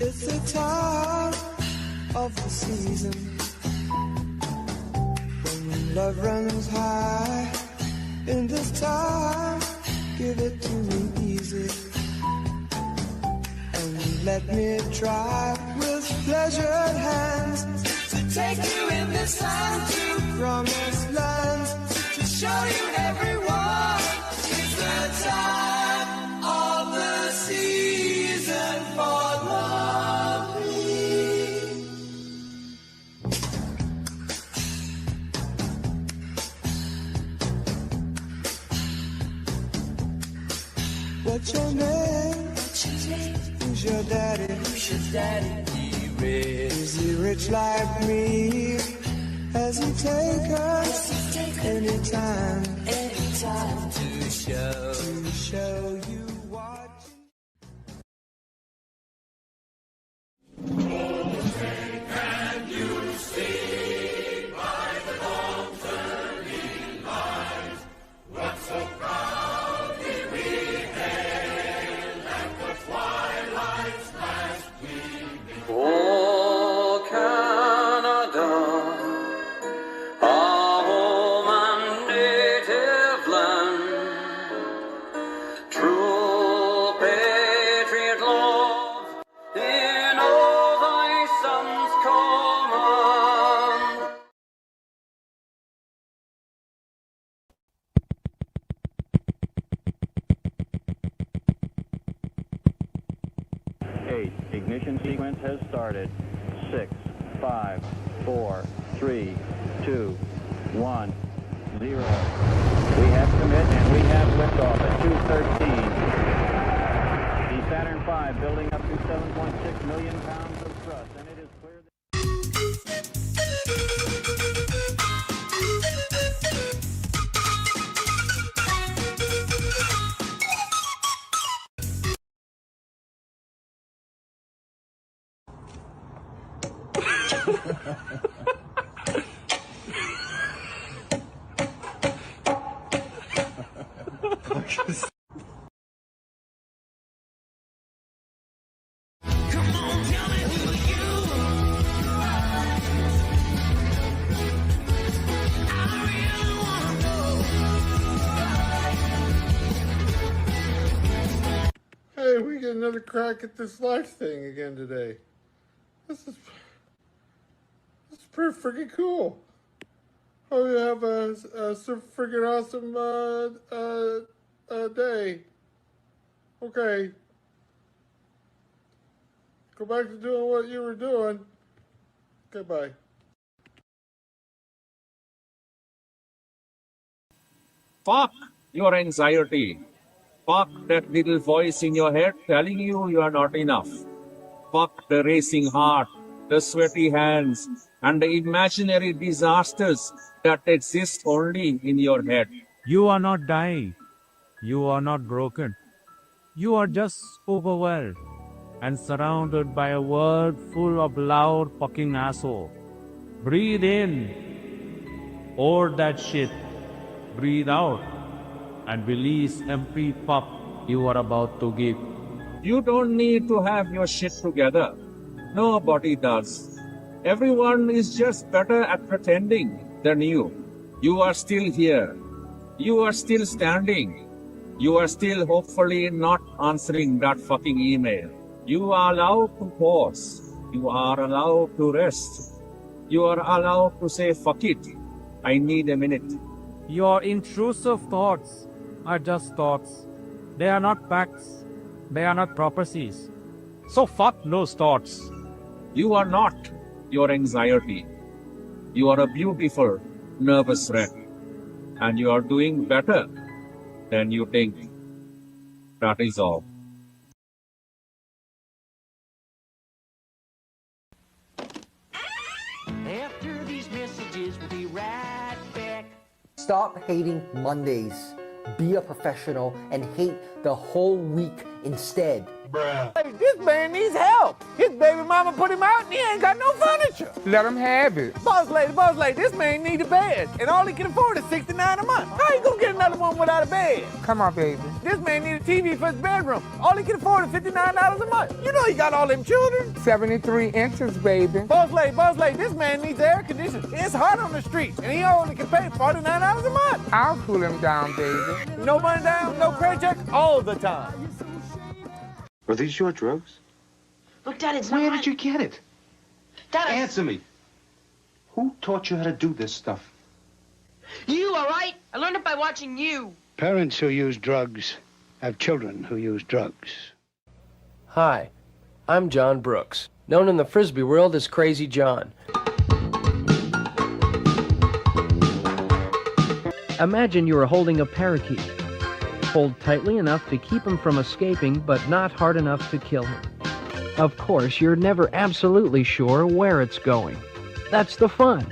It's the time of the season when love runs high. In this time, give it to me easy and let me try with pleasured hands to take you in this time to promised lands, to show you everyone. It's the time of the season for loving. What's your name? Who's your daddy? Is he rich like me? Has he take us anytime to show you what? Oh, Canada, our home and native land, true patriot love in all thy sons command. Eight. Ignition sequence has started. 6, 5, 4, 3, 2, 1, 0. We have commit and we have liftoff at 2:13. The Saturn V building up to 7.6 million pounds of thrust, and it is clear that... Hey, we get another crack at this life thing again today. This is pretty freaking cool. Hope you have a super freaking awesome day. Okay. Go back to doing what you were doing. Goodbye. Fuck your anxiety. Fuck that little voice in your head telling you are not enough. Fuck the racing heart, the sweaty hands, and the imaginary disasters that exist only in your head. You are not dying. You are not broken. You are just overwhelmed and surrounded by a world full of loud fucking asshole. Breathe in. Hold that shit. Breathe out. And release every puff you are about to give. You don't need to have your shit together. Nobody does. Everyone is just better at pretending than you. You are still here. You are still standing. You are still hopefully not answering that fucking email. You are allowed to pause. You are allowed to rest. You are allowed to say, fuck it. I need a minute. Your intrusive thoughts are just thoughts. They are not facts. They are not prophecies. So fuck those thoughts. You are not your anxiety. You are a beautiful, nervous wreck. And you are doing better than you think. That is all. After these messages, we'll be right back. Stop hating Mondays. Be a professional and hate the whole week instead. Hey, this man needs help. His baby mama put him out and he ain't got no furniture. Let him have it. Boss lady, this man need a bed. And all he can afford is $69 a month. How you gonna get another one without a bed. Come on, baby. This man need a TV for his bedroom. All he can afford is $59 a month. You know he got all them children. 73 inches, baby. Boss lady, this man needs air conditioning. It's hot on the streets, and he only can pay $49 a month. I'll cool him down, baby. No money down, no credit check, all the time. Are these your drugs? Look, Dad, it's Where not... did you get it? Dad, Answer me. Who taught you how to do this stuff? You, all right? I learned it by watching you. Parents who use drugs have children who use drugs. Hi, I'm John Brooks, known in the Frisbee world as Crazy John. Imagine you are holding a parakeet. Hold tightly enough to keep him from escaping, but not hard enough to kill him. Of course, you're never absolutely sure where it's going. That's the fun.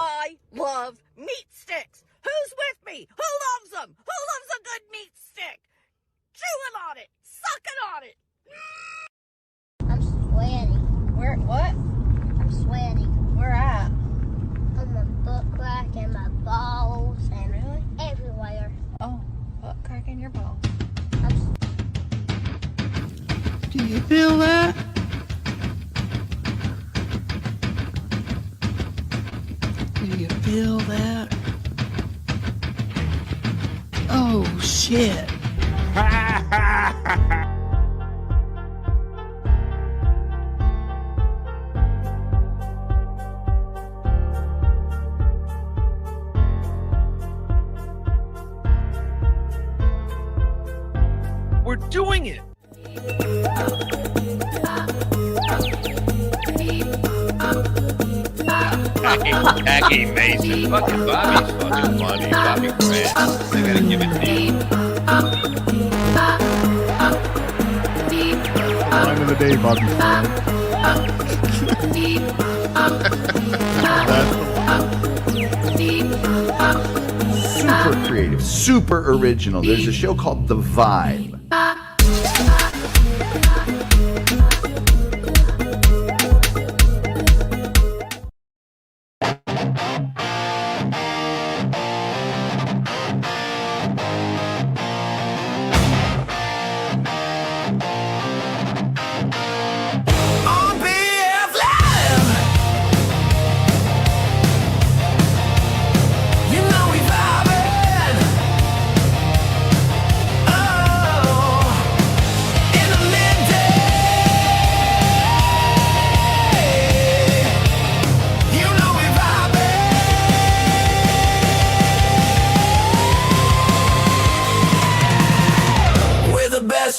I love meat sticks. Who's with me? Who loves them? Who loves a good meat stick? Chewing on it, sucking on it. I'm sweaty. Where? What? I'm sweaty. Where at? On my butt crack and my balls and really everywhere. Oh, butt crack in your balls. Do you feel that? Do you feel that? Oh, shit. We're doing it. Jackie Mason. Fucking Bobby's fucking funny. Bobby Grant. I gotta give it to you. Line of the day, Bobby Super creative, super original. There's a show called The Vibe.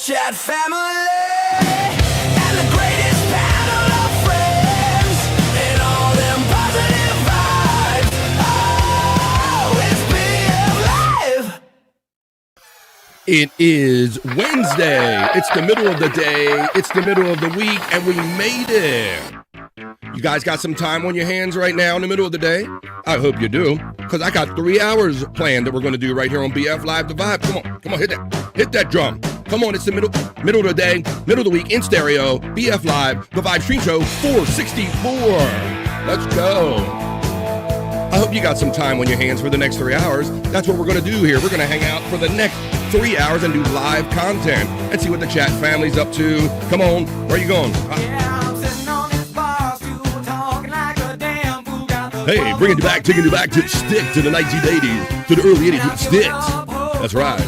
Chat family and the greatest panel of friends and all them positive vibes. Oh, it's BF Live. It is Wednesday. It's the middle of the day. It's the middle of the week, and we made it. You guys got some time on your hands right now in the middle of the day? I hope you do, because I got 3 hours planned that we're going to do right here on BF Live The Vibe. Come on, hit that drum. Come on, it's the middle of the day, middle of the week in stereo, BF Live, The Vibe Stream Show 464. Let's go. I hope you got some time on your hands for the next 3 hours. That's what we're going to do here. We're going to hang out for the next 3 hours and do live content and see what the chat family's up to. Come on, where are you going? Hey, taking it back to the stick, to the 1980s, to the early 80s with sticks. That's right.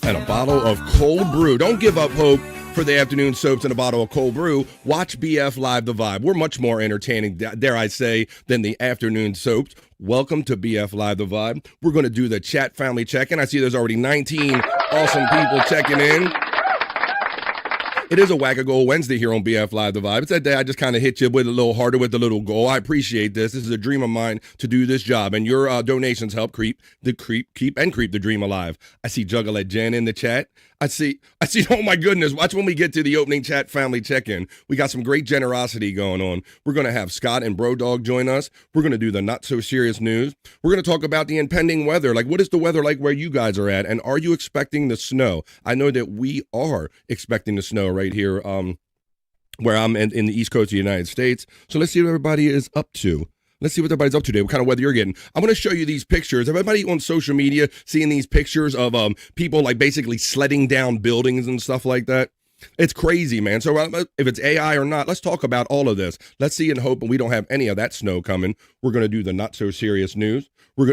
And a bottle of cold brew. Don't give up hope for the afternoon soaps and a bottle of cold brew. Watch BF Live The Vibe. We're much more entertaining, dare I say, than the afternoon soaps. Welcome to BF Live The Vibe. We're going to do the chat family check-in. I see there's already 19 awesome people checking in. It is a Whack-A-Goal Wednesday here on BF Live The Vibe. It's that day I just kind of hit you with a little harder with a little goal. I appreciate this. This is a dream of mine to do this job, and your donations help keep the dream alive. I see Juggalette Jen in the chat. I see. Oh my goodness. Watch when we get to the opening chat family check-in. We got some great generosity going on. We're going to have Scott and Bro Dog join us. We're going to do the not so serious news. We're going to talk about the impending weather. Like, what is the weather like where you guys are at? And are you expecting the snow? I know that we are expecting the snow right here where I'm in the East Coast of the United States. So let's see what everybody is up to. Let's see what everybody's up to today, what kind of weather you're getting. I'm going to show you these pictures. Everybody on social media seeing these pictures of people like basically sledding down buildings and stuff like that. It's crazy, man. So if it's AI or not, let's talk about all of this. Let's see and hope we don't have any of that snow coming. We're going to do the not so serious news.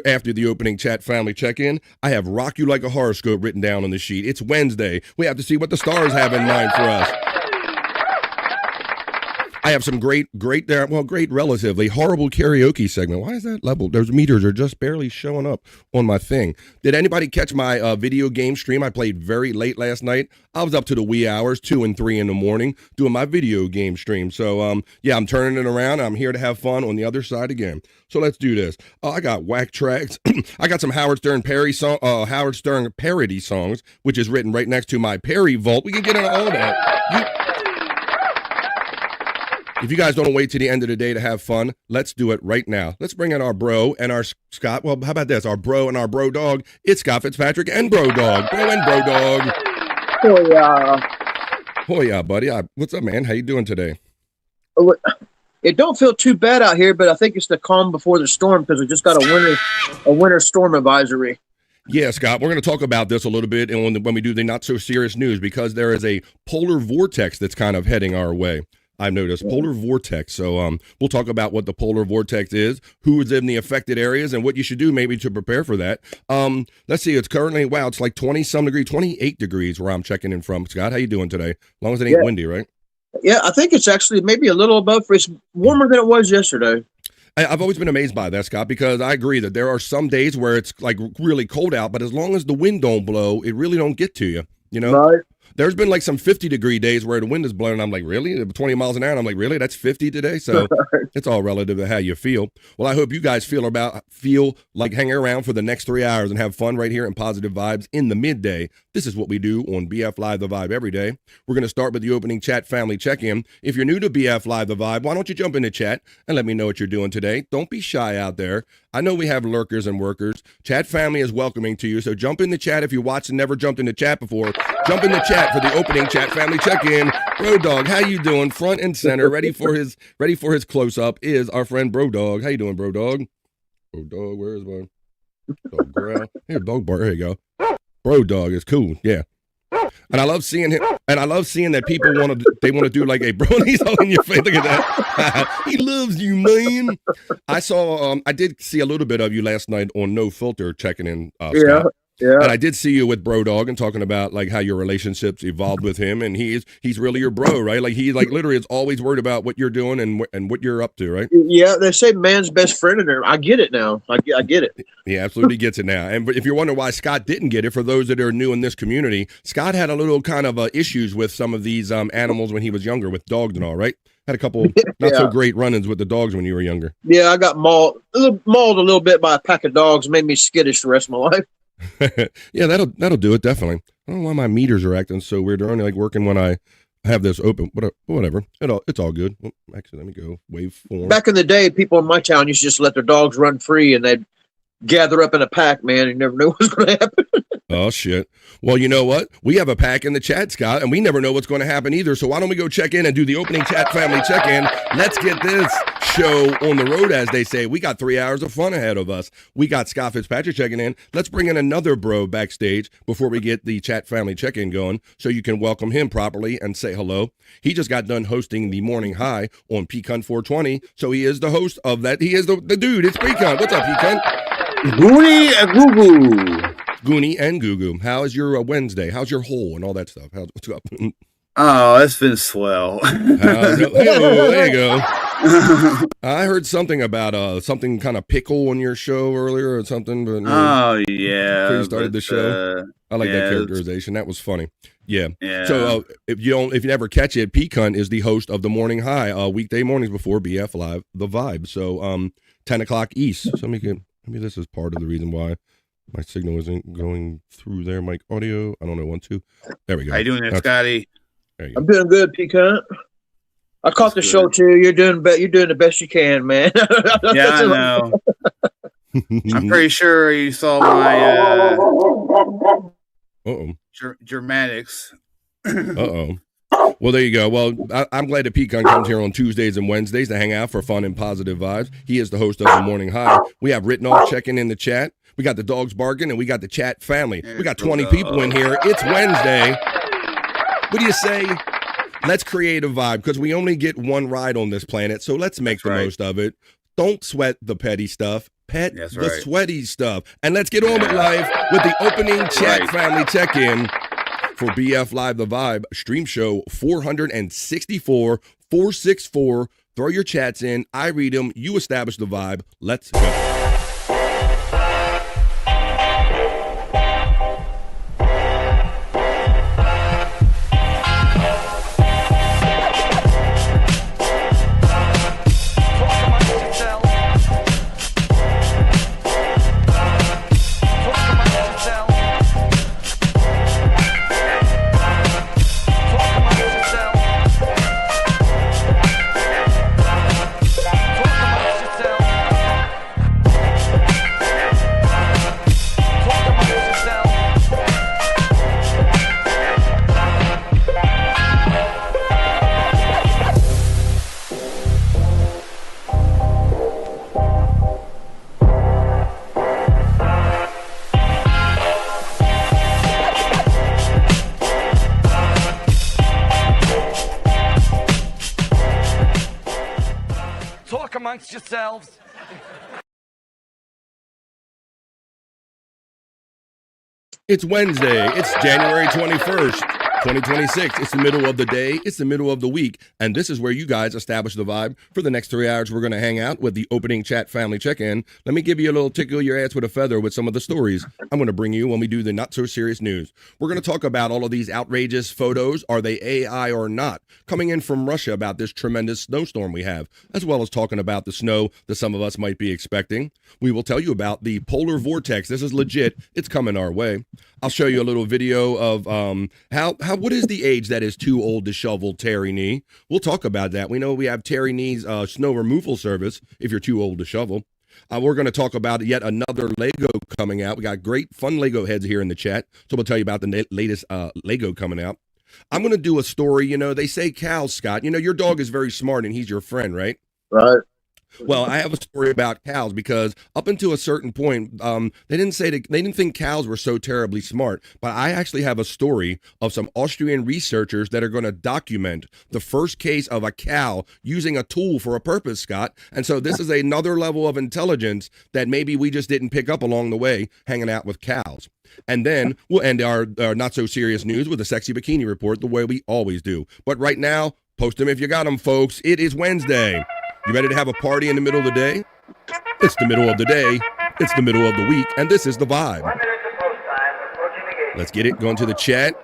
After the opening chat family check-in, I have Rock You Like a Horoscope written down on the sheet. It's Wednesday. We have to see what the stars have in mind for us. I have some great relatively horrible karaoke segment. Why is that level? Those meters are just barely showing up on my thing. Did anybody catch my video game stream? I played very late last night. I was up to the wee hours, 2 and 3 in the morning, doing my video game stream. So, yeah, I'm turning it around. I'm here to have fun on the other side again. So let's do this. I got Wack tracks. I got some Howard Stern parody songs, which is written right next to my Perry vault. We can get into all that. If you guys don't wait to the end of the day to have fun, let's do it right now. Let's bring in our bro and our Scott. Well, how about this? Our bro and our bro dog. It's Scott Fitzpatrick and Bro Dog. Bro and Bro Dog. Oh, yeah. Oh, yeah, buddy. What's up, man? How you doing today? It don't feel too bad out here, but I think it's the calm before the storm because we just got a winter storm advisory. Yeah, Scott, we're going to talk about this a little bit when we do the not so serious news because there is a polar vortex that's kind of heading our way. I've noticed polar vortex. So we'll talk about what the polar vortex is, who is in the affected areas, and what you should do maybe to prepare for that. Let's see. It's currently, it's like 20-some degrees, 28 degrees where I'm checking in from. Scott, how you doing today? As long as it ain't windy, right? Yeah, I think it's actually maybe a little above. It's warmer than it was yesterday. I've always been amazed by that, Scott, because I agree that there are some days where it's like really cold out, but as long as the wind don't blow, it really don't get to you, you know? Right. There's been like some 50-degree days where the wind is blowing. And I'm like, really? 20 miles an hour. And I'm like, really? That's 50 today? So it's all relative to how you feel. Well, I hope you guys feel like hanging around for the next 3 hours and have fun right here in Positive Vibes in the midday. This is what we do on BF Live The Vibe every day. We're going to start with the opening chat family check-in. If you're new to BF Live The Vibe, why don't you jump in the chat and let me know what you're doing today? Don't be shy out there. I know we have lurkers and workers. Chat family is welcoming to you, so jump in the chat if you watched and never jumped in the chat before. Jump in the chat for the opening chat family check-in. Bro Dog, how you doing? Front and center, ready for his close-up is our friend Bro Dog. How you doing, Bro Dog? Bro Dog, where is my dog growl? Here, dog bark. Here you go. Bro Dog is cool, yeah. And I love seeing him, and I love seeing that people want to do like a bro, and he's all in your face. Look at that. He loves you, man. I did see a little bit of you last night on No Filter checking in, Scott. Yeah. And I did see you with Bro Dog and talking about like how your relationships evolved with him, and he's really your bro, right? Like he literally is always worried about what you're doing and what you're up to, right? Yeah, they say man's best friend in there. I get it now. I get it. He absolutely gets it now. And if you're wondering why Scott didn't get it, for those that are new in this community, Scott had a little kind of issues with some of these animals when he was younger, with dogs and all, right? Had a couple not so great run-ins with the dogs when you were younger. Yeah, I got mauled a little bit by a pack of dogs. Made me skittish the rest of my life. Yeah, that'll do it, definitely. I don't know why my meters are acting so weird. They're only like working when I have this open. Whatever. It's all good. Well, actually, let me go waveform. Back in the day, people in my town used to just let their dogs run free, and they'd gather up in a pack, man. You never know what's going to happen. Oh, shit. Well, you know what? We have a pack in the chat, Scott, and we never know what's going to happen either. So why don't we go check in and do the opening chat family check-in? Let's get this show on the road, as they say. We got 3 hours of fun ahead of us. We got Scott Fitzpatrick checking in. Let's bring in another bro backstage before we get the chat family check-in going so you can welcome him properly and say hello. He just got done hosting the Morning High on Pecan 420, so he is the host of that. He is the dude. It's Pecan. What's up, Pecan? Goonie and Goo-Goo. Goonie and Goo-Goo. How is your Wednesday? How's your hole and all that stuff? What's up? Oh, it's been swell. There you go. I heard something about something kind of pickle on your show earlier or something. But oh yeah, before you started the show. I like that characterization. That was funny. Yeah. So if you never catch it, Pecan is the host of the Morning High weekday mornings before BF Live The Vibe. So 10 o'clock East. So maybe this is part of the reason why My signal isn't going through there. Mic audio. I don't know. 1, 2. There we go. How you doing there, Scotty? There you go. I'm doing good, Pecan. I caught the show too. You're doing the best you can, man. Yeah, I know. I'm pretty sure you saw my Germanics. Well, there you go. Well, I'm glad that Pecan comes here on Tuesdays and Wednesdays to hang out for fun and positive vibes. He is the host of The Morning High. We have Written Off checking in the chat. We got the dogs barking, and we got the chat family. We got 20 people in here. It's Wednesday. What do you say? Let's create a vibe, because we only get one ride on this planet, so let's make the most of it. Don't sweat the petty stuff. Pet the sweaty stuff. And let's get on with life with the opening chat family check-in for BF Live The Vibe, stream show 464, 464. Throw your chats in. I read them. You establish the vibe. Let's go. Amongst yourselves. It's Wednesday. It's January 21st, 2026. It's the middle of the day. It's the middle of the week. And this is where you guys establish the vibe. For the next 3 hours, we're going to hang out with the opening chat family check-in. Let me give you a little tickle your ass with a feather with some of the stories I'm going to bring you when we do the not-so-serious news. We're going to talk about all of these outrageous photos. Are they AI or not? Coming in from Russia about this tremendous snowstorm we have, as well as talking about the snow that some of us might be expecting. We will tell you about the polar vortex. This is legit. It's coming our way. I'll show you a little video of what is the age that is too old to shovel Terry Knee. We'll talk about that. We know we have Terry Knee's snow removal service if you're too old to shovel. We're going to talk about yet another Lego coming out. We got great fun Lego heads here in the chat, so we'll tell you about the latest Lego coming out. I'm going to do a story. You know, they say cows, Scott. You know, your dog is very smart and he's your friend, right? Right. Well, I have a story about cows because up until a certain point, they didn't think cows were so terribly smart. But I actually have a story of some Austrian researchers that are going to document the first case of a cow using a tool for a purpose, Scott. And so this is another level of intelligence that maybe we just didn't pick up along the way hanging out with cows. And then we'll end our not so serious news with a sexy bikini report the way we always do. But right now, post them if you got them, folks. It is Wednesday. You ready to have a party in the middle of the day? It's the middle of the day. It's the middle of the week. And this is the vibe. Let's get it. Going to the chat.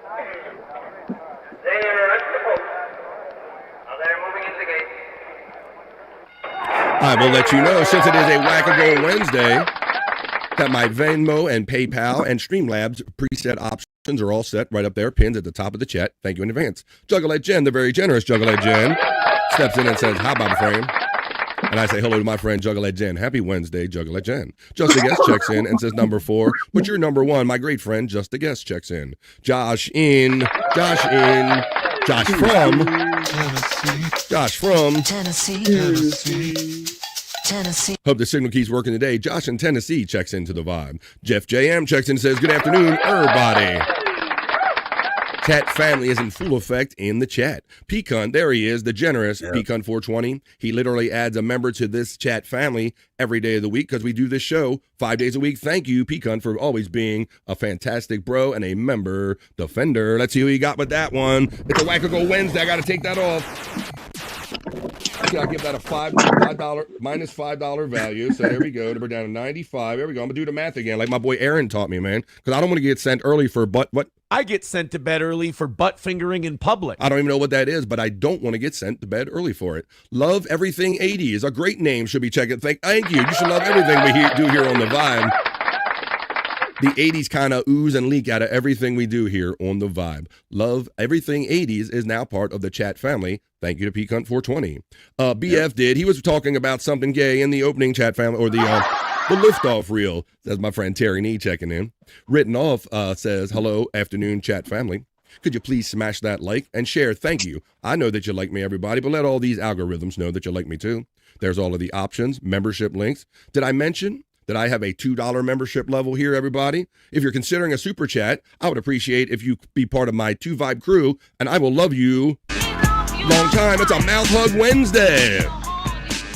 I will let you know, since it is a Wackago Wednesday, that my Venmo and PayPal and Streamlabs preset options are all set right up there, pinned at the top of the chat. Thank you in advance. Juggalette Jen, the very generous Juggalette Jen, steps in and says, "Hi, Baba Frame." And I say hello to my friend Juggalette Jen. Happy Wednesday, Juggalette Jen. Just a Guest checks in and says number 4, but you're number 1. My great friend Just a Guest checks in. Josh from Tennessee. Hope the signal keeps working today. Josh in Tennessee checks into the vibe. Jeff JM checks in and says, "Good afternoon, everybody." Chat family is in full effect in the chat. Pecan, there he is, the generous Pecan 420. He literally adds a member to this chat family every day of the week because we do this show 5 days a week. Thank you, Pecan, for always being a fantastic bro and a member defender. Let's see who you got with that one. It's a Wackago Wednesday. I got to take that off. Okay, I'll give that a minus $5 value. So there we go. We're down to 95. There we go. I'm going to do the math again like my boy Aaron taught me, man. Because I don't want to get sent early for what? I get sent to bed early for butt fingering in public. I don't even know what that is, but I don't want to get sent to bed early for it. Love Everything 80 is a great name. Should be checking. Thank you. You should love everything we do here on the Vibe. The 80s kind of ooze and leak out of everything we do here on The Vibe. Love everything 80s is now part of the chat family. Thank you to Peacunt 420. BF did. He was talking about something gay in the opening chat family, or the liftoff reel. That's my friend Terry Nee checking in. Written off says, hello, afternoon chat family. Could you please smash that like and share? Thank you. I know that you like me, everybody, but let all these algorithms know that you like me too. There's all of the options, membership links. Did I mention that I have a $2 membership level here, everybody? If you're considering a super chat, I would appreciate if you be part of my 2 Vibe crew, and I will love you long time. It's a Mouth Hug Wednesday.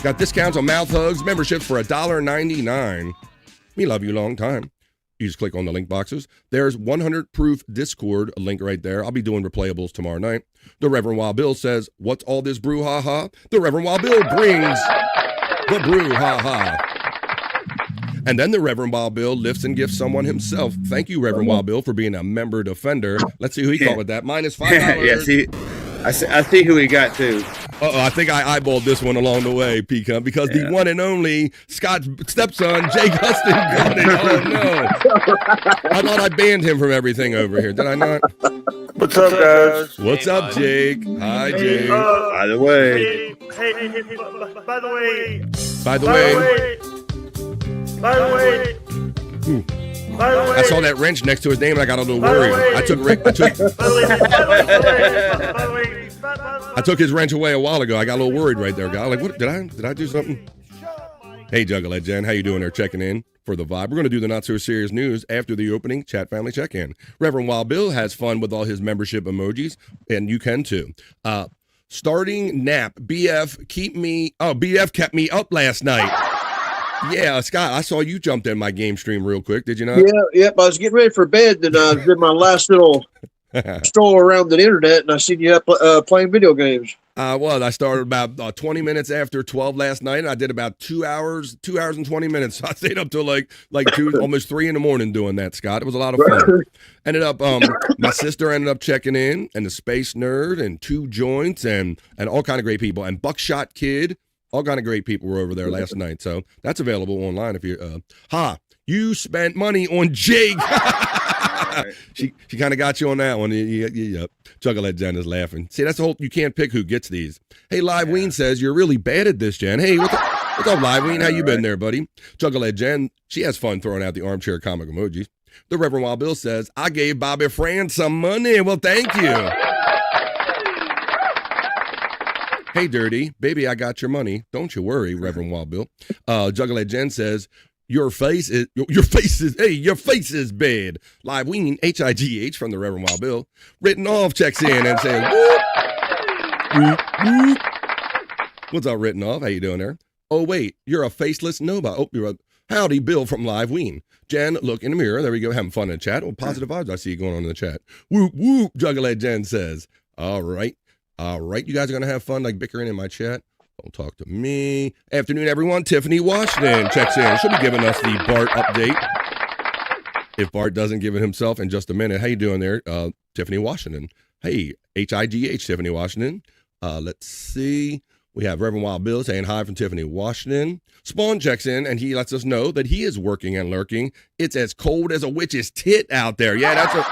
Got discounts on mouth hugs, memberships for $1.99. Me love you long time. You just click on the link boxes. There's 100 proof Discord, a link right there. I'll be doing replayables tomorrow night. The Reverend Wild Bill says, what's all this brouhaha? The Reverend Wild Bill brings the brouhaha. And then the Reverend Wild Bill lifts and gifts someone himself. Thank you, Reverend Wild Bill, for being a member defender. Let's see who he caught with that. -$5. I see who he got too. I think I eyeballed this one along the way, Peacunt, because the one and only Scott's stepson, Jake Huston, got it. Oh, no. I thought I banned him from everything over here. Did I not? What's up, guys? What's up, Jake? Hi, Jake. By the way. By the way. I saw that wrench next to his name and I got a little worried. I took his wrench away a while ago. I got a little worried right there, guy. Like, what did I do something? Hey, Juggalette Jen, how you doing there? Checking in for the Vibe. We're going to do the not so serious news after the opening chat family check-in. Reverend Wild Bill has fun with all his membership emojis, and you can too. Starting nap. BF kept me up last night. Yeah, Scott, I saw you jumped in my game stream real quick. Did you not? Yeah, yep. I was getting ready for bed, and I did my last little stroll around the internet, and I seen you up playing video games. I started about 20 minutes after 12 last night, and I did about 2 hours and 20 minutes. So I stayed up till like 2, almost 3 in the morning doing that, Scott. It was a lot of fun. Ended up, my sister ended up checking in, and the Space Nerd, and 2 Joints, and all kind of great people, and Buckshot Kid. All kind of great people were over there last night. So that's available online if you you spent money on Jake. She kind of got you on that one. Yep. Juggalette Jen is laughing. See, that's the whole, you can't pick who gets these. Hey, Live Ween says, you're really bad at this, Jen. Hey, what's up, Live Ween? How you been there, buddy? Juggalette Jen, she has fun throwing out the armchair comic emojis. The Reverend Wild Bill says, I gave Bobby Fran some money. Well, thank you. Hey, Dirty, baby, I got your money. Don't you worry, Reverend Wild Bill. Juggalette Jen says, your face is bad. Live Ween, HIGH from the Reverend Wild Bill. Written off checks in and says, whoop, whoop, whoop. What's up, Written off? How you doing there? Oh, wait, you're a faceless nobody. Oh, you're a howdy, Bill from Live Ween. Jen, look in the mirror. There we go, having fun in the chat. Well, positive vibes I see you going on in the chat. Whoop, whoop, Juggalette Jen says. All right, you guys are going to have fun like bickering in my chat. Don't talk to me. Afternoon, everyone. Tiffany Washington checks in. She'll be giving us the Bart update. If Bart doesn't give it himself in just a minute. How you doing there, Tiffany Washington? Hey, HIGH, Tiffany Washington. Let's see. We have Reverend Wild Bill saying hi from Tiffany Washington. Spawn checks in, and he lets us know that he is working and lurking. It's as cold as a witch's tit out there. Yeah, that's a...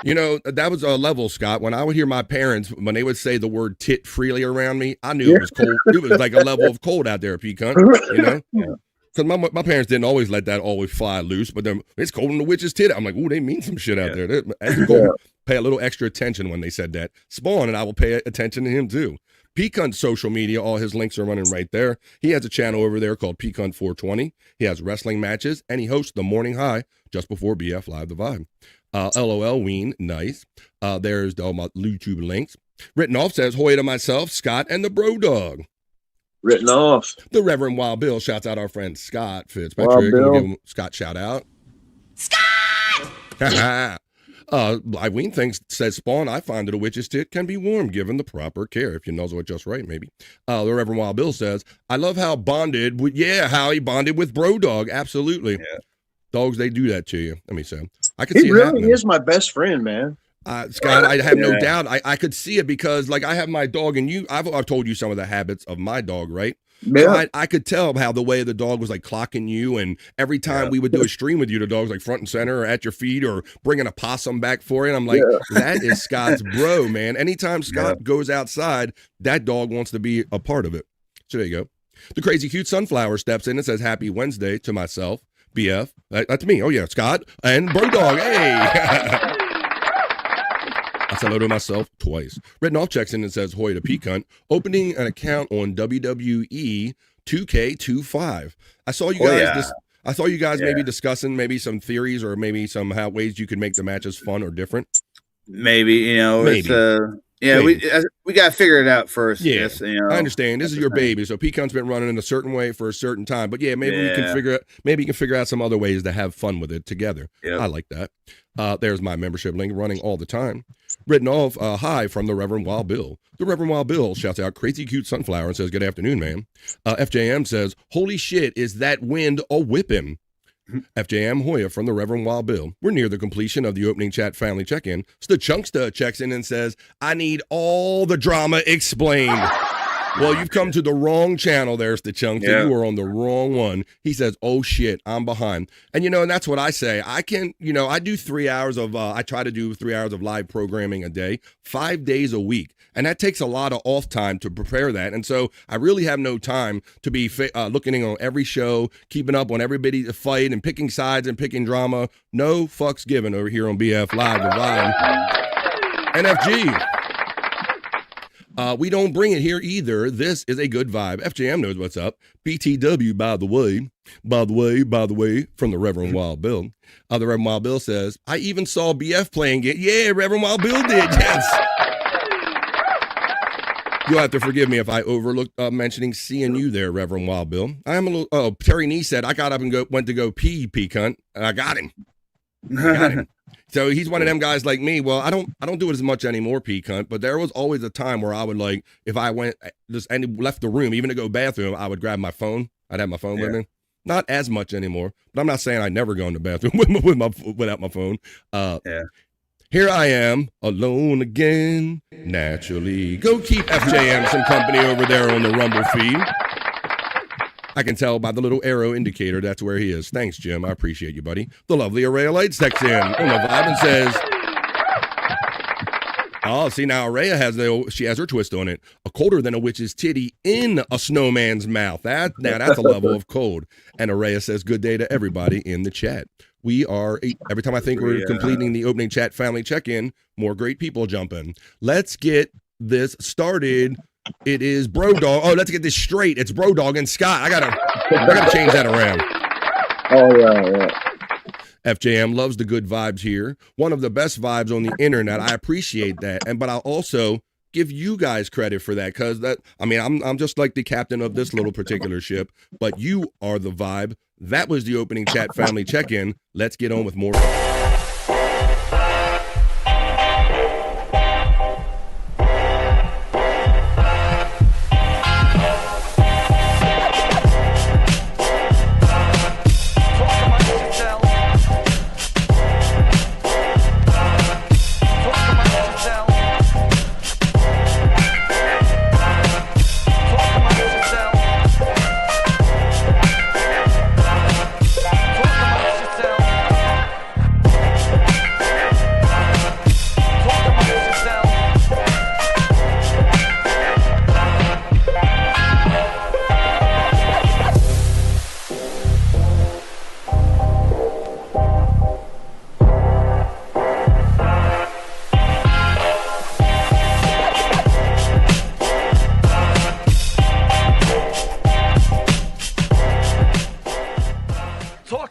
You know, that was a level, Scott. When I would hear my parents, when they would say the word tit freely around me, I knew it was cold. It was like a level of cold out there, Peacunt, you know? Because my parents didn't always let that always fly loose, but then it's cold in the witch's tit. I'm like, ooh, they mean some shit out there. Pay a little extra attention when they said that. Spawn and I will pay attention to him, too. Peacunt's social media, all his links are running right there. He has a channel over there called Peacunt 420. He has wrestling matches, and he hosts the Morning High just before BF Live The Vibe. LOL Ween, nice. There's all my YouTube links. Written off says, hoy to myself, Scott, and the Bro Dog. Written off. The Reverend Wild Bill shouts out our friend Scott Fitzpatrick. We'll give him Scott shout out. Scott! Live Ween says, Spawn, I find that a witch's tit can be warm given the proper care, if you nuzzle it just right, maybe. The Reverend Wild Bill says, I love how how he bonded with Bro Dog. Absolutely. Yeah. Dogs, they do that to you. Let me say. I can see it really is my best friend, man. Scott, I have no Yeah. doubt. I could see it because, like, I have my dog, and I've told you some of the habits of my dog, right? Yeah. So I could tell how the way the dog was like clocking you, and every time we would do a stream with you, the dog was like front and center or at your feet or bringing a possum back for you. And I'm like, that is Scott's bro, man. Anytime Scott goes outside, that dog wants to be a part of it. So there you go. The Crazy Cute Sunflower steps in and says, "Happy Wednesday" to myself, BF. That's me. Oh yeah, Scott and Bro Dog. Hey. I said hello to myself twice. Written off checks in and says, "Hoy to Peacunt, opening an account on WWE 2K25. I saw you guys. I saw you guys maybe discussing maybe some theories or maybe some ways you could make the matches fun or different. Maybe it's Maybe. we got to figure it out first. Yeah, Yes, you know. I understand. This is your baby, so Peacunt's been running in a certain way for a certain time. But yeah, maybe we can figure out. Maybe you can figure out some other ways to have fun with it together. Yep. I like that. There's my membership link running all the time. Written off, hi from the Reverend Wild Bill. The Reverend Wild Bill shouts out, "Crazy Cute Sunflower," and says, "Good afternoon, man." FJM says, "Holy shit, is that wind a whipping?" FJM Hoya from the Reverend Wild Bill. We're near the completion of the opening chat family check-in. So the Chunksta checks in and says, "I need all the drama explained." Well, you've come to the wrong channel there, Chunksta. Yeah. You are on the wrong one. He says, "Oh shit, I'm behind." And and that's what I say. I can, I do 3 hours of, I try to do 3 hours of live programming a day, 5 days a week. And that takes a lot of off time to prepare that. And so I really have no time to be looking on every show, keeping up on everybody to fight and picking sides and picking drama. No fucks given over here on BF Live with Live. NFG. We don't bring it here either. This is a good vibe. FJM knows what's up. BTW, by the way, from the Reverend Wild Bill. The Reverend Wild Bill says, "I even saw BF playing it." Yeah, Reverend Wild Bill did. Yes. You'll have to forgive me if I overlooked mentioning seeing you there, Reverend Wild Bill. I am a little. Oh, Terry Nee said, "I got up and went to go pee, cunt," and I got him. So he's one of them guys like me. Well, I don't do it as much anymore, cunt. But there was always a time where I would if I went and left the room, even to go bathroom, I would grab my phone. I'd have my phone with me. Not as much anymore, but I'm not saying I never go in the bathroom without my phone. Here I am, alone again, naturally. Go keep FJM some company over there on the Rumble feed. I can tell by the little arrow indicator that's where he is. Thanks, Jim. I appreciate you, buddy. The lovely Araya Lights texts in on the vibe and says, "Oh, see, now Araya has her twist on it. A colder than a witch's titty in a snowman's mouth. That's a level of cold." And Araya says, "Good day to everybody in the chat." We are, every time I think we're completing the opening chat family check-in, more great people jump in. Let's get this started. It is Bro Dog. Oh, let's get this straight. It's Bro Dog and Scott. I gotta change that around. Oh, yeah. FJM loves the good vibes here. One of the best vibes on the internet. I appreciate that. But I'll also give you guys credit for that, because I'm just like the captain of this little particular ship, but you are the vibe. That was the opening chat family check-in. Let's get on with more.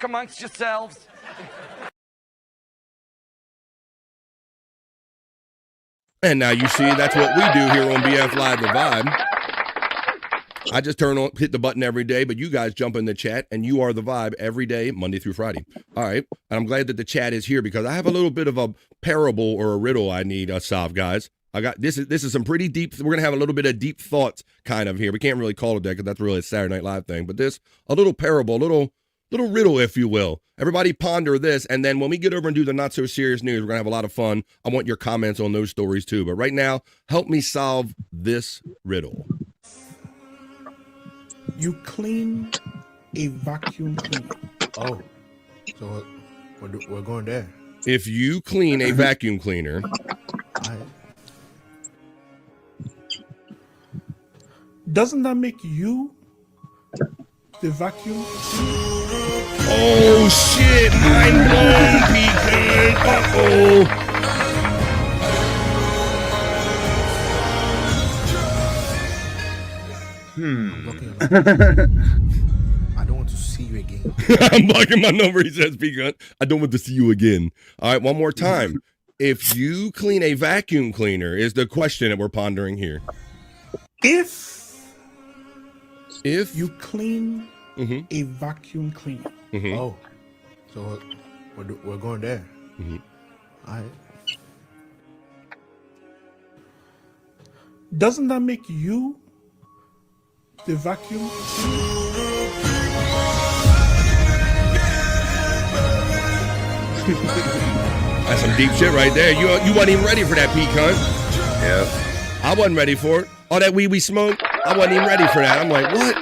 Amongst yourselves. And now you see, that's what we do here on BF Live The Vibe. I just hit the button every day, but you guys jump in the chat, and you are the vibe every day, Monday through Friday. All right. And I'm glad that the chat is here, because I have a little bit of a parable or a riddle I need to solve, guys. This is some pretty deep. We're gonna have a little bit of deep thoughts kind of here. We can't really call it that because that's really a Saturday Night Live thing, but a little parable, a little little riddle, if you will. Everybody ponder this, and then when we get over and do the not so serious news, we're gonna have a lot of fun. I want your comments on those stories too. But right now, help me solve this riddle. You clean a vacuum cleaner. Oh, so we're going there. If you clean a vacuum cleaner, doesn't that make you the vacuum? oh shit, mind blown, Pecan. I don't want to see you again. I'm blocking my number. He says, Pecan. I don't want to see you again. All right, one more time. If you clean a vacuum cleaner is the question that we're pondering here. If you clean a vacuum cleaner. Oh, so we're going there. All right. Doesn't that make you the vacuum? That's some deep shit right there. You weren't even ready for that, Pecan. Yeah. I wasn't ready for it. All that weed we smoked, I wasn't even ready for that. I'm like, what?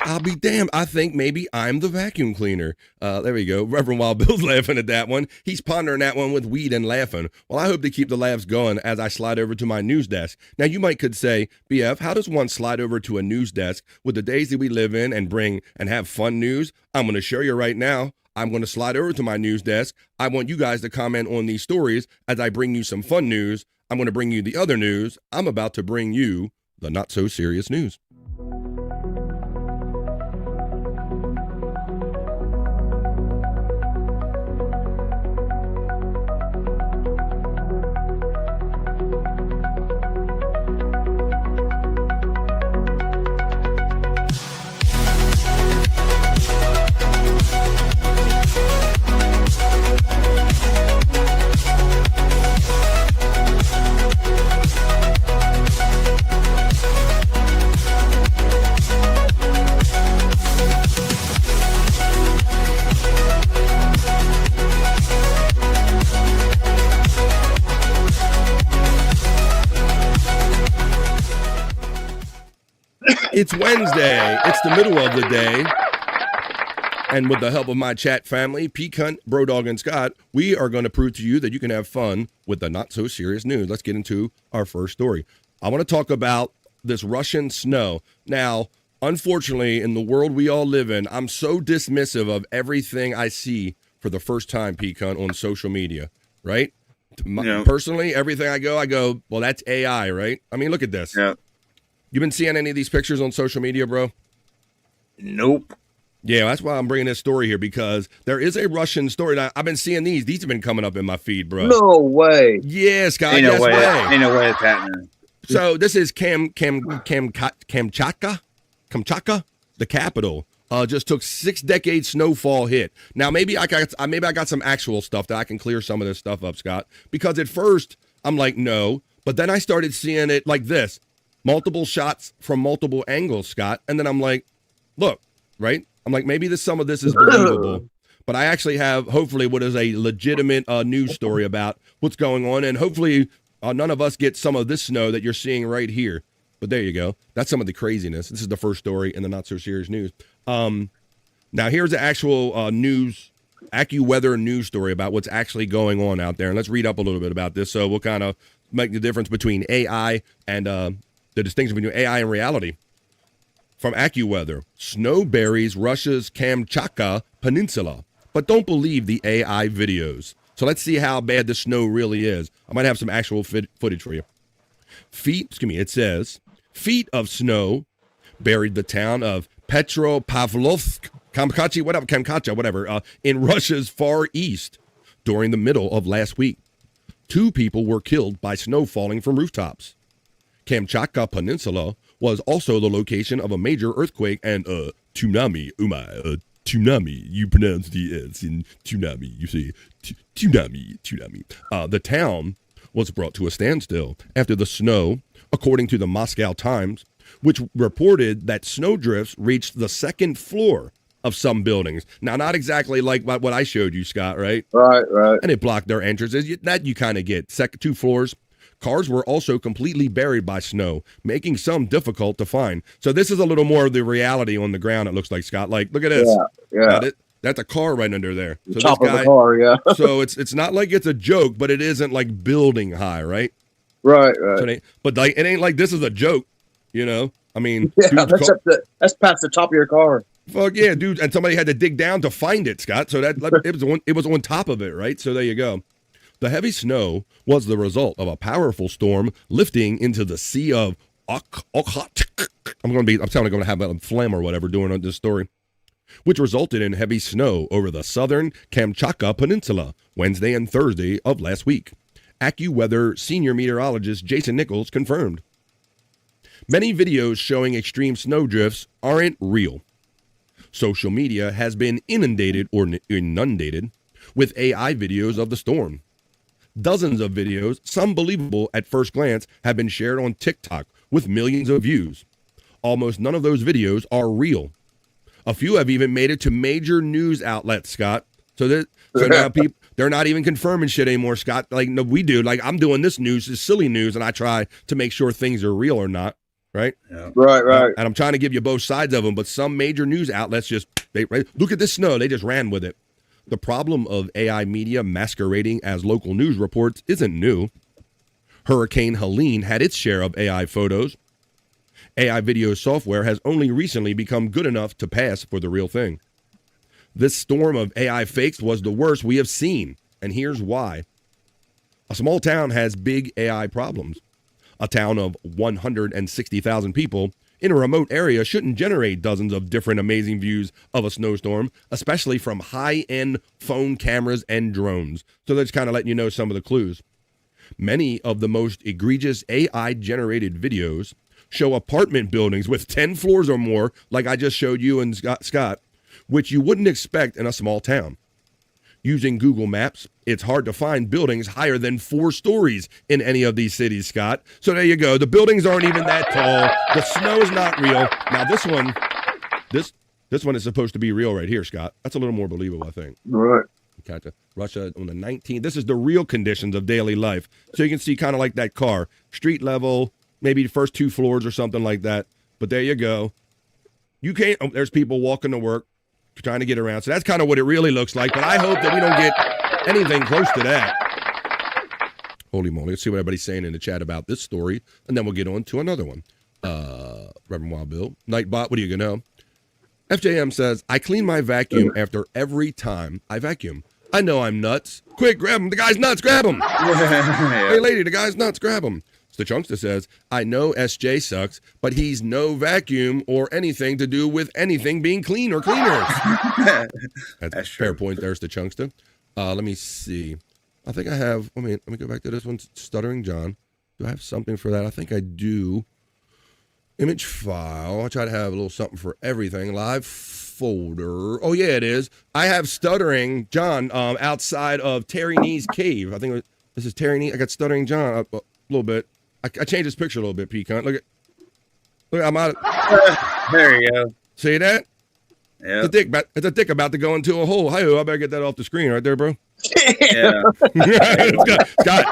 I'll be damned. I think maybe I'm the vacuum cleaner. There we go. Reverend Wild Bill's laughing at that one. He's pondering that one with weed and laughing. Well, I hope to keep the laughs going as I slide over to my news desk. Now, you could say, BF, how does one slide over to a news desk with the days that we live in and bring and have fun news? I'm going to show you right now. I'm going to slide over to my news desk. I want you guys to comment on these stories as I bring you some fun news. I'm going to bring you the other news. I'm about to bring you the not so serious news. It's Wednesday. It's the middle of the day. And with the help of my chat family, Pecan, Brodog, and Scott, we are going to prove to you that you can have fun with the not so serious news. Let's get into our first story. I want to talk about this Russian snow. Now, unfortunately, in the world we all live in, I'm so dismissive of everything I see for the first time, Pecan, on social media, right? Personally, everything I go, well, that's AI, right? I mean, look at this. Yeah. You been seeing any of these pictures on social media, bro? Nope. Yeah, that's why I'm bringing this story here, because there is a Russian story. Now, I've been seeing these. These have been coming up in my feed, bro. No way. Yeah, Scott. Ain't no yes way. way. Ain't no way it's happening. So this is Kamchatka, the capital. Just took 6 decade snowfall hit. Now maybe I got some actual stuff that I can clear some of this stuff up, Scott. Because at first I'm like no, but then I started seeing it like this, multiple shots from multiple angles, Scott, and then I'm like, look, right? I'm like maybe some of this is believable. But I actually have hopefully what is a legitimate news story about what's going on, and hopefully none of us get some of this snow that you're seeing right here. But there you go. That's some of the craziness. This is the first story in the not so serious news. Now here's the actual news, AccuWeather news story about what's actually going on out there. And let's read up a little bit about this. So we'll kind of make the difference between AI and the distinction between AI and reality. From AccuWeather, snow buries Russia's Kamchatka Peninsula, but don't believe the AI videos. So let's see how bad the snow really is. I might have some actual footage for you. It says, feet of snow buried the town of Petropavlovsk, Kamchatka, in Russia's far east during the middle of last week. 2 people were killed by snow falling from rooftops. Kamchatka Peninsula was also the location of a major earthquake and tsunami. Tsunami. You pronounce the S in tsunami. You say tsunami. The town was brought to a standstill after the snow, according to the Moscow Times, which reported that snowdrifts reached the 2nd floor of some buildings. Now, not exactly like what I showed you, Scott, right? Right. And it blocked their entrances. That you kind of get. Second 2 floors. Cars were also completely buried by snow, making some difficult to find. So this is a little more of the reality on the ground, it looks like, Scott. Like, look at this. Yeah. That's a car right under there. So Top of the car, yeah. So it's not like it's a joke, but it isn't like building high, right? Right. So but like it ain't like this is a joke, you know? I mean, Yeah, that's past the top of your car. Fuck yeah, dude! And somebody had to dig down to find it, Scott. So that it was on top of it, right? So there you go. The heavy snow was the result of a powerful storm lifting into the Sea of Okhotsk. I'm sounding like I'm going to have a phlegm or whatever doing this story, which resulted in heavy snow over the southern Kamchatka Peninsula Wednesday and Thursday of last week. AccuWeather senior meteorologist Jason Nichols confirmed. Many videos showing extreme snow drifts aren't real. Social media has been inundated with AI videos of the storm. Dozens of videos, some believable at first glance, have been shared on TikTok with millions of views. Almost none of those videos are real. A few have even made it to major news outlets, Scott. So now people, they're not even confirming shit anymore, Scott. Like, no, we do. Like, I'm doing this news, this silly news, and I try to make sure things are real or not. Right? Yeah. Right. And I'm trying to give you both sides of them, but some major news outlets look at this snow. They just ran with it. The problem of AI media masquerading as local news reports isn't new. Hurricane Helene had its share of AI photos. AI video software has only recently become good enough to pass for the real thing. This storm of AI fakes was the worst we have seen, and here's why. A small town has big AI problems. A town of 160,000 people in a remote area shouldn't generate dozens of different amazing views of a snowstorm, especially from high-end phone cameras and drones. So that's kind of letting you know some of the clues. Many of the most egregious AI-generated videos show apartment buildings with 10 floors or more, like I just showed you and Scott, which you wouldn't expect in a small town. Using Google Maps, it's hard to find buildings higher than 4 stories in any of these cities, Scott. So there you go. The buildings aren't even that tall. The snow is not real. Now this one is supposed to be real right here, Scott. That's a little more believable, I think. Right. Gotcha. Russia on the 19th. This is the real conditions of daily life. So you can see kind of like that car. Street level, maybe the first 2 floors or something like that. But there you go. You can't, there's people walking to work, trying to get around. So that's kind of what it really looks like. But I hope that we don't get anything close to that. Holy moly. Let's see what everybody's saying in the chat about this story. And then we'll get on to another one. Reverend Wild Bill. Nightbot, what are you going to know? FJM says, I clean my vacuum after every time I vacuum. I know I'm nuts. Quick, grab him. The guy's nuts. Grab him. Hey, lady, the guy's nuts. Grab him. The Chunkster says, I know SJ sucks, but he's no vacuum or anything to do with anything being clean or cleaners. That's a fair point. There's the Chunkster. Let me see. I think I have, let me go back to this one. Stuttering John. Do I have something for that? I think I do. Image file. I'll try to have a little something for everything. Live folder. Oh, yeah, it is. I have Stuttering John outside of Terry Nee's cave. I think this is Terry Nee. I got Stuttering John a little bit. I changed his picture a little bit, Pecan. Look, I'm out. There you go. See that? Yeah. It's a dick about to go into a hole. Hi, I better get that off the screen right there, bro. Yeah. Scott,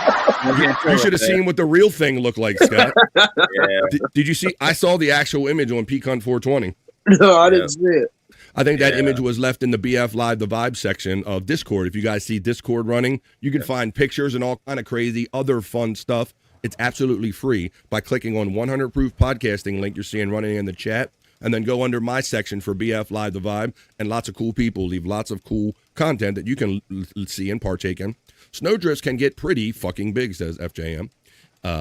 you should have seen what the real thing looked like, Scott. Yeah. Did you see? I saw the actual image on Pecan 420. No, I didn't see it. I think that image was left in the BF Live, the Vibe section of Discord. If you guys see Discord running, you can find pictures and all kind of crazy other fun stuff. It's absolutely free by clicking on 100 Proof Podcasting link you're seeing running in the chat, and then go under my section for BF Live, the Vibe, and lots of cool people leave lots of cool content that you can see and partake in. Snowdrifts can get pretty fucking big, says FJM.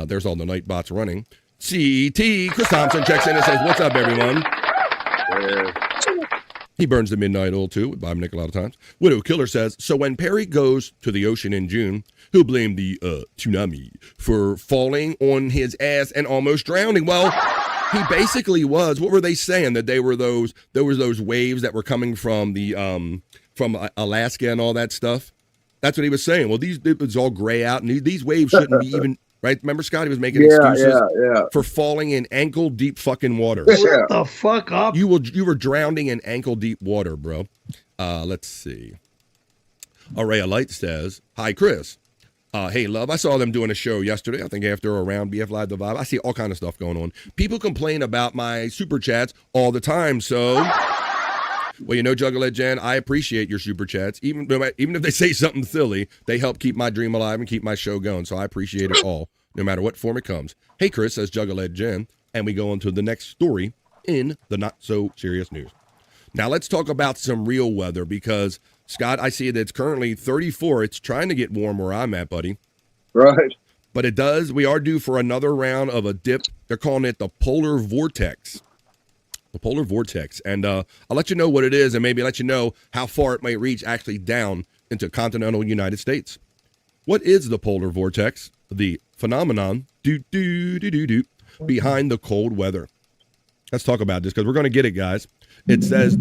There's all the night bots running. CT, Chris Thompson checks in and says, what's up, everyone? He burns the midnight oil, too, with Bob Nick a lot of times. Widow Killer says, so when Perry goes to the ocean in June, he'll blame the tsunami for falling on his ass and almost drowning. Well, he basically was. What were they saying? That there was those waves that were coming from the from Alaska and all that stuff? That's what he was saying. Well, it was all gray out, and these waves shouldn't be right? Remember Scott? He was making excuses for falling in ankle deep fucking water. Shut the fuck up. You were drowning in ankle deep water, bro. Let's see. Array of Light says, "Hi, Chris. Hey, love, I saw them doing a show yesterday, I think after or around BF Live The Vibe. I see all kind of stuff going on. People complain about my super chats all the time, so... Well, you know, Juggalette Jen, I appreciate your super chats. Even if they say something silly, they help keep my dream alive and keep my show going, so I appreciate it all, no matter what form it comes. Hey, Chris, says Juggalette Jen, and we go on to the next story in the not-so-serious news. Now, let's talk about some real weather, because... Scott, I see that it's currently 34. It's trying to get warm where I'm at, buddy. Right. But it does. We are due for another round of a dip. They're calling it the polar vortex. The polar vortex. And I'll let you know what it is and maybe let you know how far it might reach actually down into continental United States. What is the polar vortex? The phenomenon behind the cold weather. Let's talk about this because we're going to get it, guys. It says,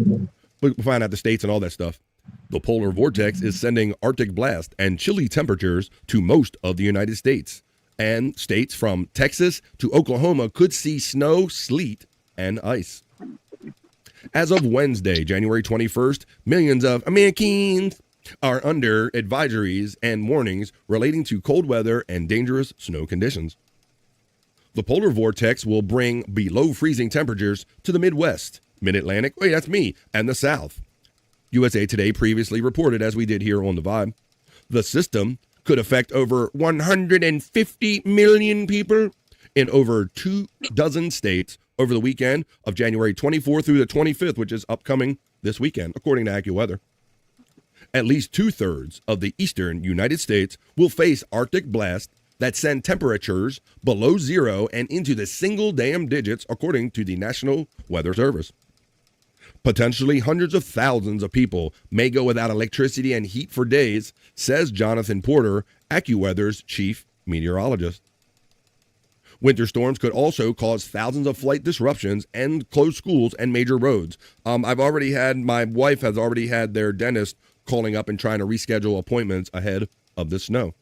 we'll find out the states and all that stuff. The polar vortex is sending Arctic blast and chilly temperatures to most of the United States. And states from Texas to Oklahoma could see snow, sleet, and ice. As of Wednesday, January 21st, millions of Americans are under advisories and warnings relating to cold weather and dangerous snow conditions. The polar vortex will bring below freezing temperatures to the Midwest, Mid-Atlantic, wait, that's me, and the South. USA Today previously reported, as we did here on The Vibe, the system could affect over 150 million people in over 24 states over the weekend of January 24th through the 25th, which is upcoming this weekend, according to AccuWeather. At least 2/3 of the eastern United States will face Arctic blasts that send temperatures below zero and into the single damn digits, according to the National Weather Service. Potentially hundreds of thousands of people may go without electricity and heat for days, says Jonathan Porter, AccuWeather's chief meteorologist. Winter storms could also cause thousands of flight disruptions and close schools and major roads. My wife has already had their dentist calling up and trying to reschedule appointments ahead of the snow.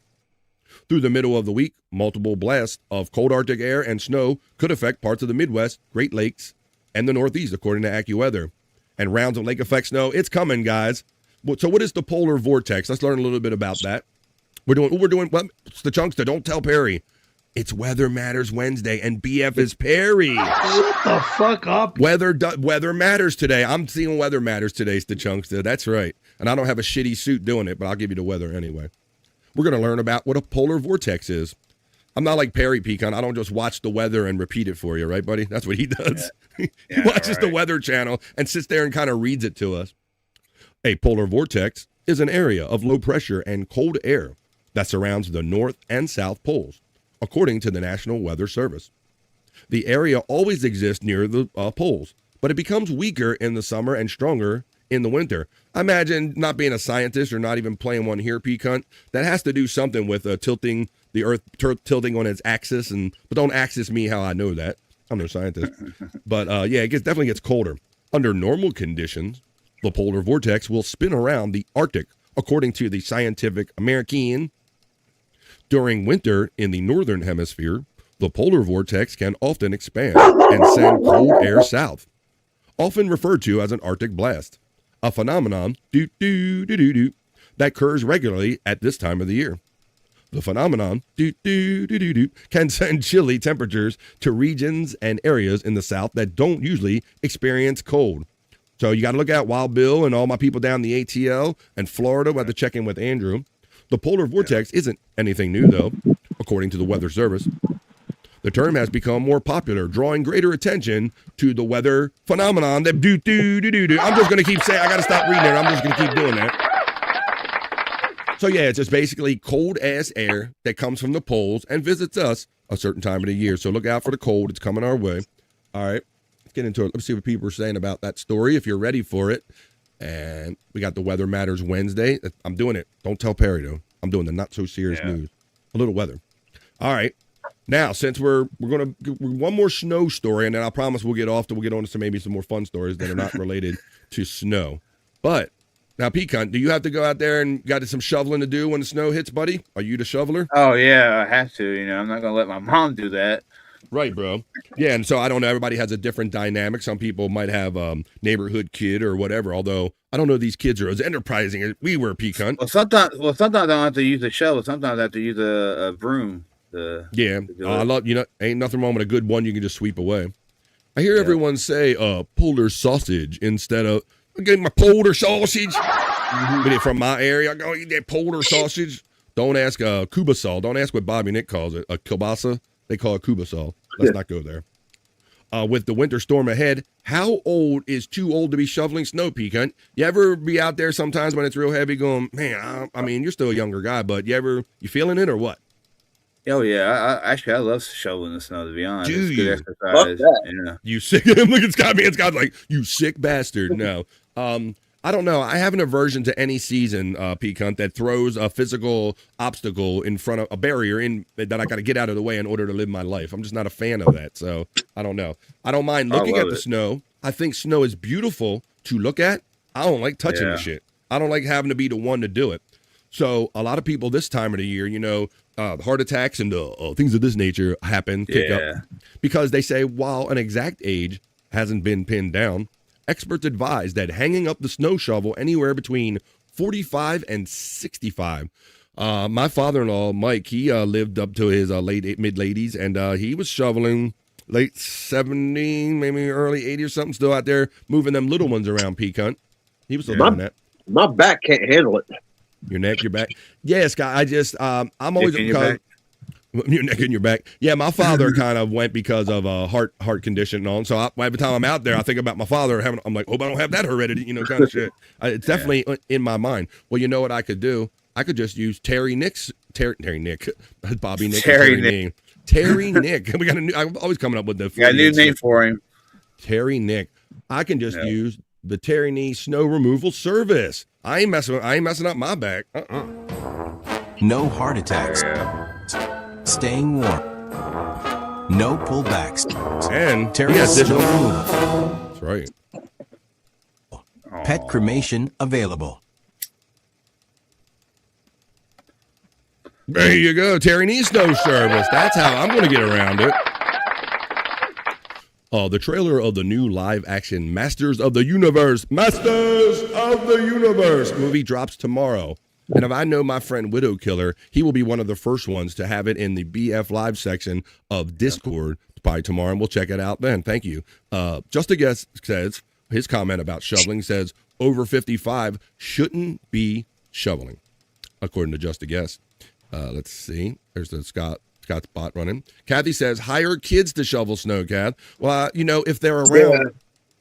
Through the middle of the week, multiple blasts of cold Arctic air and snow could affect parts of the Midwest, Great Lakes, and the Northeast, according to AccuWeather. And rounds of lake effect snow, it's coming, guys. So what is the polar vortex? Let's learn a little bit about that. We're doing, well, it's the Chunkster, don't tell Perry. It's Weather Matters Wednesday, and BF is Perry. Shut the fuck up. Weather Matters today. I'm seeing Weather Matters today, the Chunkster. That's right. And I don't have a shitty suit doing it, but I'll give you the weather anyway. We're going to learn about what a polar vortex is. I'm not like Perry Pecan. I don't just watch the weather and repeat it for you, right, buddy? That's what he does. Yeah. He watches the Weather Channel and sits there and kind of reads it to us. A polar vortex is an area of low pressure and cold air that surrounds the North and South poles, according to the National Weather Service. The area always exists near the poles, but it becomes weaker in the summer and stronger in the winter. I imagine, not being a scientist or not even playing one here, Pecan, that has to do something with tilting the Earth, tilting on its axis. But don't axis me how I know that. I'm no scientist. But yeah, it definitely gets colder. Under normal conditions, the polar vortex will spin around the Arctic, according to the Scientific American. During winter in the northern hemisphere, the polar vortex can often expand and send cold air south, often referred to as an Arctic blast, a phenomenon that occurs regularly at this time of the year. The phenomenon can send chilly temperatures to regions and areas in the south that don't usually experience cold. So you got to look out, Wild Bill and all my people down the ATL and Florida. We'll have to check in with Andrew. The polar vortex isn't anything new, though, according to the Weather Service. The term has become more popular, drawing greater attention to the weather phenomenon that I'm just going to keep saying, I got to stop reading it. I'm just going to keep doing that. So yeah, it's just basically cold-ass air that comes from the poles and visits us a certain time of the year. So look out for the cold. It's coming our way. All right, let's get into it. Let's see what people are saying about that story, if you're ready for it. And we got the Weather Matters Wednesday. I'm doing it. Don't tell Perry, though. I'm doing the not-so-serious news. A little weather. All right. Now, since we're going to one more snow story, and then I promise we'll get on to maybe some more fun stories that are not related to snow. But Now, Pecan, do you have to go out there and got some shoveling to do when the snow hits, buddy? Are you the shoveler? Oh yeah, I have to. I'm not gonna let my mom do that. Right, bro. Yeah, and so I don't know. Everybody has a different dynamic. Some people might have neighborhood kid or whatever. Although I don't know, these kids are as enterprising as we were, Pecan. Well, sometimes I don't have to use a shovel. Sometimes I have to use a broom. I love ain't nothing wrong with a good one you can just sweep away. I hear everyone say Polar sausage instead of get my Polar sausage. But from my area, I go eat that Polar sausage. Don't ask kubasol. Don't ask what Bobby Nick calls it. A kielbasa. They call it kubasol. Let's not go there. With the winter storm ahead, how old is too old to be shoveling snow, Pecan? You ever be out there sometimes when it's real heavy going, man, I mean, you're still a younger guy, but you feeling it or what? Oh, yeah. I love shoveling the snow, to be honest. Do it's you? good exercise. Yeah. You sick? Look at Scott. Man, Scott's like, you sick bastard. No. I don't know. I have an aversion to any season, Pecan, that throws a physical obstacle in front of a barrier that I got to get out of the way in order to live my life. I'm just not a fan of that. So I don't know. I don't mind looking at the snow. I think snow is beautiful to look at. I don't like touching the shit. I don't like having to be the one to do it. So a lot of people this time of the year, heart attacks and things of this nature happen, kick up, because they say while an exact age hasn't been pinned down, experts advise that hanging up the snow shovel anywhere between 45 and 65. My father-in-law, Mike, he lived up to his mid-ladies, and he was shoveling late 70, maybe early 80 or something, still out there moving them little ones around, Pecan. He was still doing that. My back can't handle it. Your neck, your back. Yeah, Scott, I just, I'm always... Your neck and your back. Yeah, my father kind of went because of a heart condition and all. And so every time I'm out there, I think about my father. I'm like, hope I don't have that heredity, kind of shit. It's definitely in my mind. Well, you know what I could do? I could just use Terry Nick, Bobby Nick, Terry Nick. We got I'm always coming up with the. Got a new name for him. Terry Nick. I can just use the Terry Knee snow removal service. I ain't messing up my back. No heart attacks. Staying warm. No pullbacks. And Terry's snow removal. That's right. Pet cremation available. There you go. Terry Knee snow service. That's how I'm going to get around it. The trailer of the new live-action Masters of the Universe movie drops tomorrow. And if I know my friend Widow Killer, he will be one of the first ones to have it in the BF Live section of Discord by tomorrow, and we'll check it out then. Thank you. Just a Guess says, his comment about shoveling says, over 55 shouldn't be shoveling, according to Just a Guess. Let's see. There's the Scott's bot running. Kathy says, hire kids to shovel snow, Kath. Well, if they're around,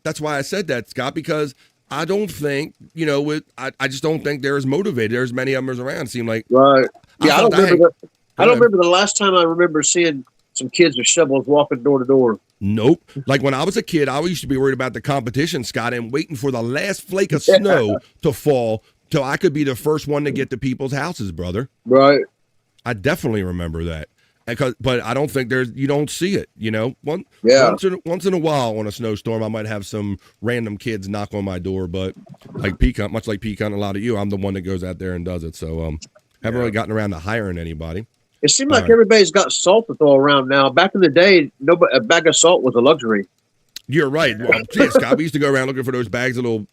that's why I said that, Scott, because I don't think, I just don't think they're as motivated. There's many of them as around. It seemed like. Right. Yeah, I don't remember the last time I remember seeing some kids with shovels walking door to door. Nope. Like when I was a kid, I used to be worried about the competition, Scott, and waiting for the last flake of snow to fall till I could be the first one to get to people's houses, brother. Right. I definitely remember that. But I don't think you don't see it, Once in a while on a snowstorm, I might have some random kids knock on my door, but much like Pecan, a lot of you, I'm the one that goes out there and does it. So haven't really gotten around to hiring anybody. It seems like everybody's got salt to throw around now. Back in the day, a bag of salt was a luxury. You're right. Well, Scott, we used to go around looking for those bags of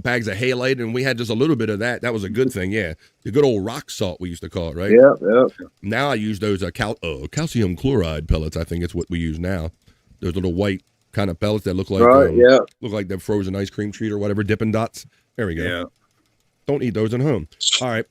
bags of halite, and we had just a little bit of that. That was a good thing, yeah. The good old rock salt, we used to call it, right? Yeah. Now I use those calcium chloride pellets. I think it's what we use now. Those little white kind of pellets that look like look like the frozen ice cream treat or whatever, Dippin' Dots. There we go. Yeah. Don't eat those at home. All right.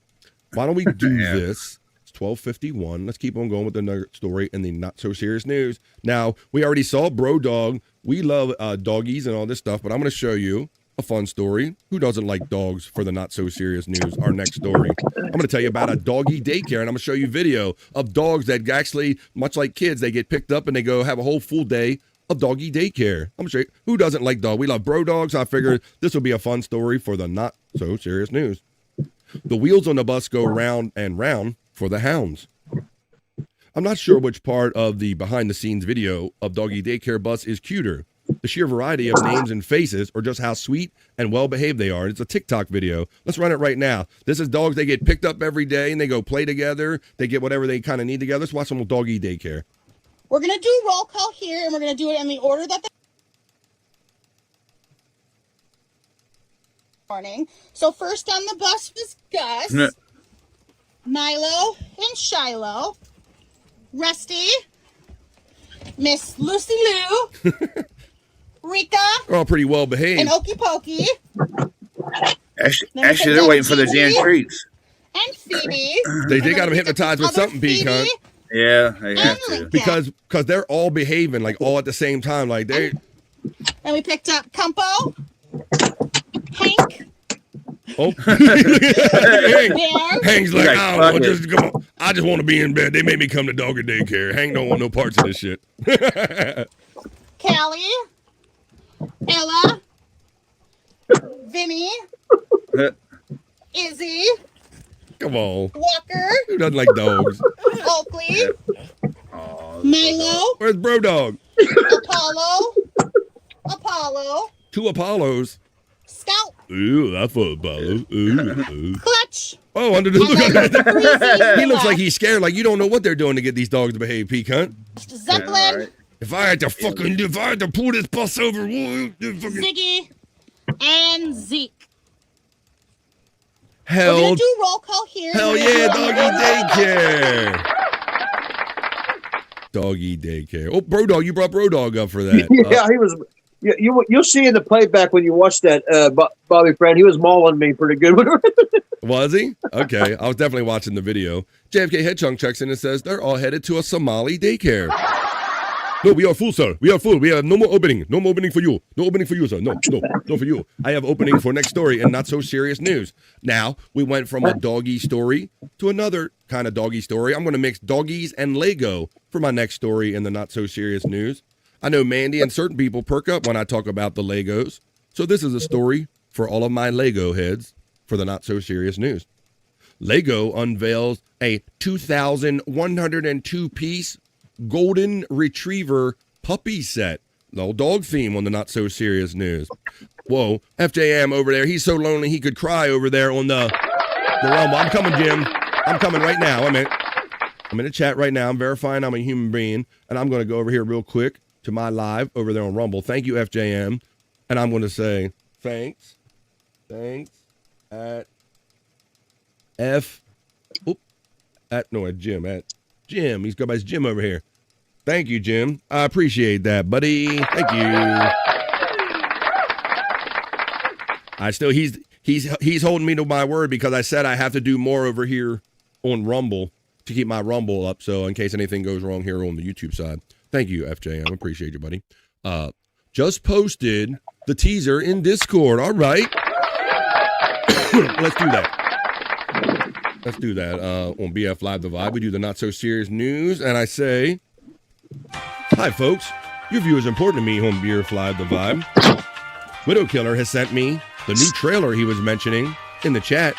Why don't we do this? It's 12:51. Let's keep on going with the nugget story and the not so serious news. Now, we already saw Bro Dog. We love doggies and all this stuff, but I'm going to show you a fun story. Who doesn't like dogs for the not so serious news? Our next story. I'm going to tell you about a doggy daycare, and I'm going to show you video of dogs that actually, much like kids, they get picked up and they go have a whole full day of doggy daycare. I'm going to show you who doesn't like dogs. We love bro dogs. I figured this will be a fun story for the not so serious news. The wheels on the bus go round and round for the hounds. I'm not sure which part of the behind the scenes video of doggy daycare bus is cuter. the sheer variety of names and faces, or just how sweet and well-behaved they are. It's a TikTok video. Let's run it right now. This is dogs. They get picked up every day, and they go play together. They get whatever they kind of need together. Let's watch some doggy daycare. We're going to do roll call here, and we're going to do it in the order that they morning. So first on the bus was Gus, Milo, and Shiloh, Rusty, Miss Lucy Lou, Rika, They're all pretty well behaved. and Okey Pokey, Actually, they're waiting for the damn treats. and Phoebe. They got them hypnotized with something, Pecan. Yeah, they have to. Because they're all behaving like all at the same time. Like they. And we picked up Kumpo, Hank. Oh, Hank's like, I just want to be in bed. They made me come to doggy daycare. Hank don't want no parts of this shit. Callie, Ella, Vinny, Izzy, Come on. Walker, Who doesn't like dogs? Oakley, Milo, Where's Bro Dog? Apollo, 2 Apollos. Scout, Ooh, that's for Apollo. Ooh. Clutch. Oh, under the look at that. He looks like he's scared. Like you don't know what they're doing to get these dogs to behave, Pecan. Zeppelin, If I had to pull this bus over, Ziggy, and Zeke. We're hell, gonna do roll call here. hell yeah, doggy daycare. Doggy daycare. Oh, Bro Dog, you brought Bro Dog up for that. Yeah, he was. You'll see in the playback when you watch that, Bobby Friend. He was mauling me pretty good. Was he? Okay, I was definitely watching the video. JFK Headchunk checks in and says they're all headed to a Somali daycare. No, we are full, sir. We are full. We have no more opening. No more opening for you. No opening for you, sir. No for you. I have opening for next story and not so serious news. Now, we went from a doggy story to another kind of doggy story. I'm going to mix doggies and Lego for my next story in the not so serious news. I know Mandy and certain people perk up when I talk about the Legos. So this is a story for all of my Lego heads for the not so serious news. Lego unveils a 2,102 piece golden retriever puppy set. No dog theme on the not so serious news. Whoa, FJM over there. He's so lonely he could cry over there on the Rumble. I'm coming, Jim. I'm coming right now. I'm in the chat right now. I'm verifying I'm a human being, and I'm going to go over here real quick to my live over there on Rumble. Thank you, FJM. And I'm going to say thanks at Jim. He's got his Jim over here. Thank you, Jim. I appreciate that, buddy. Thank you. He's holding me to my word because I said I have to do more over here on Rumble to keep my Rumble up. So in case anything goes wrong here on the YouTube side. Thank you, FJM. I appreciate you, buddy. Just posted the teaser in Discord. All right. Let's do that on BF Live The Vibe. We do the not so serious news, and I say, hi, folks. Your view is important to me on BF Live The Vibe. Widow Killer has sent me the new trailer he was mentioning in the chat,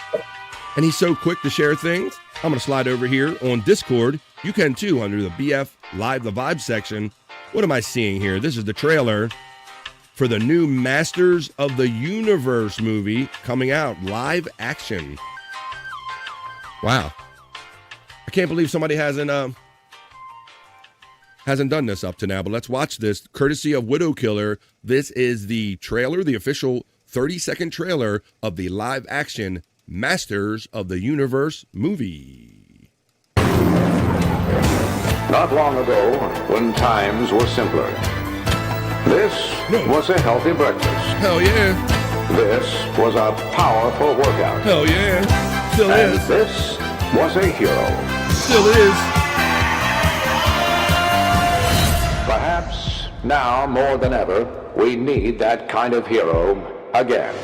and he's so quick to share things. I'm going to slide over here on Discord. You can too under the BF Live The Vibe section. What am I seeing here? This is the trailer for the new Masters of the Universe movie coming out, live action. Wow. I can't believe somebody hasn't done this up to now, but let's watch this courtesy of Widow Killer. This is the trailer, the official 30-second trailer of the live action Masters of the Universe movie. Not long ago, when times were simpler, this was a healthy breakfast. Hell yeah. This was a powerful workout. Hell yeah. Still and is. This was a hero. Still is. Perhaps now more than ever, we need that kind of hero again.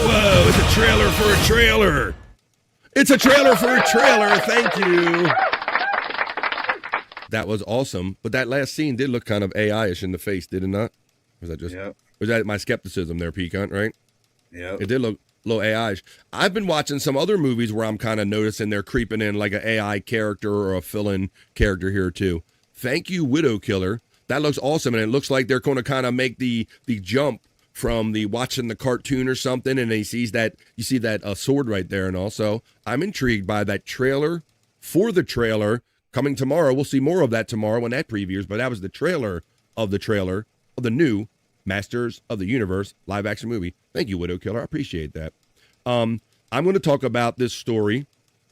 Whoa, it's a trailer for a trailer. It's a trailer for a trailer. Thank you. That was awesome. But that last scene did look kind of AI-ish in the face, did it not? Was that just was that my skepticism there, Pecan, right? Yeah. It did look a little AI-ish. I've been watching some other movies where I'm kind of noticing they're creeping in like an AI character or a fill-in character here too. Thank you, Widow Killer. That looks awesome, and it looks like they're going to kind of make the jump from the watching the cartoon or something, and you see that sword right there. And also, I'm intrigued by that trailer for the trailer coming tomorrow. We'll see more of that tomorrow when that previews, but that was the trailer of the new Masters of the Universe live action movie. Thank you, Widow Killer. I appreciate that. I'm going to talk about this story,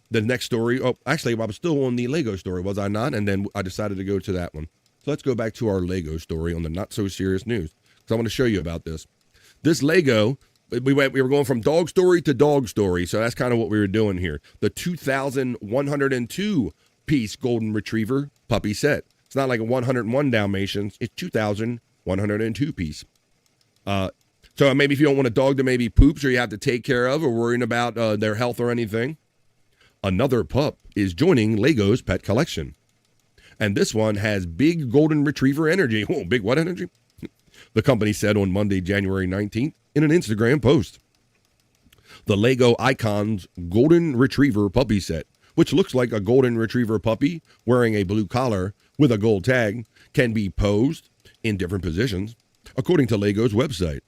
the next story. Oh, actually, I was still on the Lego story, was I not? And then I decided to go to that one. So let's go back to our Lego story on the Not So Serious News, because I want to show you about this. This Lego, we were going from dog story to dog story, so that's kind of what we were doing here. The 2,102 piece golden retriever puppy set. It's not like a 101 Dalmatians. It's 2,102 piece. So maybe if you don't want a dog that maybe poops or you have to take care of or worrying about their health or anything, another pup is joining Lego's pet collection. And this one has big golden retriever energy. Oh, big what energy? The company said on Monday, January 19th in an Instagram post. The Lego Icons Golden Retriever Puppy Set, which looks like a golden retriever puppy wearing a blue collar with a gold tag, can be posed in different positions, according to Lego's website.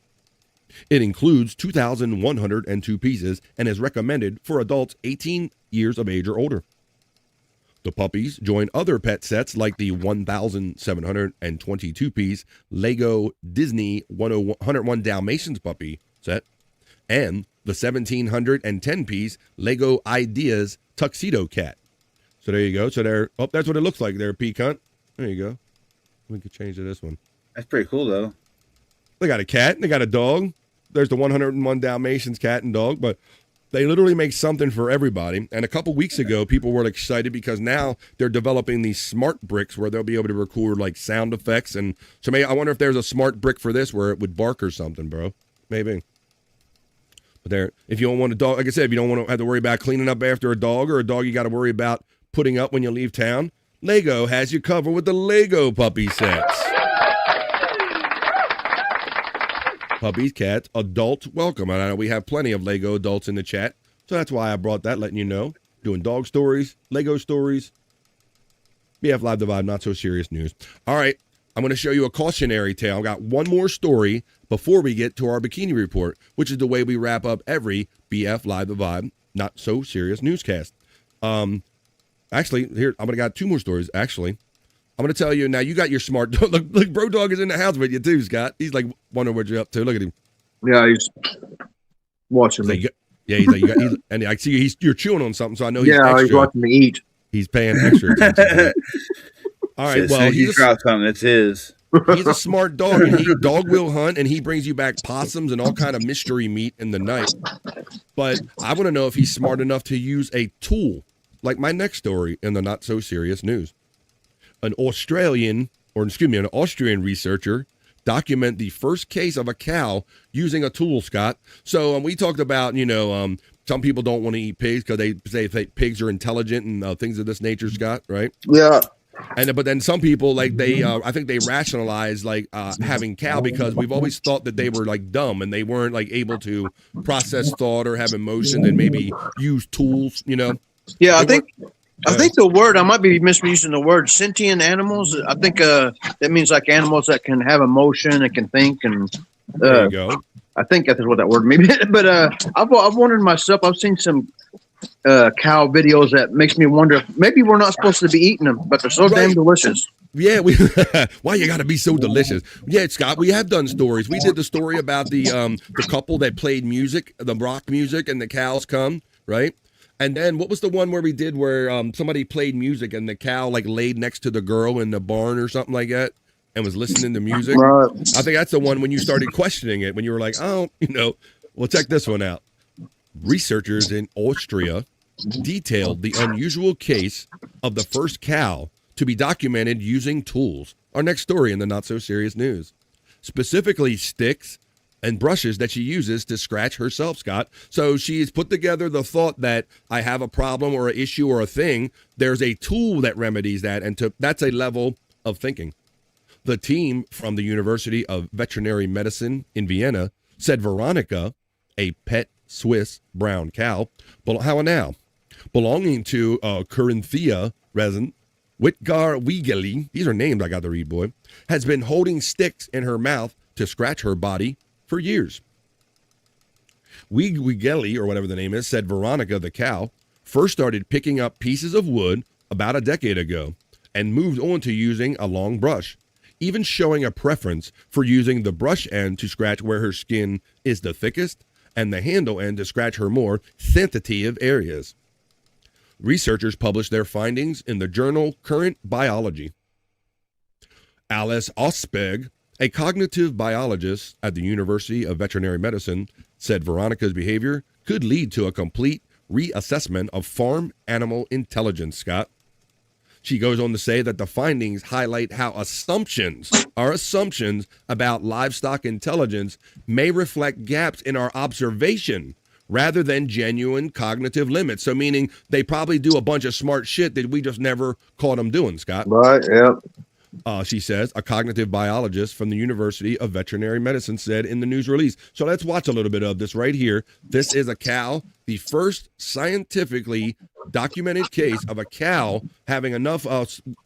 It includes 2,102 pieces and is recommended for adults 18 years of age or older. The puppies join other pet sets like the 1,722-piece Lego Disney 101 Dalmatians puppy set and the 1,710-piece Lego Ideas Tuxedo Cat. So there you go. So that's what it looks like there, Peacunt. There you go. We could change to this one. That's pretty cool, though. They got a cat and they got a dog. There's the 101 Dalmatians cat and dog, but they literally make something for everybody. And a couple weeks ago, people were excited because now they're developing these smart bricks where they'll be able to record like sound effects. And so maybe I wonder if there's a smart brick for this where it would bark or something, bro. Maybe. But there, if you don't want a dog, like I said, if you don't want to have to worry about cleaning up after a dog or a dog you got to worry about putting up when you leave town, Lego has you covered with the Lego puppy sets. Puppies, cats, adults, welcome. And I know we have plenty of Lego adults in the chat, so that's why I brought that, letting you know. Doing dog stories, Lego stories. BF Live the Vibe, Not So Serious News. All right, I'm going to show you a cautionary tale. I got one more story before we get to our bikini report, which is the way we wrap up every BF Live the Vibe, Not So Serious newscast. Actually, here, I'm going to got two more stories, actually. I'm going to tell you, now you got your smart dog. Look, Bro Dog is in the house with you too, Scott. He's like wondering what you're up to. Look at him. Yeah, he's watching me. And I see you're chewing on something, so I know he's extra. He's watching me eat. He's paying extra attention. All right, well, he's dropped something. It's his. He's a smart dog, and dog will hunt, and he brings you back possums and all kind of mystery meat in the night. But I want to know if he's smart enough to use a tool, like my next story in the Not So Serious News. An Austrian researcher document the first case of a cow using a tool, Scott. So we talked about, some people don't want to eat pigs because they say pigs are intelligent and things of this nature, Scott, right? Yeah. But then some people, I think they rationalize having cow because we've always thought that they were dumb and they weren't able to process thought or have emotion and maybe use tools, Yeah, I think the word, I might be misusing the word, sentient animals. I think that means like animals that can have emotion and can think. And there you go. I think that's what that word means. But I've wondered myself, I've seen some cow videos that makes me wonder, maybe we're not supposed to be eating them, but they're so damn delicious. Yeah, why you got to be so delicious? Yeah, Scott, we have done stories. We did the story about the couple that played music, the rock music, and the cows come, right? And then what was the one where we did where somebody played music and the cow laid next to the girl in the barn or something like that and was listening to music? Right. I think that's the one when you started questioning it, when you were like, well, check this one out. Researchers in Austria detailed the unusual case of the first cow to be documented using tools. Our next story in the Not So Serious News. Specifically sticks and brushes that she uses to scratch herself, Scott. So she's put together the thought that I have a problem or an issue or a thing. There's a tool that remedies that, and that's a level of thinking. The team from the University of Veterinary Medicine in Vienna said Veronica, a pet Swiss brown cow, belonging to Carinthia resin, Wiggly, these are names I got to read, boy, has been holding sticks in her mouth to scratch her body for years. Wiggly, or whatever the name is, said Veronica the cow first started picking up pieces of wood about a decade ago and moved on to using a long brush, even showing a preference for using the brush end to scratch where her skin is the thickest and the handle end to scratch her more sensitive areas. Researchers published their findings in the journal Current Biology. Alice Osberg, a cognitive biologist at the University of Veterinary Medicine, said Veronica's behavior could lead to a complete reassessment of farm animal intelligence, Scott. She goes on to say that the findings highlight how assumptions about livestock intelligence may reflect gaps in our observation rather than genuine cognitive limits. So meaning they probably do a bunch of smart shit that we just never caught them doing, Scott. Right, yep. She says, a cognitive biologist from the University of Veterinary Medicine said in the news release. So let's watch a little bit of this right here. This is a cow, the first scientifically documented case of a cow having enough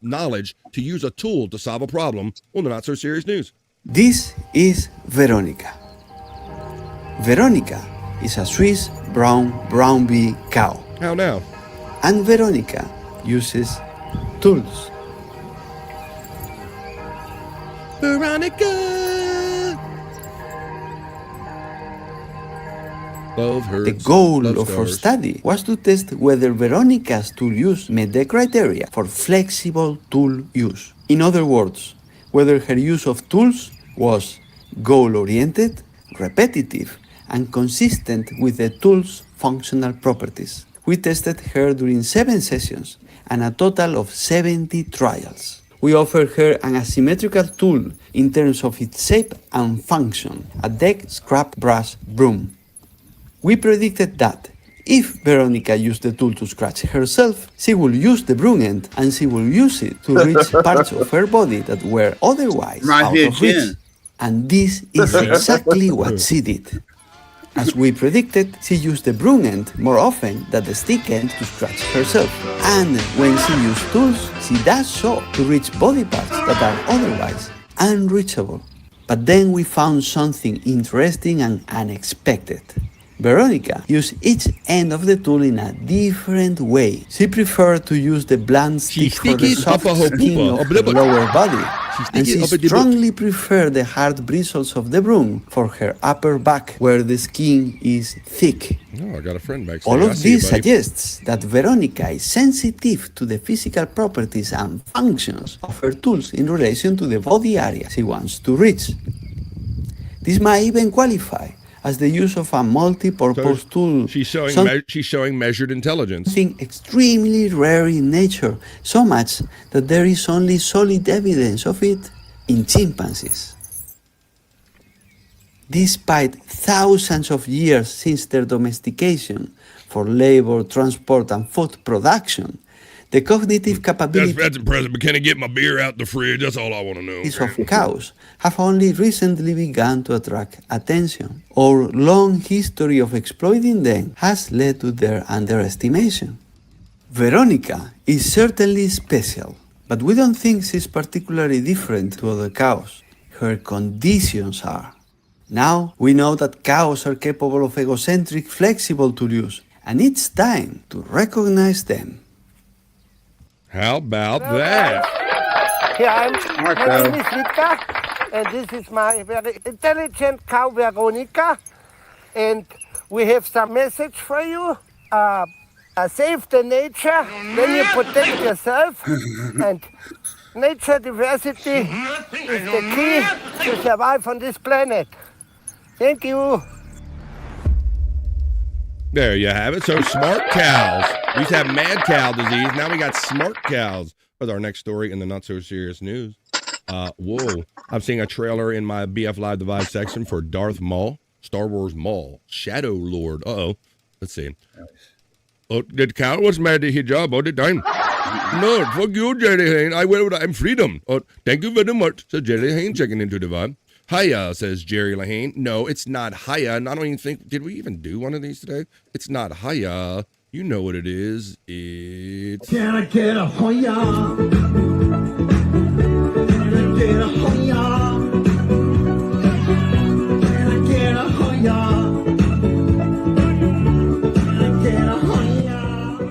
knowledge to use a tool to solve a problem on the Not So Serious News. This is Veronica. Veronica is a Swiss brown bee cow. How now? And Veronica uses tools. Veronica! Love her. The goal of her study was to test whether Veronica's tool use met the criteria for flexible tool use. In other words, whether her use of tools was goal-oriented, repetitive, and consistent with the tool's functional properties. We tested her during 7 sessions and a total of 70 trials. We offered her an asymmetrical tool in terms of its shape and function, a deck scrap brush broom. We predicted that if Veronica used the tool to scratch herself, she will use the broom end and she will use it to reach parts of her body that were otherwise out of reach. And this is exactly what she did. As we predicted, she used the broom end more often than the stick end to scratch herself. And when she used tools, she does so to reach body parts that are otherwise unreachable. But then we found something interesting and unexpected. Veronica used each end of the tool in a different way. She preferred to use the blunt stick for the soft skin of her lower body, and she strongly preferred the hard bristles of the broom for her upper back, where the skin is thick. Oh, I got a friend back there. All of this suggests that Veronica is sensitive to the physical properties and functions of her tools in relation to the body area she wants to reach. This might even qualify as the use of a multi-purpose tool. She's showing measured intelligence. Something extremely rare in nature, so much that there is only solid evidence of it in chimpanzees. Despite thousands of years since their domestication for labor, transport, and food production, the cognitive capabilities That's impressive, but can I get my beer out the fridge? That's all I want to know. of cows have only recently begun to attract attention. Our long history of exploiting them has led to their underestimation. Veronica is certainly special, but we don't think she's particularly different to other cows. Her conditions are. Now we know that cows are capable of egocentric, flexible tool use, and it's time to recognize them. How about that? Here my name is Vitka, and this is my very intelligent cow Veronica, and we have some message for you. Save the nature, then you protect yourself, and nature diversity is the key to survive on this planet. Thank you. There you have it. So smart cows. We used to have mad cow disease. Now we got smart cows. With our next story in the Not So Serious News. Whoa. I'm seeing a trailer in my BF Live the Vibe section for Darth Maul, Star Wars Maul, Shadow Lord. Uh-oh. Let's see. Oh, the cow was mad at his job all the time. No, fuck you, Jerry Hayne. I'm freedom. Oh, thank you very much. So Jerry Hayne checking into the vibe. Hiya, says Jerry Lahane. No, it's not hiya. And I don't even think, did we even do one of these today? It's not hiya. You know what it is. It's... Can I get a Hoya? Can I get a Hoya? Can I get a Hoya? Can I get a Hoya?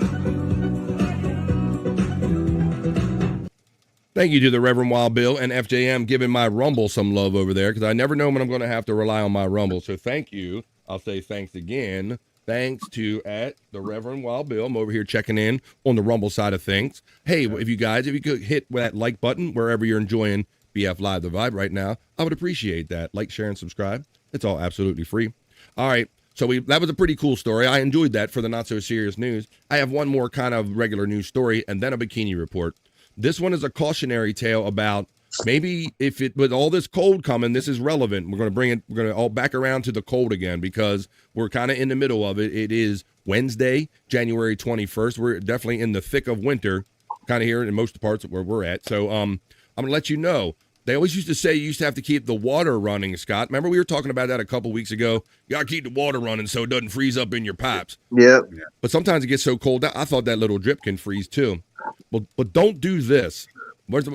Thank you to the Reverend Wild Bill and FJM giving my Rumble some love over there, because I never know when I'm going to have to rely on my Rumble. So thank you. I'll say thanks again. Thanks to at the Reverend Wild Bill. I'm over here checking in on the Rumble side of things. Hey, if you could hit that like button wherever you're enjoying BF Live The Vibe right now, I would appreciate that. Like, share, and subscribe. It's all absolutely free. All right. So that was a pretty cool story. I enjoyed that for the not so serious news. I have one more kind of regular news story and then a bikini report. This one is a cautionary tale about maybe with all this cold coming, this is relevant. We're going to all back around to the cold again because we're kind of in the middle of it. It is Wednesday, January 21st. We're definitely in the thick of winter, kind of here in most parts where we're at. So I'm going to let you know. They always used to say you used to have to keep the water running, Scott. Remember we were talking about that a couple weeks ago? You got to keep the water running so it doesn't freeze up in your pipes. Yep. But sometimes it gets so cold. I thought that little drip can freeze too. But don't do this.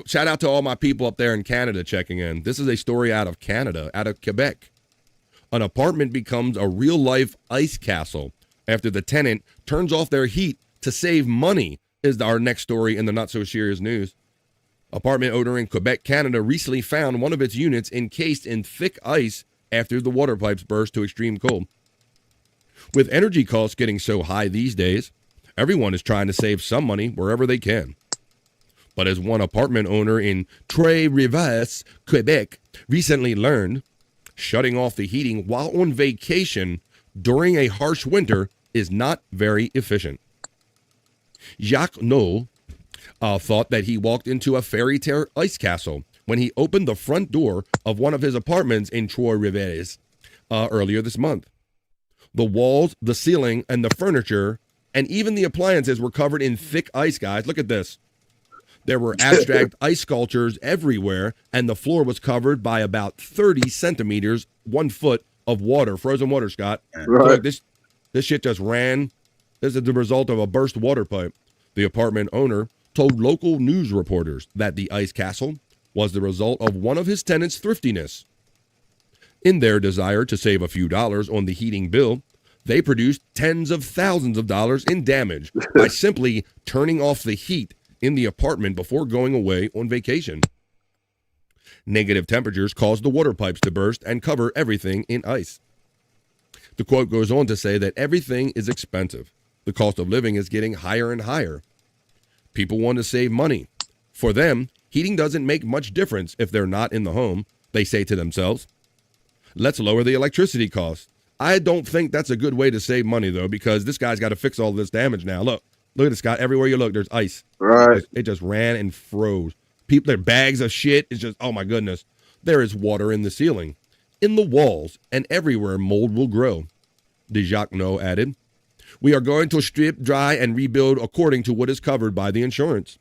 Shout out to all my people up there in Canada checking in. This is a story out of Canada, out of Quebec. An apartment becomes a real-life ice castle after the tenant turns off their heat to save money, is our next story in the not-so-serious news. Apartment owner in Quebec, Canada, recently found one of its units encased in thick ice after the water pipes burst to extreme cold. With energy costs getting so high these days, everyone is trying to save some money wherever they can. But as one apartment owner in Trois-Rivières, Quebec, recently learned, shutting off the heating while on vacation during a harsh winter is not very efficient. Jacques Noel thought that he walked into a fairy tale ice castle when he opened the front door of one of his apartments in Trois-Rivières earlier this month. The walls, the ceiling, and the furniture, and even the appliances were covered in thick ice, guys. Look at this. There were abstract ice sculptures everywhere, and the floor was covered by about 30 centimeters, 1 foot of water, frozen water, Scott. Right. So this shit just ran. This is the result of a burst water pipe. The apartment owner told local news reporters that the ice castle was the result of one of his tenants' thriftiness. In their desire to save a few dollars on the heating bill, they produced tens of thousands of dollars in damage by simply turning off the heat in the apartment before going away on vacation. Negative temperatures caused the water pipes to burst and cover everything in ice. The quote goes on to say that everything is expensive. The cost of living is getting higher and higher. People want to save money. For them, heating doesn't make much difference if they're not in the home, they say to themselves. Let's lower the electricity costs. I don't think that's a good way to save money, though, because this guy's got to fix all this damage now. Look at this, Scott. Everywhere you look, there's ice. Right. It just ran and froze. People, their bags of shit is just, oh my goodness. There is water in the ceiling, in the walls, and everywhere mold will grow. Dijacno added, we are going to strip, dry, and rebuild according to what is covered by the insurance.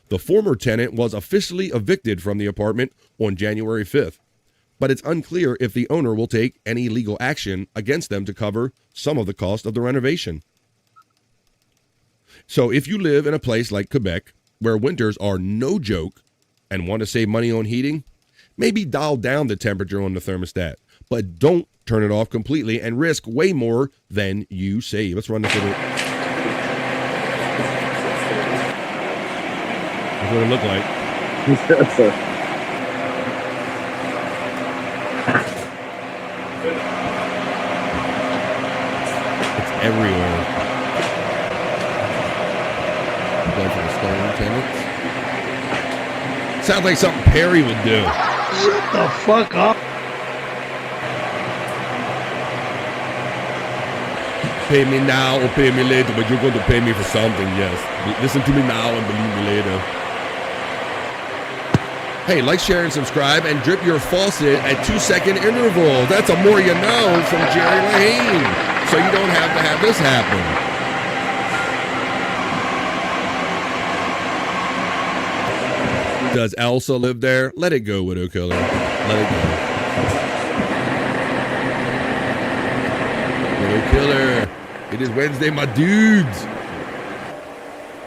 The former tenant was officially evicted from the apartment on January 5th, but it's unclear if the owner will take any legal action against them to cover some of the cost of the renovation. So if you live in a place like Quebec, where winters are no joke and want to save money on heating, maybe dial down the temperature on the thermostat, but don't turn it off completely and risk way more than you save. Let's run this over. That's what it looked like. It's everywhere. Going for the stone tenants. Sounds like something Perry would do. Shut the fuck up. Pay me now or pay me later, but you're going to pay me for something, yes. Listen to me now and believe me later. Hey, like, share, and subscribe, and drip your faucet at 2-second intervals. That's a more you know from Jerry Lahane, so you don't have to have this happen. Does Elsa live there? Let it go, Widow Killer. Let it go. Widow Killer. It is Wednesday, my dudes.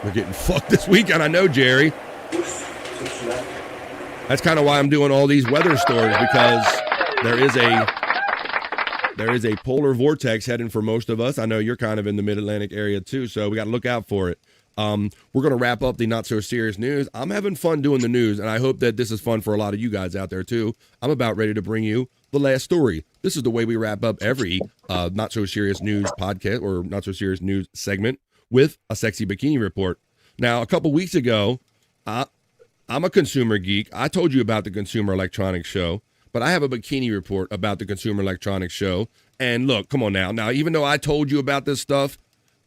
We're getting fucked this weekend. I know, Jerry. That's kind of why I'm doing all these weather stories, because there is a polar vortex heading for most of us. I know you're kind of in the mid-Atlantic area too, so we got to look out for it. We're going to wrap up the not so serious news. I'm having fun doing the news, and I hope that this is fun for a lot of you guys out there too. I'm about ready to bring you the last story. This is the way we wrap up every not so serious news podcast or not so serious news segment with a sexy bikini report. Now, a couple weeks ago, I'm a consumer geek. I told you about the Consumer Electronics Show, but I have a bikini report about the Consumer Electronics Show. And look, come on now. Now, even though I told you about this stuff,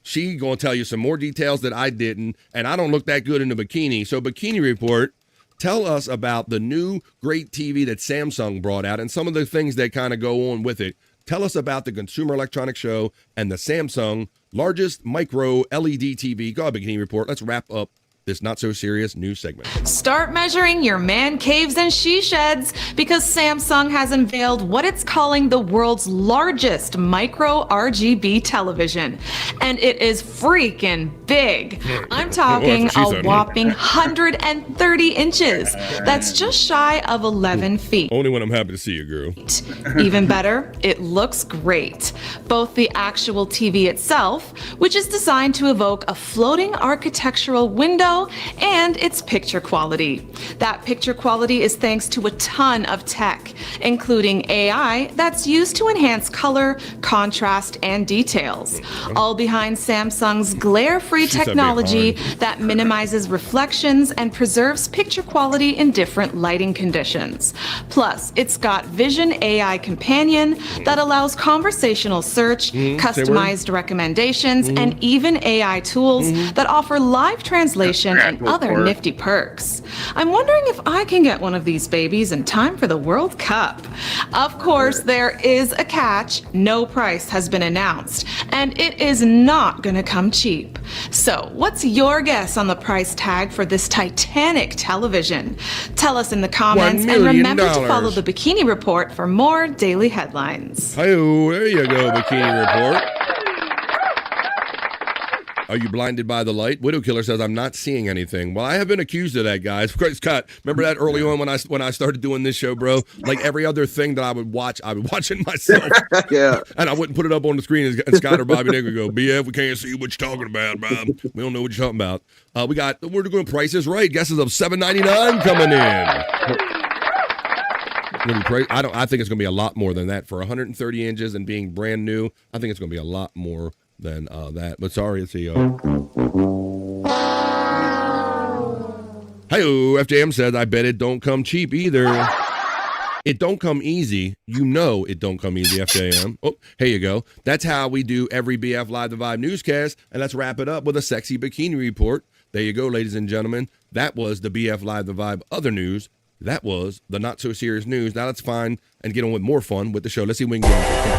she gonna tell you some more details that I didn't, and I don't look that good in a bikini. So, bikini report, tell us about the new great TV that Samsung brought out and some of the things that kind of go on with it. Tell us about the Consumer Electronics Show and the Samsung largest micro LED TV. Go ahead, bikini report. Let's wrap up this not so serious news segment. Start measuring your man caves and she sheds, because Samsung has unveiled what it's calling the world's largest micro RGB television. And it is freaking big. I'm talking a whopping 130 inches. That's just shy of 11 feet. Only when I'm happy to see you, girl. Even better, it looks great. Both the actual TV itself, which is designed to evoke a floating architectural window, and its picture quality. That picture quality is thanks to a ton of tech, including AI that's used to enhance color, contrast, and details, all behind Samsung's glare-free technology that minimizes reflections and preserves picture quality in different lighting conditions. Plus, it's got Vision AI Companion that allows conversational search, customized recommendations, and even AI tools that offer live translation and other nifty perks. I'm wondering if I can get one of these babies in time for the World Cup. Of course, there is a catch. No price has been announced, and it is not gonna come cheap. So, what's your guess on the price tag for this Titanic television? Tell us in the comments, and remember to follow the Bikini Report for more daily headlines. Hi-oh, there you go, Bikini Report. Are you blinded by the light? Widow Killer says, I'm not seeing anything. Well, I have been accused of that, guys. Scott, remember that early on when I started doing this show, bro? Like every other thing that I would watch it myself. Yeah. And I wouldn't put it up on the screen, and Scott or Bobby Nick would go, BF, we can't see what you're talking about, Bob. We don't know what you're talking about. We're doing prices right. Guesses of $7.99 coming in. I think it's going to be a lot more than that. For 130 inches and being brand new, I think it's going to be a lot more than that. But sorry, it's Hi-yo, FJM says, I bet it don't come cheap either. It don't come easy. You know it don't come easy, FJM. Oh, here you go. That's how we do every BF Live the Vibe newscast. And let's wrap it up with a sexy bikini report. There you go, ladies and gentlemen. That was the BF Live the Vibe other news. That was the not so serious news. Now let's find and get on with more fun with the show. Let's see if we can get on.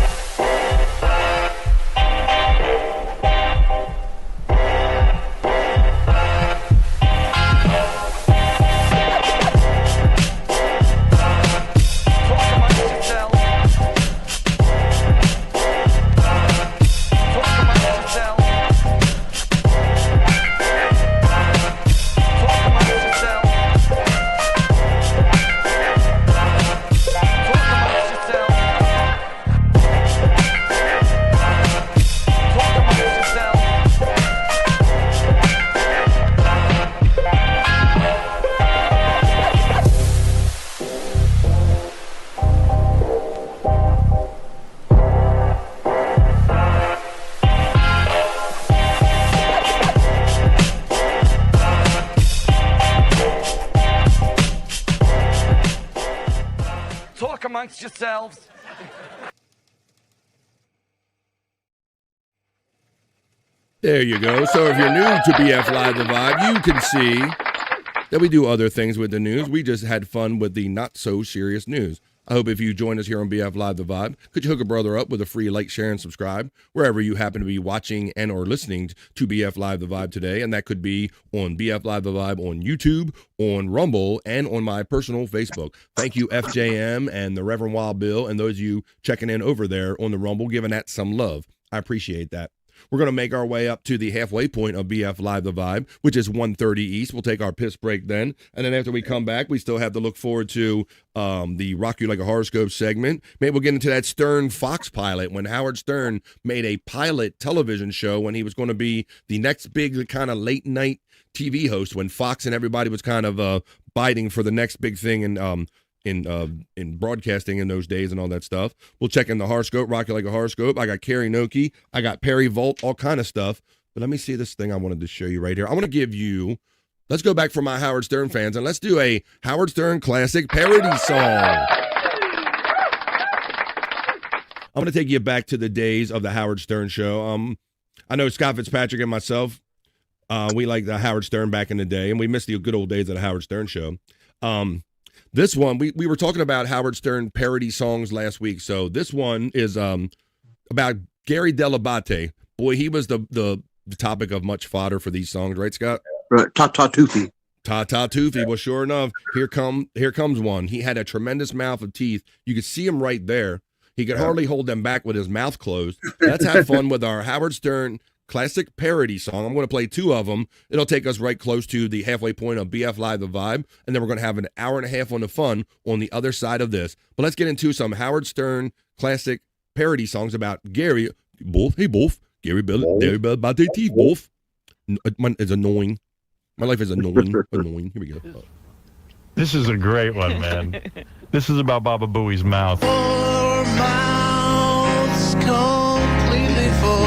amongst yourselves. There you go. So if you're new to BF Live the Vibe, you can see that we do other things with the news. We just had fun with the not so serious news. I hope if you join us here on BF Live the Vibe, could you hook a brother up with a free like, share, and subscribe wherever you happen to be watching and or listening to BF Live the Vibe today. And that could be on BF Live the Vibe on YouTube, on Rumble, and on my personal Facebook. Thank you, FJM and the Reverend Wild Bill, and those of you checking in over there on the Rumble, giving that some love. I appreciate that. We're going to make our way up to the halfway point of BF Live The Vibe, which is 1:30 East. We'll take our piss break then. And then after we come back, we still have to look forward to the Rock You Like a Horoscope segment. Maybe we'll get into that Stern Fox pilot when Howard Stern made a pilot television show when he was going to be the next big kind of late night TV host when Fox and everybody was kind of biting for the next big thing in broadcasting in those days and all that stuff. We'll check in the horoscope, Rock You Like a Horoscope. I got Carrie Noki, I got Perry Volt, all kind of stuff. But let me see this thing I wanted to show you right here. I want to give you, let's go back for my Howard Stern fans and let's do a Howard Stern classic parody song. I'm going to take you back to the days of the Howard Stern show. I know Scott Fitzpatrick and myself, we like the Howard Stern back in the day, and we miss the good old days of the Howard Stern show. This one, we were talking about Howard Stern parody songs last week, so this one is about Gary Delabate. Boy, he was the topic of much fodder for these songs, right, Scott? Right, Ta-Ta Toothy. Ta-Ta Toothy. Well, sure enough, here comes one. He had a tremendous mouth of teeth. You could see him right there. He could hardly hold them back with his mouth closed. Let's have fun with our Howard Stern classic parody song. I'm going to play two of them. It'll take us right close to the halfway point of BF Live The Vibe, and then we're going to have an hour and a half on the fun on the other side of this. But let's get into some Howard Stern classic parody songs about Gary. Hey, both. Gary about their teeth, both. It's annoying. My life is annoying. Annoying. Here we go. This is a great one, man. This is about Baba Booey's mouth. Our mouths completely full.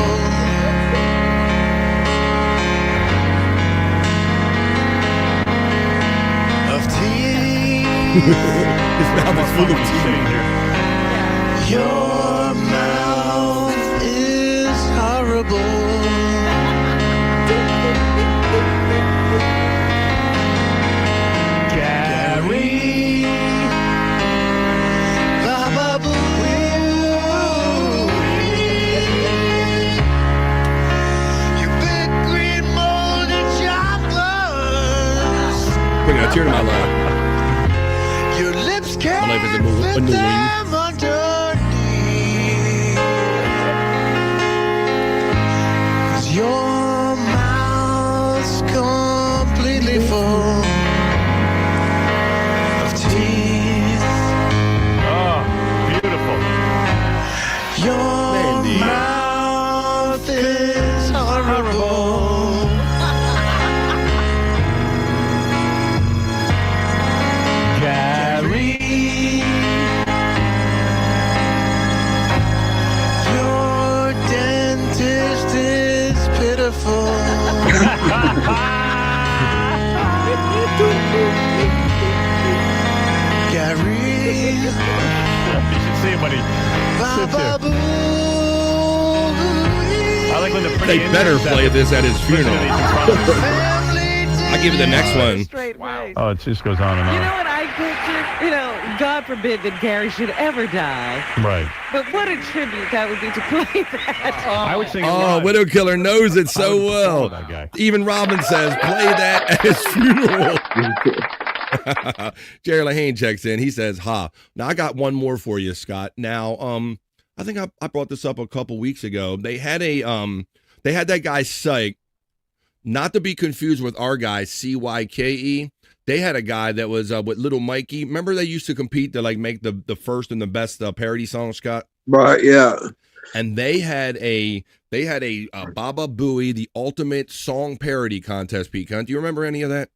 His mouth is full of teeth. Your mouth is horrible. Gary, Baba Booey, you big green molded choppers. Bring a tear to my life. Your lips My can't life is fit annoying. them underneath. 'Cause your mouth's completely full of teeth. Oh, beautiful. Your mouth is horrible. Gary, your dentist is pitiful. Gary, You should see him when he sits Baba here. Booey. I like when the pretty They better interns play have this at his funeral. I'll give you the next one. Wow. Oh, it just goes on and on. You know what I pictured? You know, God forbid that Gary should ever die. Right. But what a tribute that would be to play that. I would sing it Oh, live. Widow Killer knows it so well. that guy. Even Robin says, play that at his funeral. Jerry Lahane checks in. He says, ha. Now, I got one more for you, Scott. Now, I think I brought this up a couple weeks ago. They had that guy Shyt, not to be confused with our guy, CYKE. They had a guy that was with Little Mikey. Remember they used to compete to like make the first and the best parody song, Scott? Right, yeah. And they had a Baba Booey, the ultimate song parody contest, Pete Hunt. Do you remember any of that?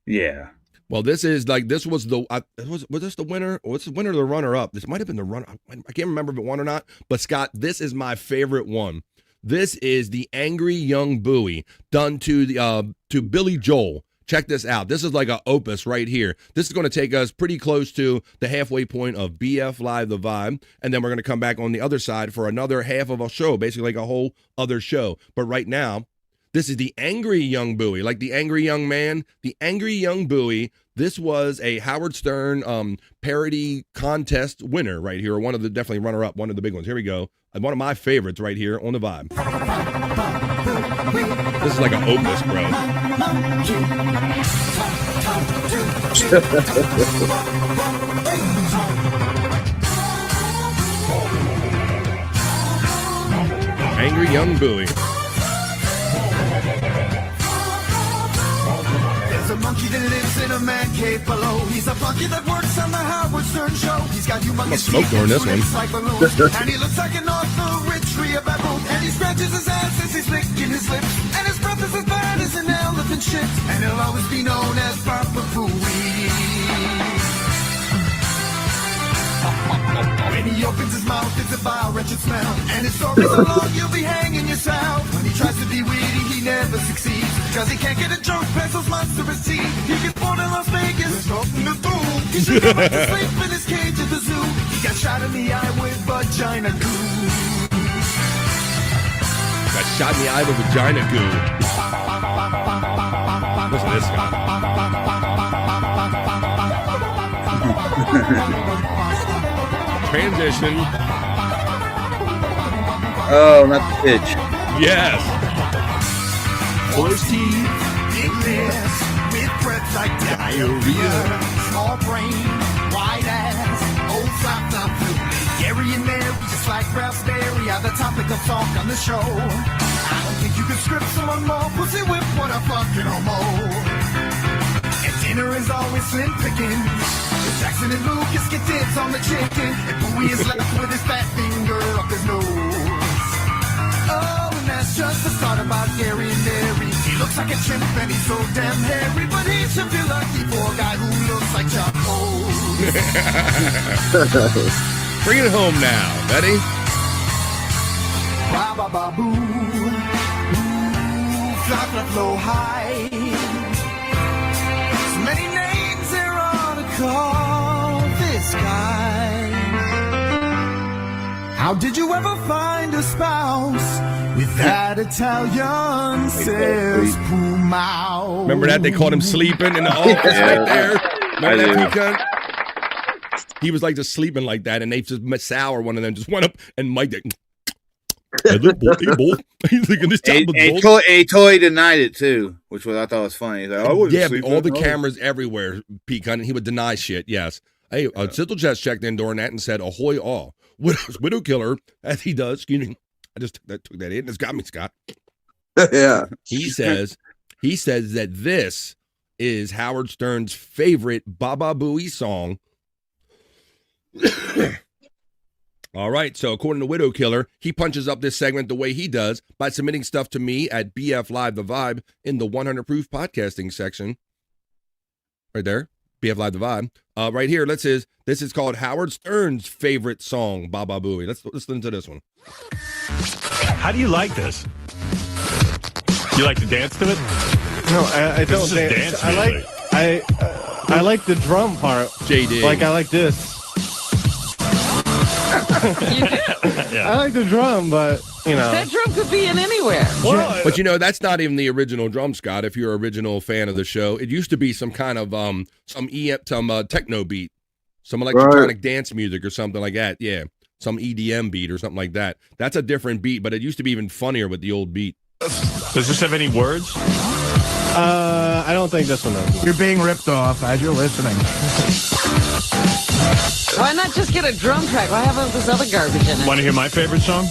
Yeah. Well, this was the was this the winner? Or what's the winner or the runner up? This might have been the runner. I can't remember if it won or not. But Scott, this is my favorite one. This is the Angry Young Booey done to Billy Joel. Check this out. This is like an opus right here. This is going to take us pretty close to the halfway point of BF Live The Vibe. And then we're going to come back on the other side for another half of a show, basically like a whole other show. But right now, this is the Angry Young Booey, like the Angry Young Man, the Angry Young Booey. This was a Howard Stern parody contest winner right here, or one of the definitely runner-up, one of the big ones. Here we go. One of my favorites right here on the Vibe. This is like an opus, bro. Angry Young Bowie. There's a monkey that lives in a man cave below. He's a monkey that works on the Howard Stern show. He's got humongous smoke during this one. like balloons. And he looks like an ortho tree of baboon. And he scratches his ass as he's licking his lips. And his breath is as bad as an elephant shit. And he'll always be known as Baba Booey. When he opens his mouth, it's a vile, wretched smell. And his story so long, you'll be hanging yourself. When he tries to be witty, he never succeeds. Cause he can't get a joke past those monstrous teeth. He gets born in Las Vegas, there's nothing to do. He should go back to sleep in his cage at the zoo. He got shot in the eye with vagina goo. Got shot in the eye with vagina goo. Listen to this guy. Transition. Oh, not the pitch. Yes. Horse teeth, big lips, with breath like diarrhea. Small brain, wide ass, old flop food. Gary and Mary, just like Ralph Berry, are the topic of talk on the show. I don't think you could script someone more. Pussy whip, what a fucking homo. And dinner is always slim pickings. Jackson and Lucas get dibs on the chicken. And Bowie is left with his fat finger up his nose. Oh, and that's just the start about Gary and Mary. He looks like a chimp and he's so damn hairy. But he should feel lucky for a guy who looks like Chuck Hose. Bring it home now, Betty. Ba-ba-ba-boo. Ooh, fly, fly, flow high. So many names there are to call this guy. How did you ever find a spouse with that Italian says poo-mow? Remember that? They called him sleeping in the office right there. Remember that, Pecan? He was like just sleeping like that, and they just sour one of them just went up and Mike did. He's thinking this time a toy denied it too, which I thought was funny. He's like, I wasn't yeah, sleeping. all the cameras everywhere, Pecan, and he would deny shit. Yes. Hey, Sizzle Jets checked in during that and said, ahoy all. Widow killer, as he does. Excuse me. I just took that in. It's got me, Scott. Yeah. He says that this is Howard Stern's favorite Baba Booey song. All right, so according to Widow Killer, he punches up this segment the way he does by submitting stuff to me at BF Live The Vibe in the 100 Proof Podcasting section. Right there, BF Live The Vibe. Right here, this is called Howard Stern's favorite song, Baba Booey. Let's listen to this one. How do you like this? You like to dance to it? No, I don't dance. I like the drum part. JD. Like I like this. Yeah. I like the drum, but you know that drum could be in anywhere. But you know that's not even the original drum, Scott. If you're an original fan of the show, it used to be some kind of some techno beat, some electronic dance music or something like that. Yeah, some EDM beat or something like that. That's a different beat, but it used to be even funnier with the old beat. Does this have any words? I don't think this one does. You're being ripped off as you're listening. Why not just get a drum track? Why have all this other garbage in it? Want to hear my favorite song?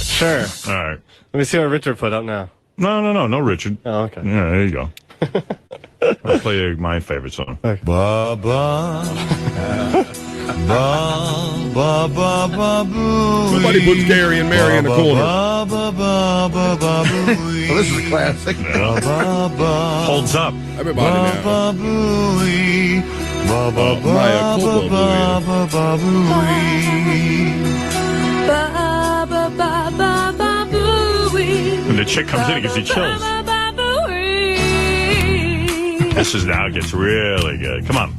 Sure. All right. Let me see what Richard put up now. No, Richard. Oh, okay. Yeah, there you go. I'll play you my favorite song. Okay. Somebody puts Gary and Mary in the corner. Well, this is a classic. Holds up. Everybody now. Maya When the chick comes in, it gives you chills. This is now gets really good. Come on.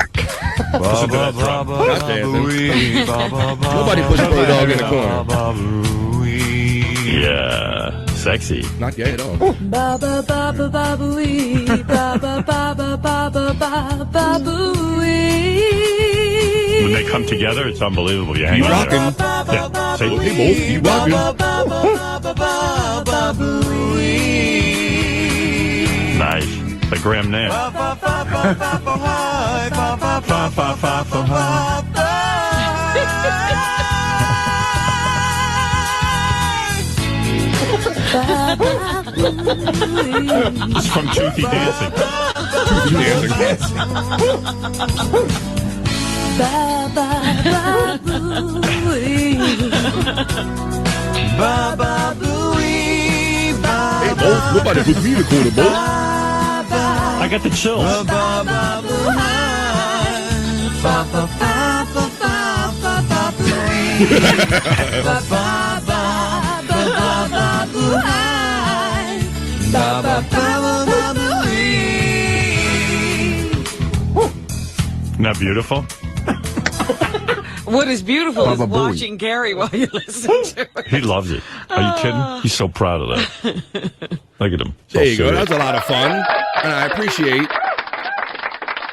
Listen to that drum. Nobody puts Bird Dog in the corner. Yeah. Sexy. Not gay at all. When they come together, it's unbelievable. You hang on there. Yeah. Say, hey, both. You rocking. Nice. Like Graham Nash. It's from Toothy Dancing. Toothy Dancing. Hey, both. Nobody put me in the corner, both. I got the chill. Isn't that beautiful? What is beautiful is Baba Booey. watching Gary while you listen to it. He loves it. Are you kidding? He's so proud of that. Look at him. There you go. That was a lot of fun. And I appreciate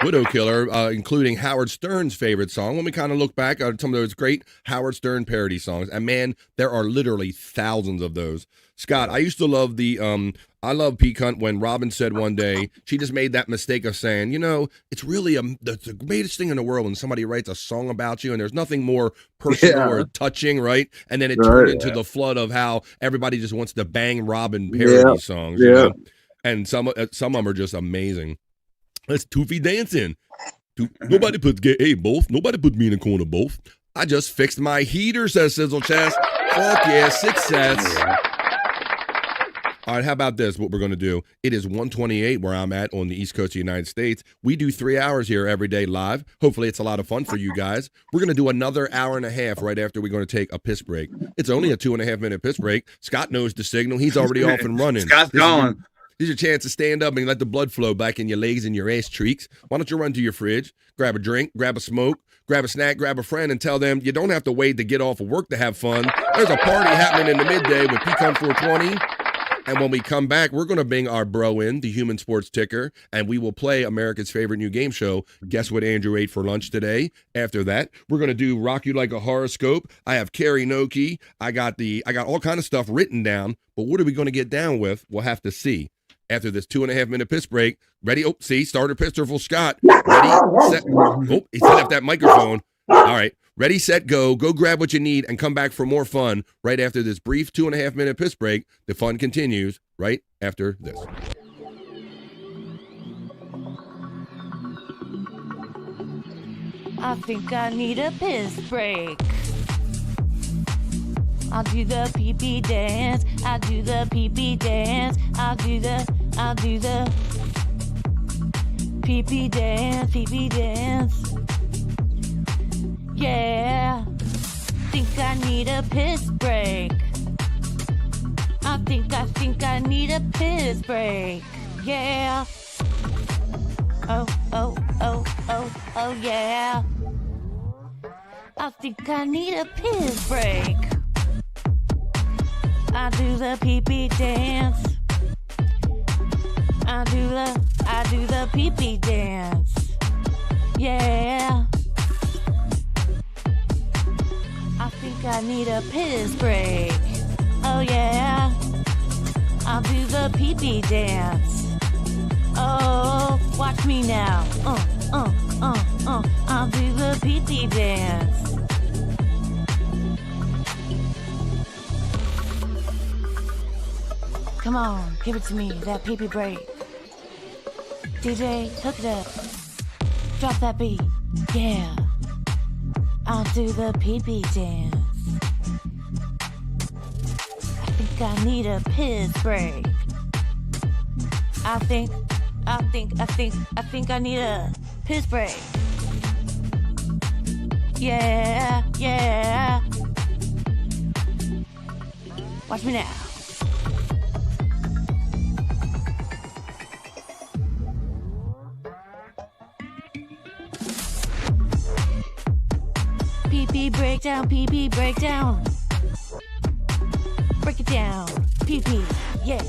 Widow Killer, including Howard Stern's favorite song. When we kind of look back at some of those great Howard Stern parody songs, and man, there are literally thousands of those. Scott, I used to love I love Pete Cunt when Robin said one day, she just made that mistake of saying, you know, it's really the greatest thing in the world when somebody writes a song about you and there's nothing more personal or touching, right? And then it turned into the flood of how everybody just wants to bang Robin parody songs. You know? And some of them are just amazing. That's Toofy dancing. Nobody puts both. Nobody put me in a corner, both. I just fixed my heater, says Sizzle Chest. Fuck yeah, success. All right, how about this, what we're going to do? It is 1:28 where I'm at on the East Coast of the United States. We do 3 hours here every day live. Hopefully it's a lot of fun for you guys. We're going to do another hour and a half right after we're going to take a piss break. It's only a 2.5 minute piss break. Scott knows the signal. He's already off and running. Scott's gone. Here's your chance to stand up and let the blood flow back in your legs and your ass cheeks. Why don't you run to your fridge, grab a drink, grab a smoke, grab a snack, grab a friend, and tell them you don't have to wait to get off of work to have fun. There's a party happening in the midday with Pecan 420. And when we come back, we're going to bring our bro in, the Human Sports Ticker, and we will play America's favorite new game show, Guess What Andrew Ate for Lunch Today. After that, we're going to do Rock You Like a Horoscope. I have Carrie Noki. I got all kind of stuff written down, but what are we going to get down with? We'll have to see. After this 2.5 minute piss break. Ready? Oh, see, starter pisser for Scott. Ready, set. Oh, he set up that microphone. All right. Ready, set, go. Go grab what you need and come back for more fun right after this brief 2.5 minute piss break. The fun continues right after this. I think I need a piss break. I'll do the pee-pee dance. I'll do the pee-pee dance. I'll do the pee-pee dance, pee-pee dance. Yeah. Think I need a piss break. I think I need a piss break. Yeah. Oh, yeah. I think I need a piss break. I do the pee-pee dance. I do the pee-pee dance. Yeah. I think I need a piss break. Oh yeah. I'll do the pee-pee dance. Oh, watch me now. I'll do the pee-pee dance. Come on, give it to me, that pee-pee break. DJ, hook it up. Drop that beat. Yeah. I'll do the pee-pee dance. I think I need a piss break. I think I need a piss break. Yeah. Watch me now. Pee-pee breakdown, pee-pee breakdown. Break it down, pee-pee, yeah.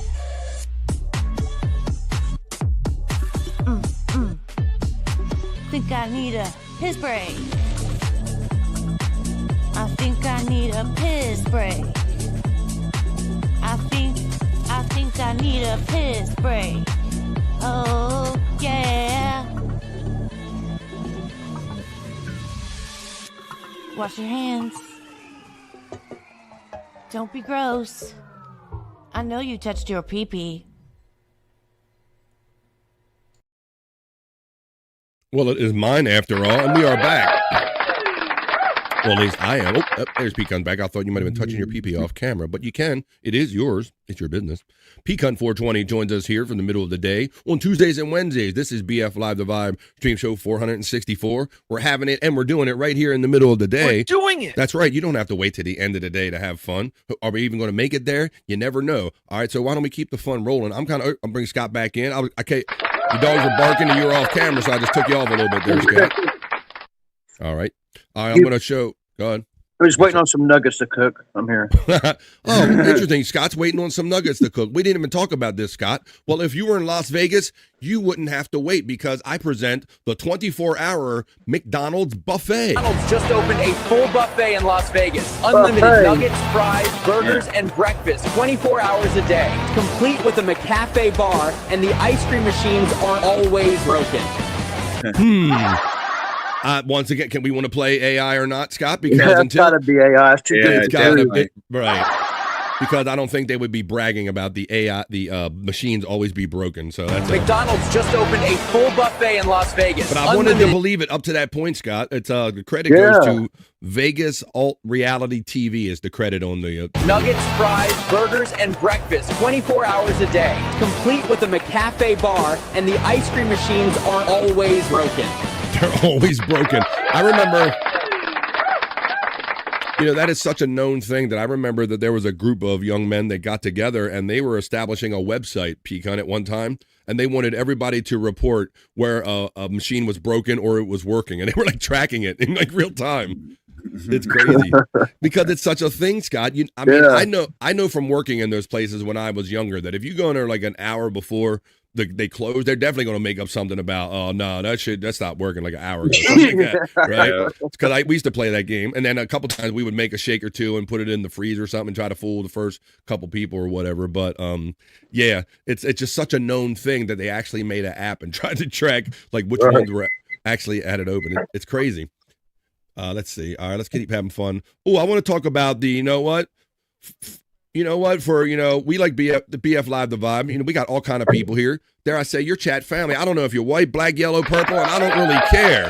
Think I need a piss break. I think I need a piss break. I think I need a piss break. Oh, yeah. Wash your hands. Don't be gross. I know you touched your pee-pee. Well, it is mine after all, and we are back. Well, at least I am. Oh, there's Pecan back. I thought you might have been touching your pee-pee off camera, but you can. It is yours. It's your business. Pecan 420 joins us here from the middle of the day on Tuesdays and Wednesdays. This is BF Live the Vibe Stream Show 464. We're having it, and we're doing it right here in the middle of the day. We're doing it. That's right. You don't have to wait to the end of the day to have fun. Are we even going to make it there? You never know. All right, so why don't we keep the fun rolling? I'm bringing Scott back in. Okay, your dogs were barking and you were off camera, so I just took you off a little bit there, Scott. All right. I'm going to show. Go ahead. I'm just waiting on some nuggets to cook. I'm here. Oh, interesting. Scott's waiting on some nuggets to cook. We didn't even talk about this, Scott. Well, if you were in Las Vegas, you wouldn't have to wait because I present the 24-hour McDonald's buffet. McDonald's just opened a full buffet in Las Vegas. Unlimited nuggets, fries, burgers, and breakfast 24 hours a day. Complete with a McCafe bar, and the ice cream machines are always broken. Once again, can we want to play AI or not, Scott? Because it's gotta be AI. It's too good. It's gotta be, right. Because I don't think they would be bragging about the AI, the machines always be broken. So that's McDonald's just opened a full buffet in Las Vegas. But I wanted to believe it up to that point, Scott. It's the credit goes to Vegas Alt Reality TV is the credit on the nuggets, fries, burgers, and breakfast 24 hours a day. Complete with a McCafe bar, and the ice cream machines are always broken. They're always broken. I remember, that is such a known thing that I remember that there was a group of young men that got together and they were establishing a website, Pecan, at one time, and they wanted everybody to report where a machine was broken or it was working, and they were like tracking it in like real time. It's crazy because it's such a thing, Scott. I know from working in those places when I was younger that if you go in there like an hour before they close, they're definitely going to make up something about, oh no, that's not working like an hour ago, something like that, right? Because we used to play that game, and then a couple times we would make a shake or two and put it in the freezer or something and try to fool the first couple people or whatever. But yeah, it's just such a known thing that they actually made an app and tried to track like which ones were actually had it open. It's crazy. Let's see. All right, let's keep having fun. Oh, I want to talk about the, for, we like the BF Live, the Vibe. We got all kind of people here. Dare I say, your chat family. I don't know if you're white, black, yellow, purple, and I don't really care.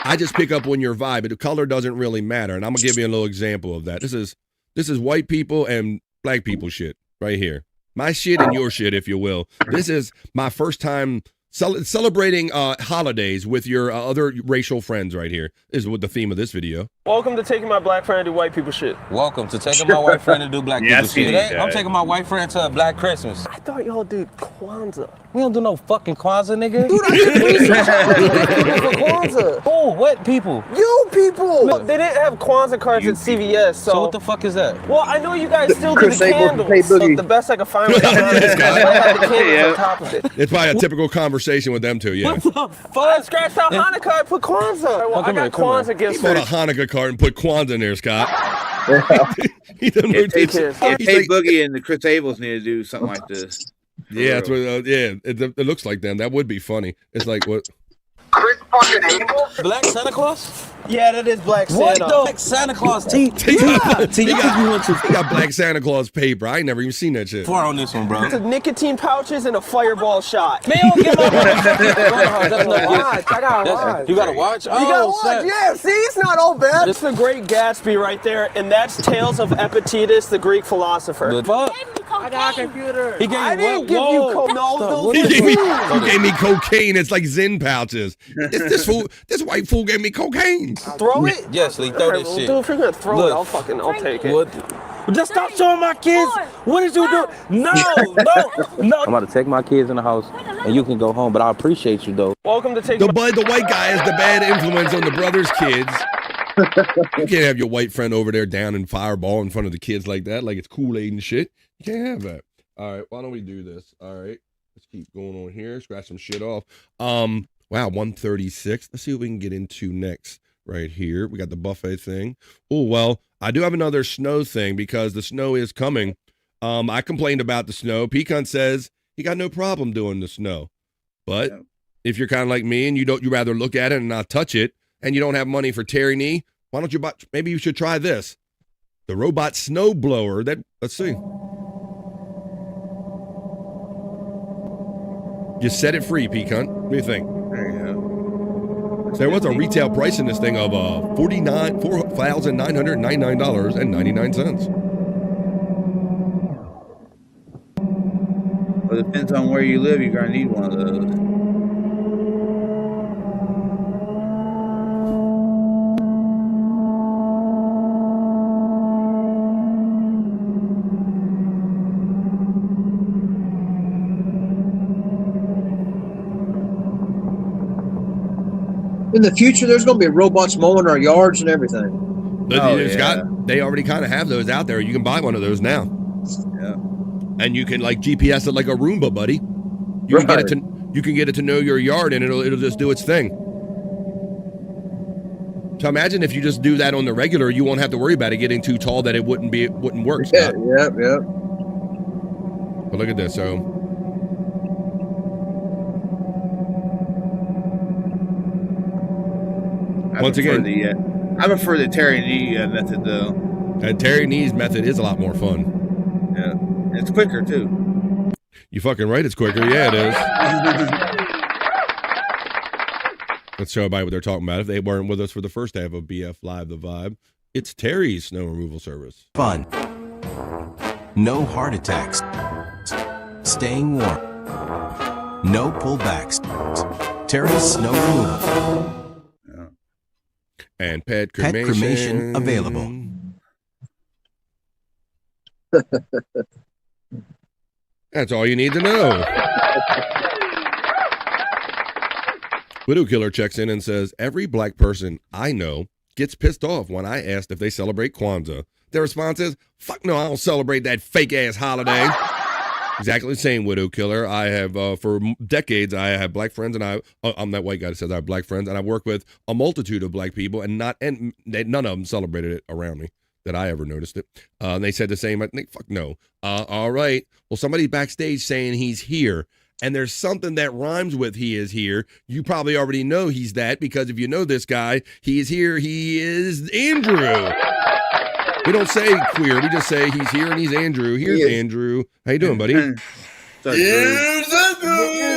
I just pick up on your vibe. The color doesn't really matter. And I'm going to give you a little example of that. This is white people and black people shit right here. My shit and your shit, if you will. This is my first time celebrating holidays with your other racial friends right here is what the theme of this video. Welcome to taking my black friend to do white people shit. Welcome to taking my white friend to do black people shit. Today, I'm taking my white friend to a Black Christmas. I thought y'all did Kwanzaa. We don't do no fucking Kwanzaa, nigga. Dude, I did research for Kwanzaa. Oh, what people? You people! Well, they didn't have Kwanzaa cards at CVS, so what the fuck is that? Well, I know you guys still do the candles, so the best I could find was the candles on top of it. It's probably a typical conversation with them two, yeah. What the fuck? I scratched out Hanukkah, I put Kwanzaa. Well, I got Kwanzaa gifts. He bought a Hanukkah card and put Kwanzaa in there, Scott. Hey Boogie and the Chris Abels need to do something like this. Yeah, that's what, it looks like them. That would be funny. It's like what? Chris fucking Abel? Black Santa Claus? Yeah, that is Black Santa. What the? Black Santa Claus, T. He got Black Santa Claus paper. I ain't never even seen that shit. 4 on this one, bro. It's nicotine pouches and a fireball shot. Man, don't get my That's not watch. I got a watch. You got a watch? You got a watch, yeah. See, it's not all bad. It's the Great Gatsby right there, and that's Tales of Epictetus, the Greek philososper. The fuck? I got a computer. He gave you I didn't give you cocaine. He gave me cocaine. It's like Zen pouches. This white fool gave me cocaine. Throw it? Yes, Lee, throw this shit. Dude, if you're gonna throw it, I'll take it. What? Just stop showing my kids. What did you do? No. I'm about to take my kids in the house, and you can go home. But I appreciate you, though. Welcome to take the white guy is the bad influence on the brother's kids. You can't have your white friend over there down in Fireball in front of the kids like that, like it's Kool-Aid and shit. You can't have that. All right, why don't we do this? All right, let's keep going on here. Scratch some shit off. Wow, 136. Let's see what we can get into next. Right here, we got the buffet thing. Oh, well, I do have another snow thing because the snow is coming. I complained about the snow. Pecan says he got no problem doing the snow. But if you're kind of like me and you rather look at it and not touch it, and you don't have money for Terry knee, why don't you maybe you should try this. The robot snowblower. Let's see. Just set it free, P-Cunt. What do you think? There you go. There was a retail price in this thing of $4,999.99. Well, it depends on where you live. You're going to need one of those. In the future, there's going to be robots mowing our yards and everything. They already kind of have those out there. You can buy one of those now. Yeah. And you can like GPS it like a Roomba, buddy. You can get it to know your yard, and it'll just do its thing. So imagine if you just do that on the regular, you won't have to worry about it getting too tall that it wouldn't work. Yeah, Scott. yeah. But look at this. So. Once again, I prefer the Terry knee method though. Terry knees method is a lot more fun. Yeah, and it's quicker too. You fucking right, it's quicker. Yeah, it is. Let's show everybody what they're talking about. If they weren't with us for the first half of BF Live The Vibe, it's Terry's snow removal service. Fun. No heart attacks. Staying warm. No pullbacks. Terry's snow removal. And pet cremation available. That's all you need to know. Widow Killer checks in and says, every black person I know gets pissed off when I asked if they celebrate Kwanzaa. Their response is, fuck no, I don't celebrate that fake-ass holiday. Exactly the same, Widow Killer. I have, for decades, I have black friends, and I'm that white guy that says I have black friends, and I work with a multitude of black people, and none of them celebrated it around me that I ever noticed it. And they said the same. I think, fuck no. All right. Well, somebody backstage saying he's here, and there's something that rhymes with he is here. You probably already know he's that, because if you know this guy, he is here. He is Andrew. We don't say queer. We just say he's here and he's Andrew. Here's Andrew. How you doing, buddy?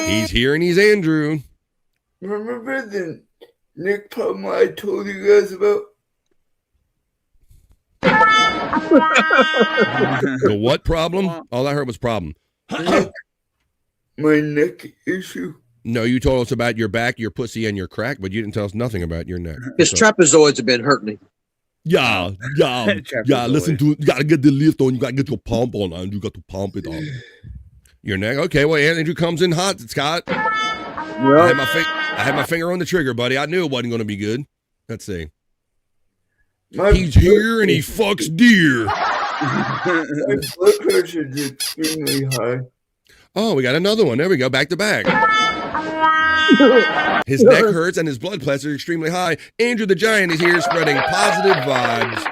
He's here and he's Andrew. Remember the Nick problem I told you guys about? The what problem? All I heard was problem. My neck issue. No, you told us about your back, your pussy, and your crack, but you didn't tell us nothing about your neck. His trapezoids have been hurting me. Yeah. Listen to it. You gotta get the lift on. You gotta get your pump on, and you got to pump it on. Your neck. Okay. Well, Andrew comes in hot, Scott. Yep. I had my finger on the trigger, buddy. I knew it wasn't going to be good. Let's see. He's here and he fucks deer. My blood pressure is extremely high. Oh, we got another one. There we go. Back to back. His neck hurts and his blood pressure is extremely high. Andrew the Giant is here spreading positive vibes.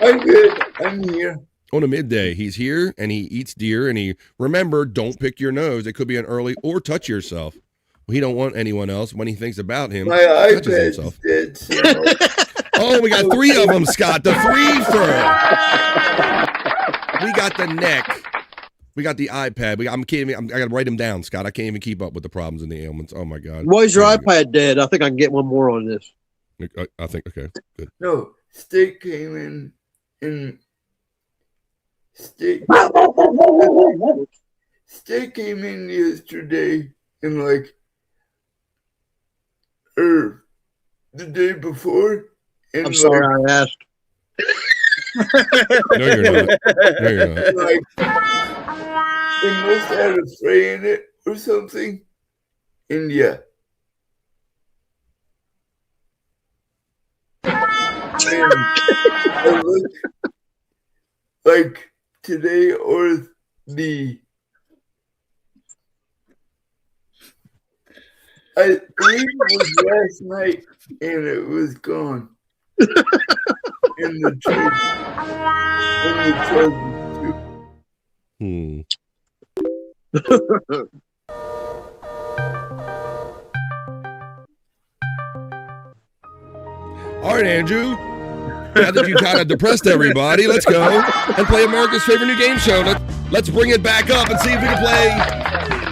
I'm good. I'm here. On a midday, he's here and he eats deer, and remember, don't pick your nose. It could be an early or touch yourself. He don't want anyone else when he thinks about him. My touches iPad's himself. dead, so. Oh, we got three of them, Scott. The threefer. We got the neck. We got the iPad. I got to write them down, Scott. I can't even keep up with the problems and the ailments. Oh my God. Why is your iPad dead? I think I can get one more on this. I think, okay, good. No, Steak came in and Steak came in yesterday and the day before. And I'm sorry I asked. No, you're not. No, you're not. It must have had a spray in it or something. And yeah. And I looked like today or I believe it was last night and it was gone. In the trade. All right, Andrew. Now that you kind of depressed everybody, let's go and play America's favorite new game show. Let's bring it back up and see if we can play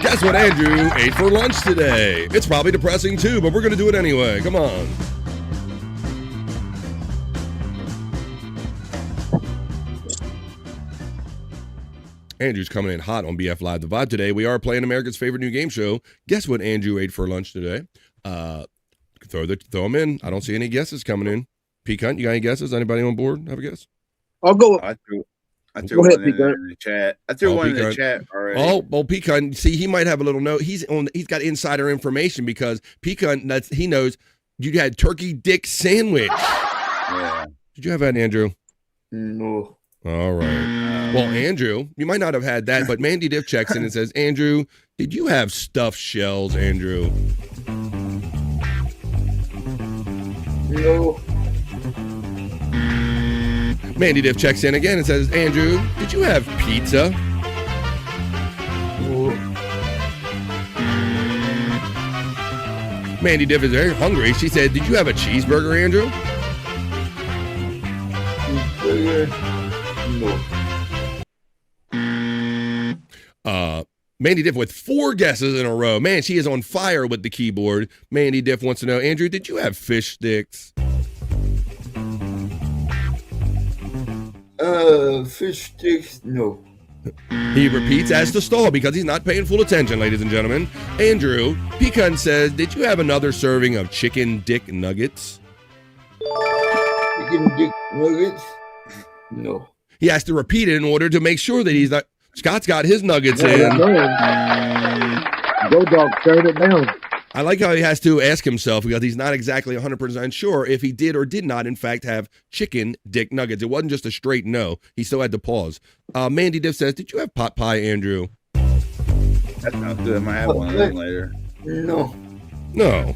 Guess What Andrew Ate for Lunch Today. It's probably depressing too, but we're going to do it anyway. Come on. Andrew's coming in hot on BF Live The Vibe today. We are playing America's favorite new game show. Guess what Andrew ate for lunch today? Throw them in. I don't see any guesses coming in. P-Cunt, you got any guesses? Anybody on board have a guess? I'll go. I threw one in the chat. I threw one in the chat already. Oh, well, P-Cunt, see, he might have a little note. He's got insider information because P-Cunt, he knows you had turkey dick sandwich. Yeah. Did you have that, Andrew? No. All right. Well, Andrew, you might not have had that, but Mandy Diff checks in and says, Andrew, did you have stuffed shells, Andrew? No. Mandy Diff checks in again and says, Andrew, did you have pizza? No. Mandy Diff is very hungry. She said, did you have a cheeseburger, Andrew? No. Mandy Diff with 4 guesses in a row. Man, she is on fire with the keyboard. Mandy Diff wants to know, Andrew, did you have fish sticks? Fish sticks, no. He repeats as to stall because he's not paying full attention, ladies and gentlemen. Andrew, Pecan says, did you have another serving of chicken dick nuggets? Chicken dick nuggets? No. He has to repeat it in order to make sure that he's not. Scott's got his nuggets in. Go dog, turn it down. I like how he has to ask himself because he's not exactly 100% sure if he did or did not, in fact, have chicken dick nuggets. It wasn't just a straight no. He still had to pause. Mandy Diff says, did you have pot pie, Andrew? That sounds good. I might have one of them later. No. No.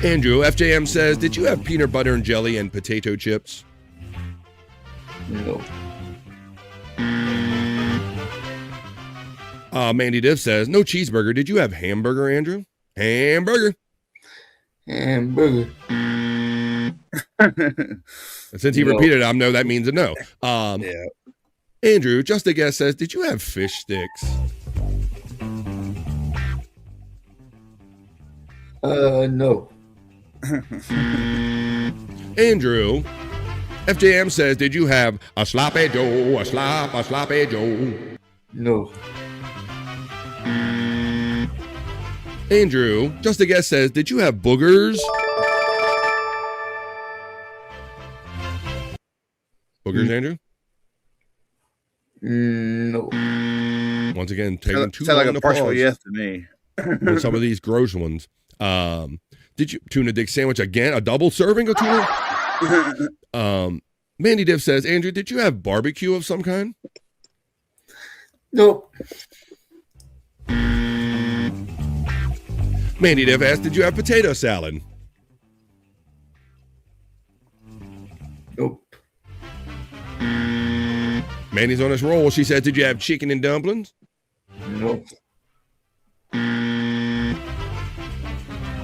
Andrew, FJM says, did you have peanut butter and jelly and potato chips? No. Mandy Diff says, no cheeseburger. Did you have hamburger, Andrew? Hamburger. Hamburger. Since he repeated it, I know that means a no. Yeah. Andrew, just a guess, says, did you have fish sticks? No. Andrew, FJM says, did you have a sloppy Joe, a sloppy Joe? No. Andrew, just a guess, says, did you have boogers? Boogers, Andrew? No. Once again, taking too Sound long like to a partial pause yes to me. with some of these gross ones. Did you tuna dick sandwich again? A double serving of tuna? Mandy Diff says, Andrew, did you have barbecue of some kind? Nope. Mandy Diff asked, did you have potato salad? Nope. Mandy's on his roll. She said, did you have chicken and dumplings? Nope.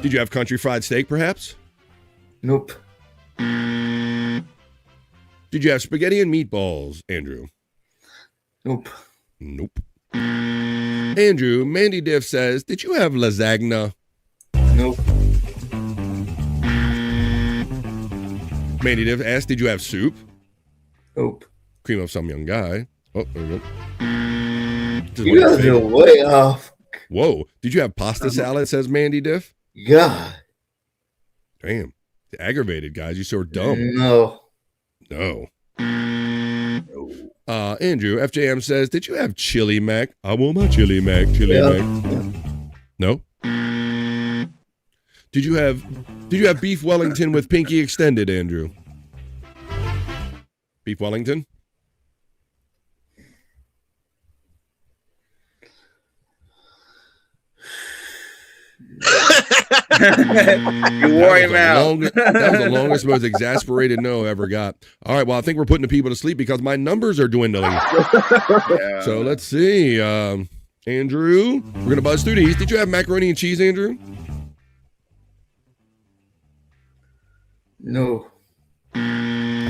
Did you have country fried steak, perhaps? Nope. Did you have spaghetti and meatballs, Andrew? Nope. Nope. Andrew, Mandy Diff says, did you have lasagna? Nope. Mandy Diff asked, did you have soup? Nope. Cream of some young guy. Oh, there we go. You guys are way off. Whoa. Did you have pasta salad, says Mandy Diff? God. Damn. Aggravated, guys. You so dumb. No. No. Andrew, FJM says, did you have chili mac? I want my chili mac. Chili mac. No? Did you have beef Wellington with pinky extended, Andrew? Beef Wellington? You wore him out. That was the longest, most exasperated no I ever got. All right, well, I think we're putting the people to sleep because my numbers are dwindling. Yeah. So let's see. Andrew, we're going to buzz through these. Did you have macaroni and cheese, Andrew? No.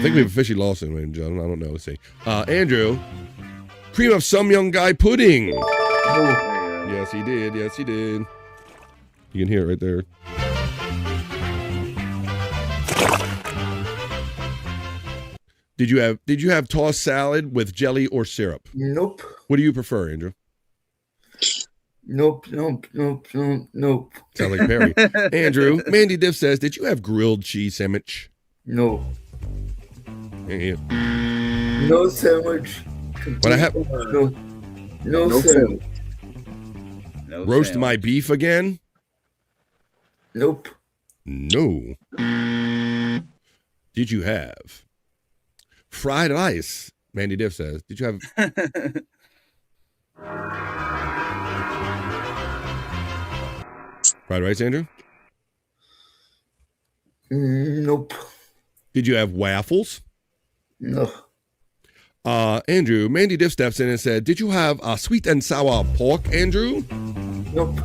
think we've officially lost him, ladies and gentlemen. I don't know. Let's see. Andrew, cream of some young guy pudding. Yes, he did. Yes, he did. You can hear it right there. Did you have tossed salad with jelly or syrup? Nope. What do you prefer, Andrew? Nope. Sound like Perry. Andrew, Mandy Diff says, did you have grilled cheese sandwich? No. Yeah. No sandwich. What I have? No sandwich. Roast my beef again? Nope. No. Did you have fried ice? Mandy Diff says. Did you have fried rice, Andrew? Nope. Did you have waffles? No. Andrew, Mandy Diff steps in and said, did you have sweet and sour pork, Andrew? Nope.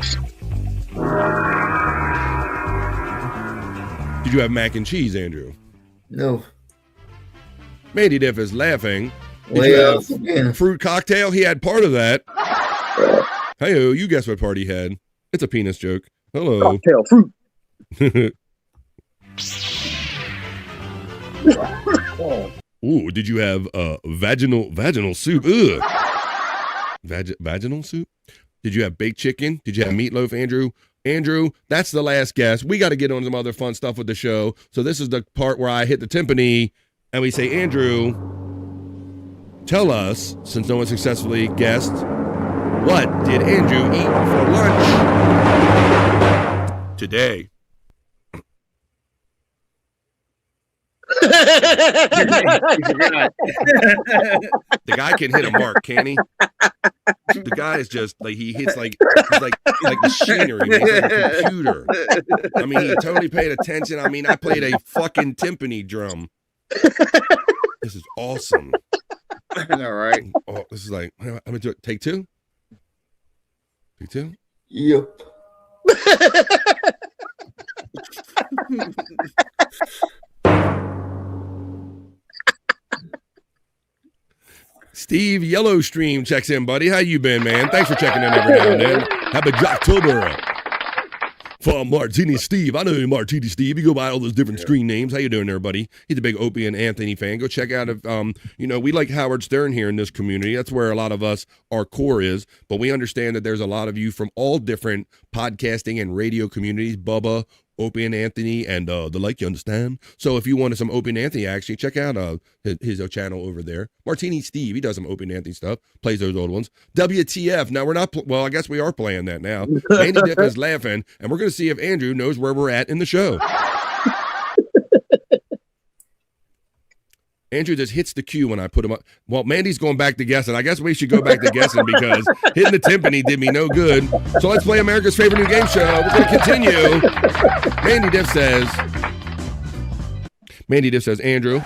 Did you have mac and cheese, Andrew? No. Mandy Diff is laughing. Did you have fruit cocktail? He had part of that. Hey-o, you guess what part he had. It's a penis joke. Hello. Cocktail fruit. Ooh, did you have vaginal soup? Ugh. Vaginal soup? Did you have baked chicken? Did you have meatloaf, Andrew? Andrew, that's the last guess. We got to get on some other fun stuff with the show. So this is the part where I hit the timpani and we say, Andrew, tell us, since no one successfully guessed, what did Andrew eat for lunch today? The guy can hit a mark, can he? The guy is just like he hits like machinery, he's like a computer. I mean, he totally paid attention. I mean, I played a fucking timpani drum. This is awesome. All right. Oh, this is like I'm gonna do it. Take two. Take two. Yep. Steve Yellowstream checks in, buddy. How you been, man? Thanks for checking in every now and then. Happy October. From Martini Steve. I know you, Martini Steve. You go by all those different screen names. How you doing there, buddy? He's a big Opie and Anthony fan. Go check out if we like Howard Stern here in this community. That's where a lot of us, our core is. But we understand that there's a lot of you from all different podcasting and radio communities. Bubba, Opie and Anthony, and the like, you understand? So if you wanted some Opie and Anthony action, check out his channel over there. Martini Steve, he does some Opie and Anthony stuff, plays those old ones. WTF, now we're not, well, I guess we are playing that now. Andy Diff is laughing, and we're going to see if Andrew knows where we're at in the show. Andrew just hits the cue when I put him up. Well, Mandy's going back to guessing. I guess we should go back to guessing because hitting the timpani did me no good. So let's play America's favorite new game show. We're going to continue. Mandy Diff says, Andrew,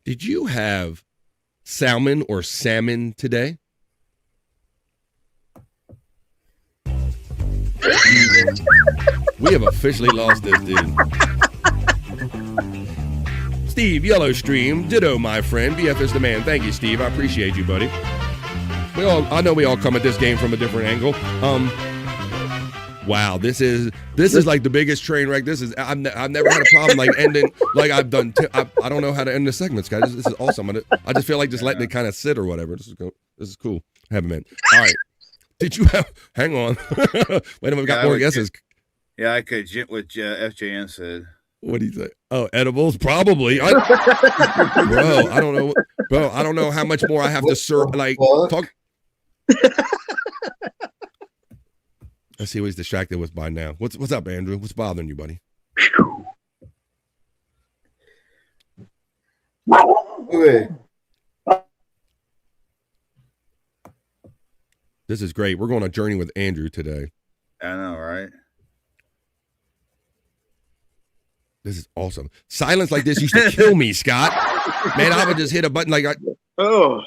did you have salmon or salmon today? We have officially lost this dude. Steve Yellowstream, ditto, my friend. BF is the man. Thank you, Steve. I appreciate you, buddy. I know we all come at this game from a different angle. Wow, this is like the biggest train wreck. I've never had a problem like ending like I've done. I don't know how to end the segments, guys. This is awesome. I just feel like just letting it kind of sit or whatever. This is cool. Have a minute. All right. Did you have? Hang on. Wait a minute. We've got more guesses. Yeah, I could what FJN said. What do you say? Oh, edibles? Probably. Bro, I don't know. Bro, I don't know how much more I have to serve. Like, talk. Let's see what he's distracted with by now. What's up, Andrew? What's bothering you, buddy? Okay. This is great. We're going on a journey with Andrew today. I know, right? This is awesome. Silence like this used to kill me, Scott. Man, I would just hit a button like oh.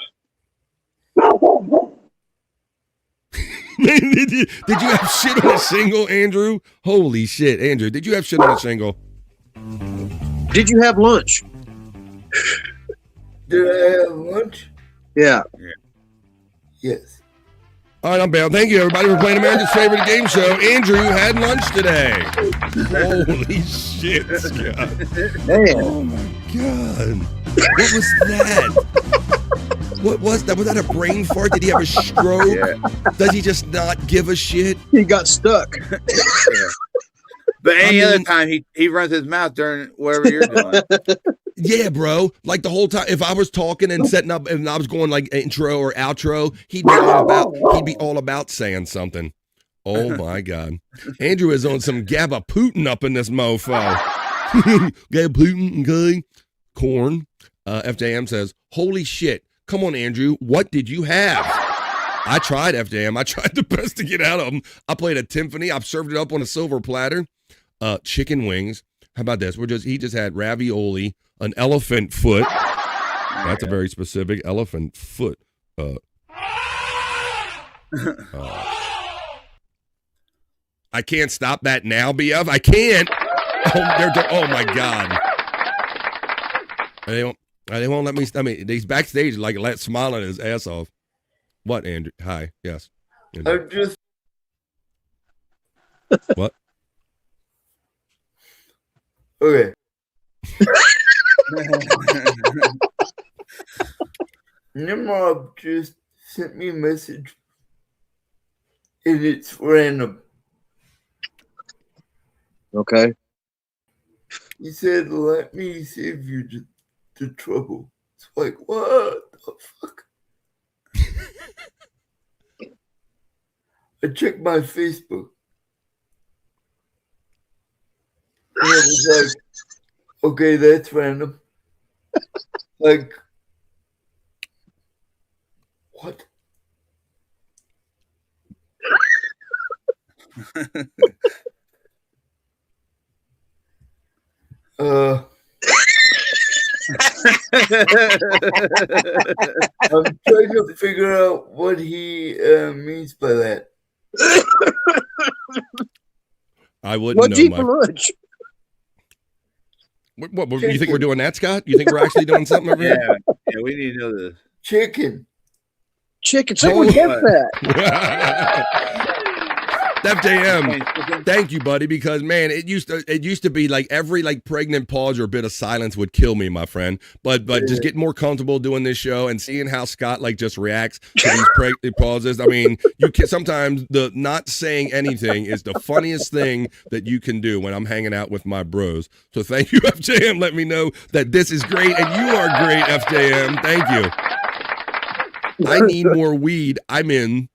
Man, did you have shit on a shingle, Andrew? Holy shit, Andrew. Did you have shit on a shingle? Did you have lunch? Did I have lunch? Yeah. Yes. All right, I'm bail. Thank you, everybody, for playing Amanda's favorite game show. Andrew had lunch today. Holy shit, Scott. Oh, my God. What was that? What was that? Was that a brain fart? Did he have a stroke? Yeah. Does he just not give a shit? He got stuck. But any other time, he runs his mouth during whatever you're doing. Yeah, bro. Like the whole time, if I was talking and setting up, and I was going like intro or outro, he'd be all about saying something. Oh my God, Andrew is on some Gabba Putin up in this mofo. Gabba Putin, okay. Corn. FJM says, "Holy shit! Come on, Andrew. What did you have?" I tried, FJM. I tried the best to get out of them. I played a timpani. I've served it up on a silver platter. Chicken wings. How about this? He just had ravioli, an elephant foot. That's a very specific elephant foot. I can't stop that now, BF. I can't. Oh my God. They won't let me. I mean, he's backstage like smiling his ass off. What, Andrew? Hi. Yes. Andrew. I'm just. What? Okay. Nimrod just sent me a message, and it's random. Okay. He said, "Let me save you the trouble." It's like, what the fuck? I checked my Facebook. And it was like, okay, that's random. Like, what? I'm trying to figure out what he means by that. I wouldn't What'd you know. eat for lunch? What you think we're doing that, Scott? You think we're actually doing something over here? Yeah, we need to know this. Chicken. Someone get that. FJM, thank you, buddy, because man, it used to be like every like pregnant pause or bit of silence would kill me, my friend. But just getting more comfortable doing this show and seeing how Scott like just reacts to these pregnant pauses. I mean, you can sometimes the not saying anything is the funniest thing that you can do when I'm hanging out with my bros. So thank you, FJM. Let me know that this is great and you are great, FJM. Thank you. I need more weed. I'm in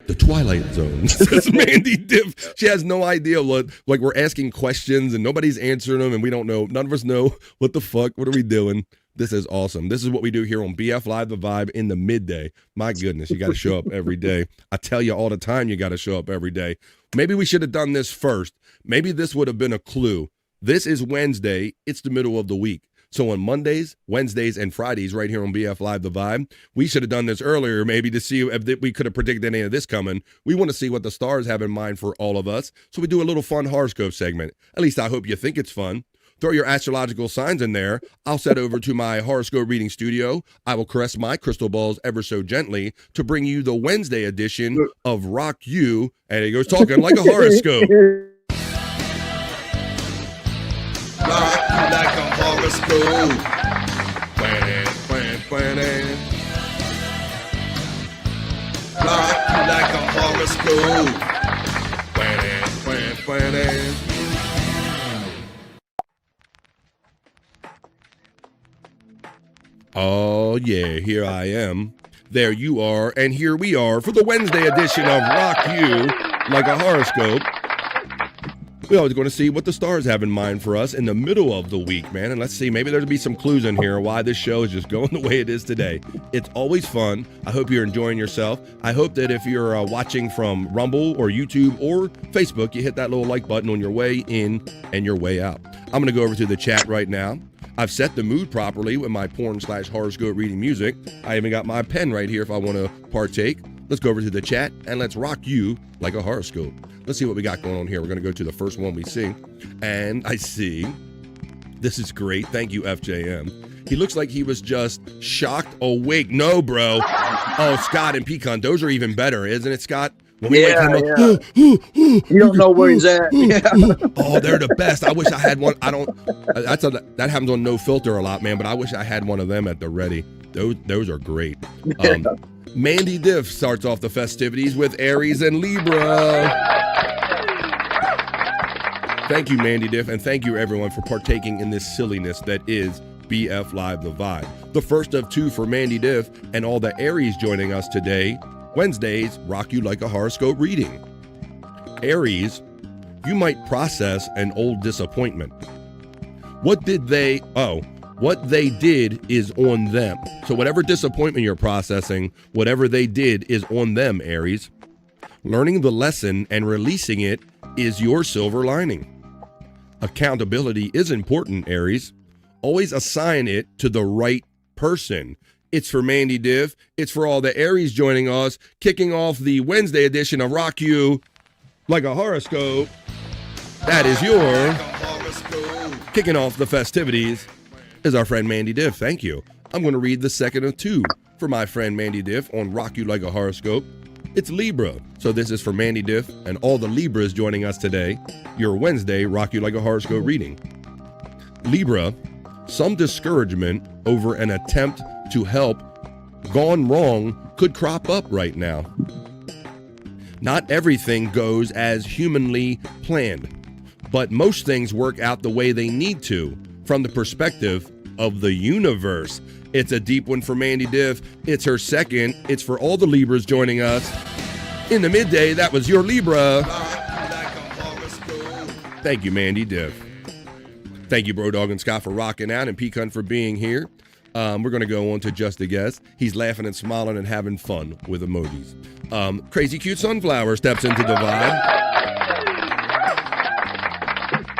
the Twilight Zone. Says Mandy Diff. She has no idea what, like, we're asking questions and nobody's answering them and we don't know. None of us know what the fuck. What are we doing? This is awesome. This is what we do here on BF Live The Vibe in the midday. My goodness, you got to show up every day. I tell you all the time, you got to show up every day. Maybe we should have done this first. Maybe this would have been a clue. This is Wednesday. It's the middle of the week. So on Mondays, Wednesdays, and Fridays right here on BF Live The Vibe, we should have done this earlier maybe to see if we could have predicted any of this coming. We want to see what the stars have in mind for all of us. So we do a little fun horoscope segment. At least I hope you think it's fun. Throw your astrological signs in there. I'll set over to my horoscope reading studio. I will caress my crystal balls ever so gently to bring you the Wednesday edition of Rock You. And he goes talking like a horoscope. Rock you like a horoscope. Planning. Rock you like a horoscope. Planning. Oh yeah, here I am. There you are, and here we are for the Wednesday edition of Rock You Like a Horoscope. We're always going to see what the stars have in mind for us in the middle of the week, man. And let's see, maybe there'll be some clues in here why this show is just going the way it is today. It's always fun. I hope you're enjoying yourself. I hope that if you're watching from Rumble or YouTube or Facebook, you hit that little like button on your way in and your way out. I'm going to go over to the chat right now. I've set the mood properly with my porn/horoscope reading music. I even got my pen right here if I want to partake. Let's go over to the chat and let's rock you like a horoscope. Let's see what we got going on here. We're going to go to the first one we see. And I see, this is great. Thank you, FJM. He looks like he was just shocked awake. No, bro. Oh, Scott and Pecan, those are even better, isn't it, Scott? When we wake him up, you don't know where he's at. Yeah. Oh, they're the best. I wish I had one. That happens on No Filter a lot, man, but I wish I had one of them at the ready. Those are great. Mandy Diff starts off the festivities with Aries and Libra. Thank you, Mandy Diff, and thank you, everyone, for partaking in this silliness that is BF Live The Vibe. The first of two for Mandy Diff and all the Aries joining us today. Wednesdays rock you like a horoscope reading. Aries, you might process an old disappointment. What they did is on them. So whatever disappointment you're processing, whatever they did is on them, Aries. Learning the lesson and releasing it is your silver lining. Accountability is important, Aries. Always assign it to the right person. It's for Mandy Div. It's for all the Aries joining us, kicking off the Wednesday edition of Rock You Like a Horoscope. That is your kicking off the festivities is our friend Mandy Div. Thank you. I'm going to read the second of two for my friend Mandy Div on Rock You Like a Horoscope. It's Libra. So this is for Mandy Div and all the Libras joining us today. Your Wednesday Rock You Like a Horoscope reading. Libra, some discouragement over an attempt to help gone wrong could crop up right now. Not everything goes as humanly planned, but most things work out the way they need to from the perspective of the universe. It's a deep one for Mandy Div. It's her second. It's for all the Libras joining us. In the midday, that was your Libra. Thank you, Mandy Div. Thank you, Bro Dog and Scott, for rocking out, and Pecan for being here. We're going to go on to Just a Guess. He's laughing and smiling and having fun with emojis. Crazy Cute Sunflower steps into the vibe.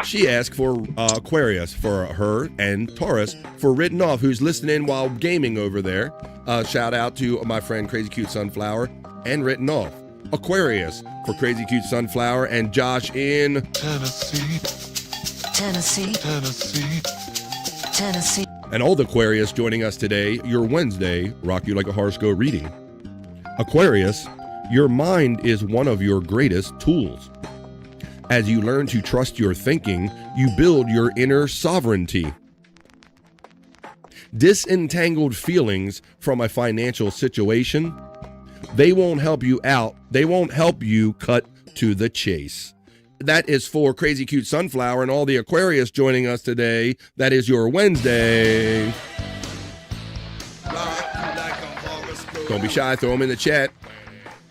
She asked for Aquarius for her and Taurus for Written Off, who's listening while gaming over there. Shout out to my friend Crazy Cute Sunflower and Written Off. Aquarius for Crazy Cute Sunflower and Josh in Tennessee. And all the Aquarius joining us today, your Wednesday Rock You Like a Horoscope reading. Aquarius, your mind is one of your greatest tools. As you learn to trust your thinking, you build your inner sovereignty. Disentangled feelings from a financial situation, they won't help you out. They won't help you cut to the chase. That is for Crazy Cute Sunflower and all the Aquarius joining us today. That is your Wednesday. Don't be shy, throw them in the chat.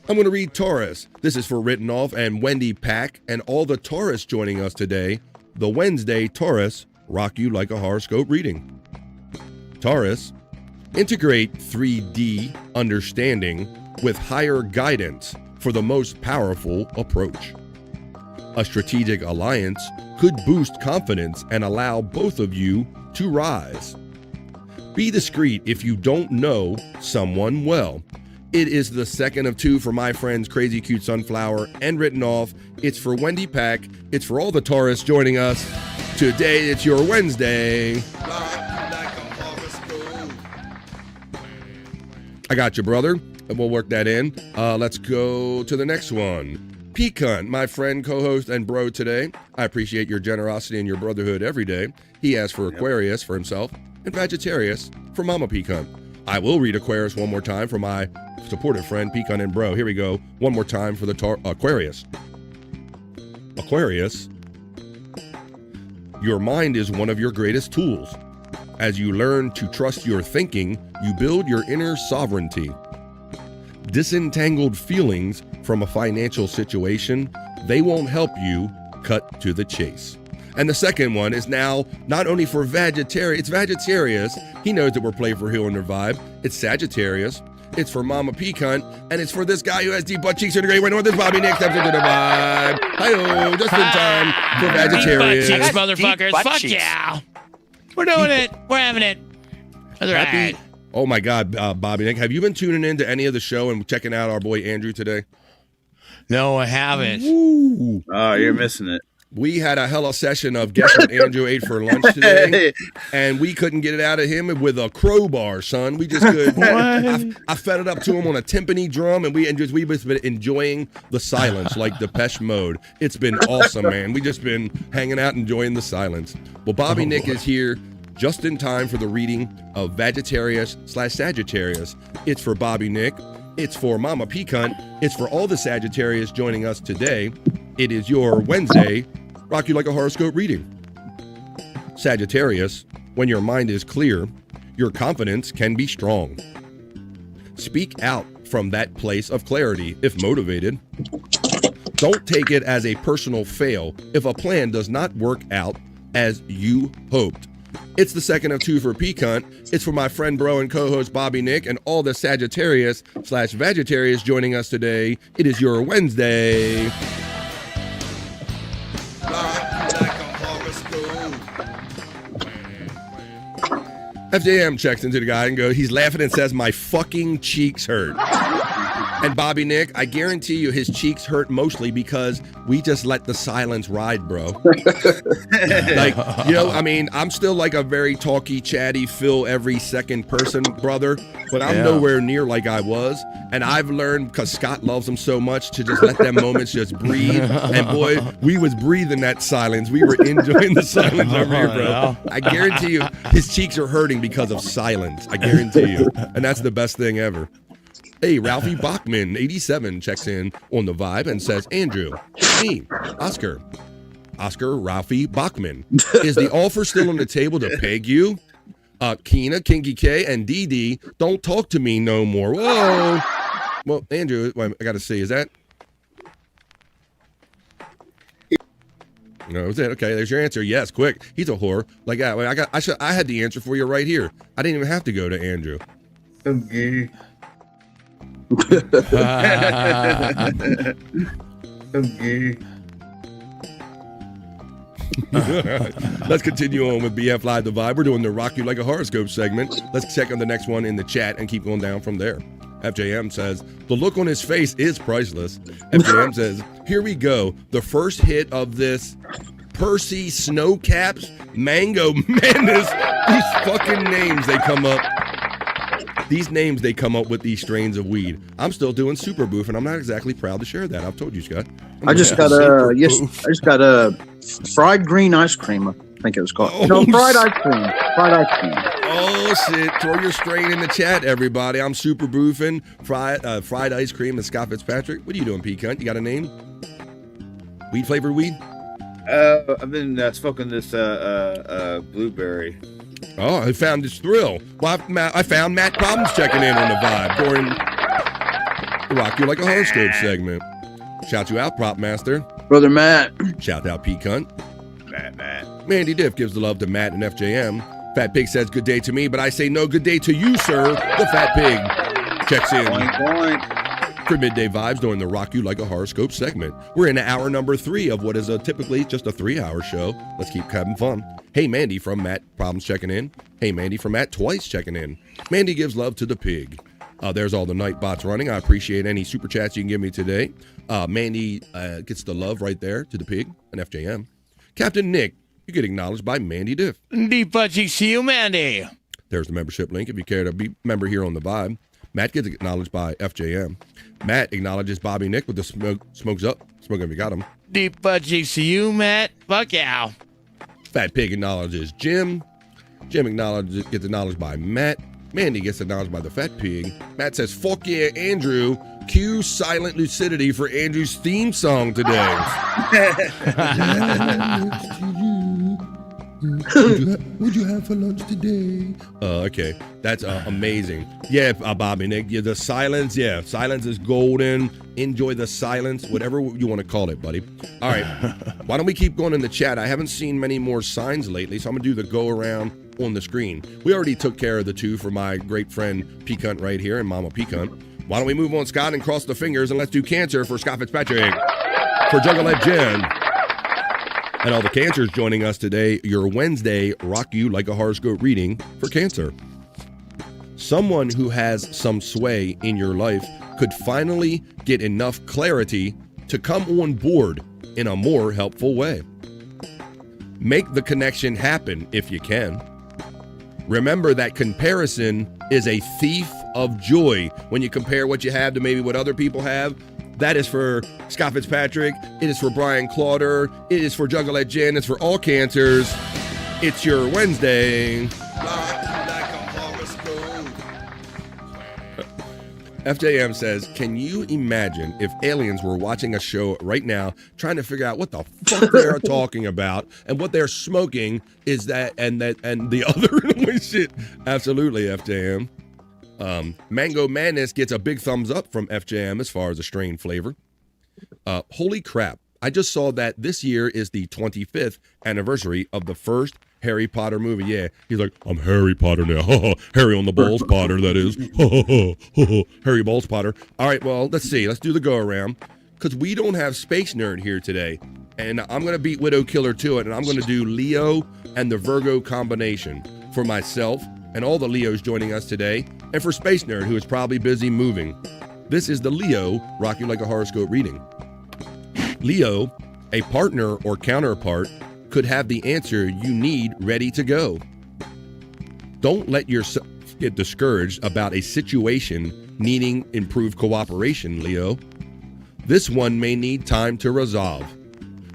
I'm going to read Taurus. This is for Written Off and Wendy Pack and all the Taurus joining us today. The Wednesday Taurus Rock You Like a Horoscope reading. Taurus, integrate 3D understanding with higher guidance for the most powerful approach. A strategic alliance could boost confidence and allow both of you to rise. Be discreet if you don't know someone well. It is the second of two for my friends Crazy Cute Sunflower and Written Off. It's for Wendy Pack. It's for all the Taurus joining us. Today it's your Wednesday. I got you, brother. And we'll work that in. Let's go to the next one. Pecan, my friend, co-host, and bro today. I appreciate your generosity and your brotherhood every day. He asked for Aquarius for himself and Sagittarius for Mama Pecan. I will read Aquarius one more time for my supportive friend Pecan and bro. Here we go. One more time for the Aquarius. Aquarius, your mind is one of your greatest tools. As you learn to trust your thinking, you build your inner sovereignty. Disentangled feelings from a financial situation, they won't help you cut to the chase. And the second one is now not only for Sagittarius, it's Sagittarius. He knows that we're playing for Heal and their vibe. It's Sagittarius. It's for Mama Pecan, and it's for this guy who has deep butt cheeks in the great white north. This Bobby Nick steps into the vibe. Hi-yo, just in time for Sagittarius. Deep butt cheeks, motherfuckers. Fuck yeah. We're doing it. We're having it. That's right. Oh my God, Bobby Nick, have you been tuning in to any of the show and checking out our boy Andrew today? No, I haven't. Ooh. Oh, you're missing it. We had a hella session of guess what Andrew ate for lunch today, and we couldn't get it out of him with a crowbar, son. We just could. I fed it up to him on a timpani drum, and we've just been enjoying the silence like Depeche Mode. It's been awesome, man. We just been hanging out, enjoying the silence. Well, Bobby Nick is here just in time for the reading of Sagittarius/Sagittarius. It's for Bobby Nick. It's for Mama Peacunt. It's for all the Sagittarius joining us today. It is your Wednesday, Rock You Like a Horoscope reading. Sagittarius, when your mind is clear, your confidence can be strong. Speak out from that place of clarity if motivated. Don't take it as a personal fail if a plan does not work out as you hoped. It's the second of two for Peacunt. It's for my friend, bro, and co-host Bobby Nick and all the Sagittarius/Vegetarius joining us today. It is your Wednesday. FJM checks into the guy and goes, he's laughing and says, my fucking cheeks hurt. And Bobby Nick, I guarantee you his cheeks hurt mostly because we just let the silence ride, bro. Like, you know, I mean, I'm still like a very talky, chatty, fill every second person, brother, but I'm nowhere near like I was. And I've learned, because Scott loves them so much, to just let them moments just breathe. And boy, we was breathing that silence. We were enjoying the silence over here, bro. I guarantee you his cheeks are hurting because of silence. I guarantee you. And that's the best thing ever. Hey, Ralphie Bachman, 87, checks in on the vibe and says, Andrew, it's me, Oscar, Ralphie Bachman. Is the offer still on the table to peg you? Keena, Kinky K, and Dee Dee, don't talk to me no more. Whoa. Well, Andrew, I got to see, is that? No, is it? Okay, there's your answer. Yes, quick. He's a whore. Like, I had the answer for you right here. I didn't even have to go to Andrew. Okay. Okay. Let's continue on with BF Live the Vibe. We're doing the Rock You Like a Horoscope segment. Let's check on the next one in the chat and keep going down from there. FJM says, the look on his face is priceless. FJM says, here we go. The first hit of this Percy Snowcaps Mango Madness. These fucking names they come up. These names they come up with these strains of weed. I'm still doing super boof, and I'm not exactly proud to share that. I've told you, Scott. I just got a fried green ice cream. I think it was called. Fried ice cream. Fried ice cream. Oh shit! Throw your strain in the chat, everybody. I'm super boofing. Fried ice cream and Scott Fitzpatrick. What are you doing, Peacunt? You got a name? Weed flavored weed? I've been smoking this blueberry. Oh, I found this thrill. Well, I found Matt Problems checking in on the vibe during the Rock You Like a Horoscope segment. Shout you out, Prop Master. Brother Matt. Shout out, Peacunt. Matt. Mandy Diff gives the love to Matt and FJM. Fat Pig says good day to me, but I say no good day to you, sir. The Fat Pig checks in. Point. For Midday Vibes during the Rock You Like a Horoscope segment. We're in hour number 3 of what is typically just a 3-hour show. Let's keep having fun. Hey, Mandy from Matt Problems checking in. Hey, Mandy from Matt Twice checking in. Mandy gives love to the pig. There's all the night bots running. I appreciate any super chats you can give me today. Mandy gets the love right there to the pig and FJM. Captain Nick, you get acknowledged by Mandy Diff. Deep budgie, see you, Mandy. There's the membership link if you care to be a member here on the vibe. Matt gets acknowledged by FJM. Matt acknowledges Bobby Nick with the smokes up. Smoke if you got him. Deep budgie, see you, Matt. Fuck yeah. Fat Pig acknowledges Jim. Jim gets acknowledged by Matt. Mandy gets acknowledged by the Fat Pig. Matt says, fuck yeah, Andrew. Cue silent lucidity for Andrew's theme song today. Would you have for lunch today? Okay, that's amazing. Yeah, Bobby Nick, yeah, the silence, silence is golden. Enjoy the silence, whatever you want to call it, buddy. All right, why don't we keep going in the chat? I haven't seen many more signs lately, so I'm gonna do the go around on the screen. We already took care of the two for my great friend Peacunt right here and Mama Peacunt. Why don't we move on, Scott, and cross the fingers, and let's do Cancer for Scott Fitzpatrick, for Juggalette Jen, and all the Cancers joining us today. Your Wednesday Rock You Like a Horoscope reading for Cancer. Someone who has some sway in your life could finally get enough clarity to come on board in a more helpful way. Make the connection happen if you can. Remember that comparison is a thief of joy. When you compare what you have to maybe what other people have, that is for Scott Fitzpatrick. It is for Brian Clauder. It is for Juggalette Jen. It's for all cancers. It's your Wednesday. FJM says, can you imagine if aliens were watching a show right now trying to figure out what the fuck they are talking about and what they're smoking is that and the other shit? Absolutely, FJM. Mango Madness gets a big thumbs up from FJM as far as a strain flavor. Holy crap. I just saw that this year is the 25th anniversary of the first Harry Potter movie. Yeah, he's like, I'm Harry Potter now. Harry on the balls Potter, that is. Harry Balls Potter. All right, well, let's see. Let's do the go around because we don't have Space Nerd here today. And I'm going to beat Widow Killer to it, and I'm going to do Leo and the Virgo combination for myself and all the Leos joining us today, and for Space Nerd, who is probably busy moving. This is the Leo Rock You Like a Horoscope reading. Leo, a partner or counterpart, could have the answer you need ready to go. Don't let yourself get discouraged about a situation needing improved cooperation, Leo. This one may need time to resolve.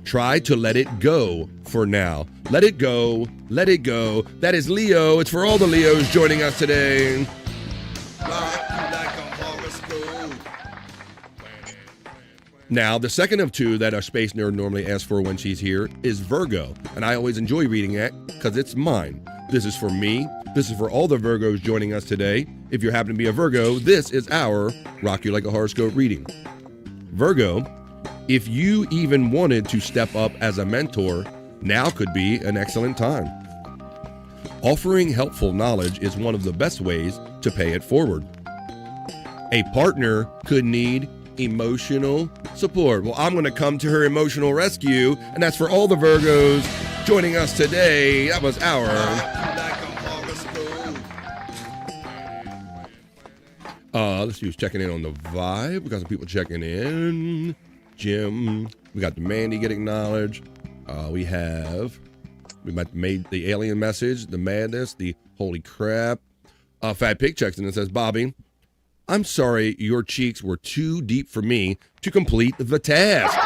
Try to let it go for now. Let it go. Let it go. That is Leo. It's for all the Leos joining us today. Now, the second of two that a Space Nerd normally asks for when she's here is Virgo. And I always enjoy reading it because it's mine. This is for me. This is for all the Virgos joining us today. If you happen to be a Virgo, this is our Rock You Like a Horoscope reading. Virgo, if you even wanted to step up as a mentor, now could be an excellent time. Offering helpful knowledge is one of the best ways to pay it forward. A partner could need emotional support. Well, I'm going to come to her emotional rescue, and that's for all the Virgos joining us today. That was our let's see who's checking in on the vibe. We got some people checking in. Jim, we got the Mandy getting acknowledged. We made the alien message, the madness, the holy crap. Fat Pig checks in and says, Bobby, I'm sorry your cheeks were too deep for me to complete the task.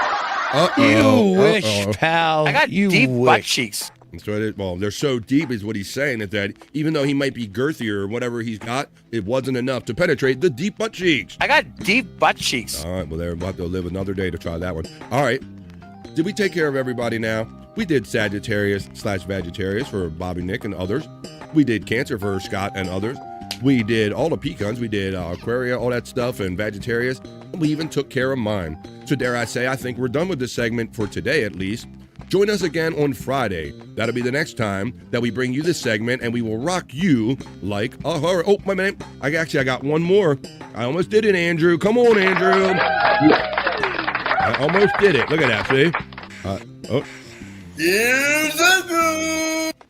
You wish, pal. I got deep butt cheeks. So well, they're so deep is what he's saying, is that even though he might be girthier or whatever he's got, it wasn't enough to penetrate the deep butt cheeks. I got deep butt cheeks. All right, well, they're about to live another day to try that one. All right. Did we take care of everybody now? We did Sagittarius/Vegetarius for Bobby, Nick, and others. We did Cancer for Scott and others. We did all the pecans. We did Aquaria, all that stuff, and Vegetarius. We even took care of mine. So dare I say, I think we're done with this segment for today at least. Join us again on Friday. That'll be the next time that we bring you this segment, and we will rock you like a horror. Oh, my man. I got one more. I almost did it, Andrew. Come on, Andrew. I almost did it. Look at that, see?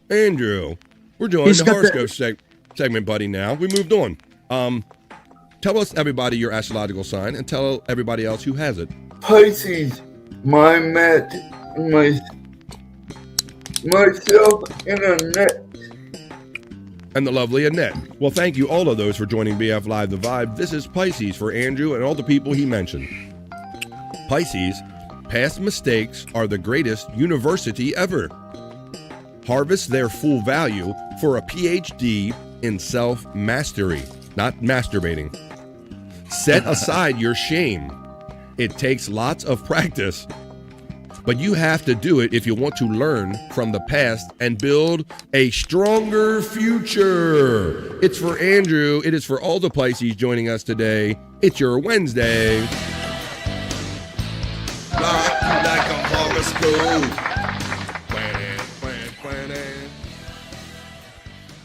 Andrew, we're doing the horoscope segment, buddy, now. We moved on. Tell us, everybody, your astrological sign, and tell everybody else who has it. Pisces, myself, and Annette. And the lovely Annette. Well, thank you all of those for joining BF Live The Vibe. This is Pisces for Andrew and all the people he mentioned. Pisces, past mistakes are the greatest university ever. Harvest their full value for a PhD in self-mastery, not masturbating. Set aside your shame. It takes lots of practice, but you have to do it if you want to learn from the past and build a stronger future. It's for Andrew. It is for all the Pisces joining us today. It's your Wednesday. Like a horoscope.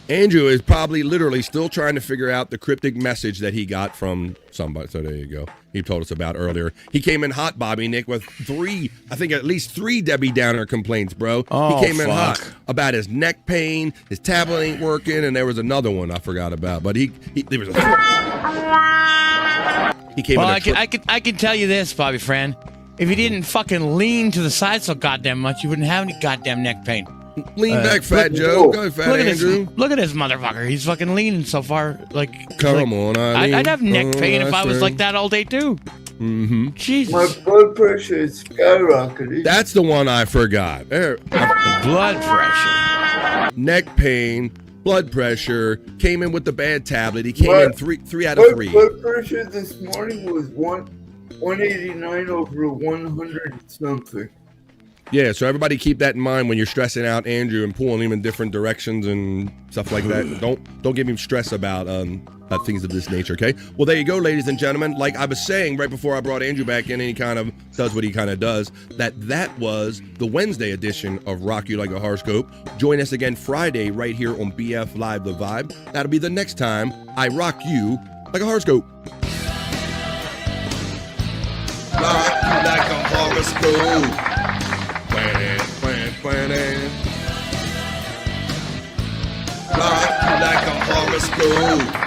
Andrew is probably literally still trying to figure out the cryptic message that he got from somebody. So there you go. He told us about earlier. He came in hot, Bobby Nick, with at least three Debbie Downer complaints, bro. Oh, he came in hot about his neck pain, his tablet ain't working, and there was another one I forgot about. But he came well, in. I can tell you this, Bobby friend. if you didn't fucking lean to the side so goddamn much, you wouldn't have any goddamn neck pain. Lean back, Fat Joe. Go, Fat Andrew. Look at this motherfucker. He's fucking leaning so far. Come on, Eileen. I'd have neck pain if I was like that all day too. Mm-hmm. Jesus. My blood pressure is skyrocketing. That's the one I forgot. There. Blood pressure. Neck pain, blood pressure. Came in with the bad tablet. He came in three out of 3. My blood pressure this morning was 189 over 100 something. Yeah, so everybody keep that in mind when you're stressing out Andrew and pulling him in different directions and stuff like that. Don't give him stress about things of this nature, okay? Well, there you go, ladies and gentlemen. Like I was saying right before I brought Andrew back in, and he kind of does what he kind of does, that was the Wednesday edition of Rock You Like a Horoscope. Join us again Friday right here on BF Live The Vibe. That'll be the next time I rock you like a horoscope. Rock you like a horoscope. Rock you like a horoscope.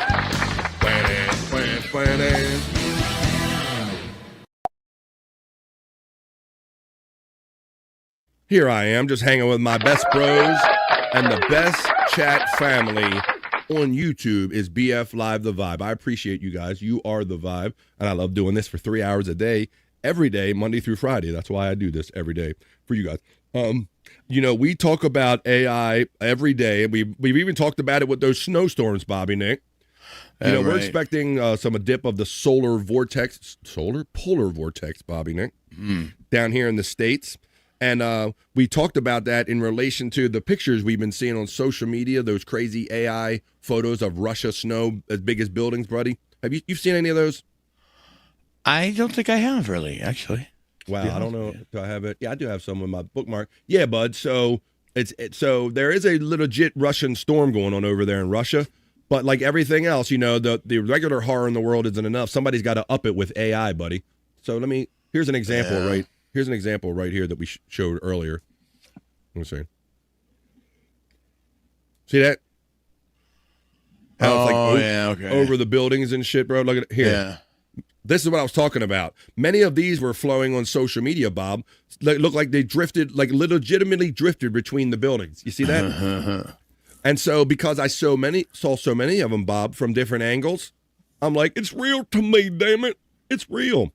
Here I am, just hanging with my best bros, and the best chat family on YouTube is BF Live The Vibe. I appreciate you guys. You are the vibe, and I love doing this for 3 hours a day, every day, Monday through Friday. That's why I do this every day for you guys. We talk about AI every day. We've even talked about it with those snowstorms, Bobby Nick. We're right. expecting a dip of the polar vortex, Bobby Nick, down here in the States. And we talked about that in relation to the pictures we've been seeing on social media, those crazy AI photos of Russia snow as big as buildings, buddy. Have you've seen any of those? I don't think I have really, actually. Wow, I don't know. Do I have it? Yeah, I do have some in my bookmark. Yeah, bud. So so there is a legit Russian storm going on over there in Russia, but like everything else, the regular horror in the world isn't enough. Somebody's got to up it with AI, buddy. So here's an example, right? Here's an example right here that we showed earlier. Let me see. See that? How it's over the buildings and shit, bro. Look at it here. Yeah. This is what I was talking about. Many of these were flowing on social media, Bob. They look like they drifted, like legitimately drifted between the buildings. You see that? And so because I saw so many of them, Bob, from different angles, I'm like, it's real to me, damn it. It's real.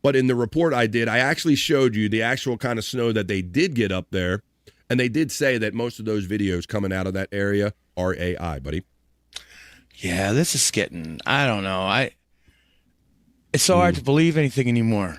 But in the report I did, I actually showed you the actual kind of snow that they did get up there. And they did say that most of those videos coming out of that area are AI, buddy. Yeah, this is getting, I don't know. It's so hard to believe anything anymore.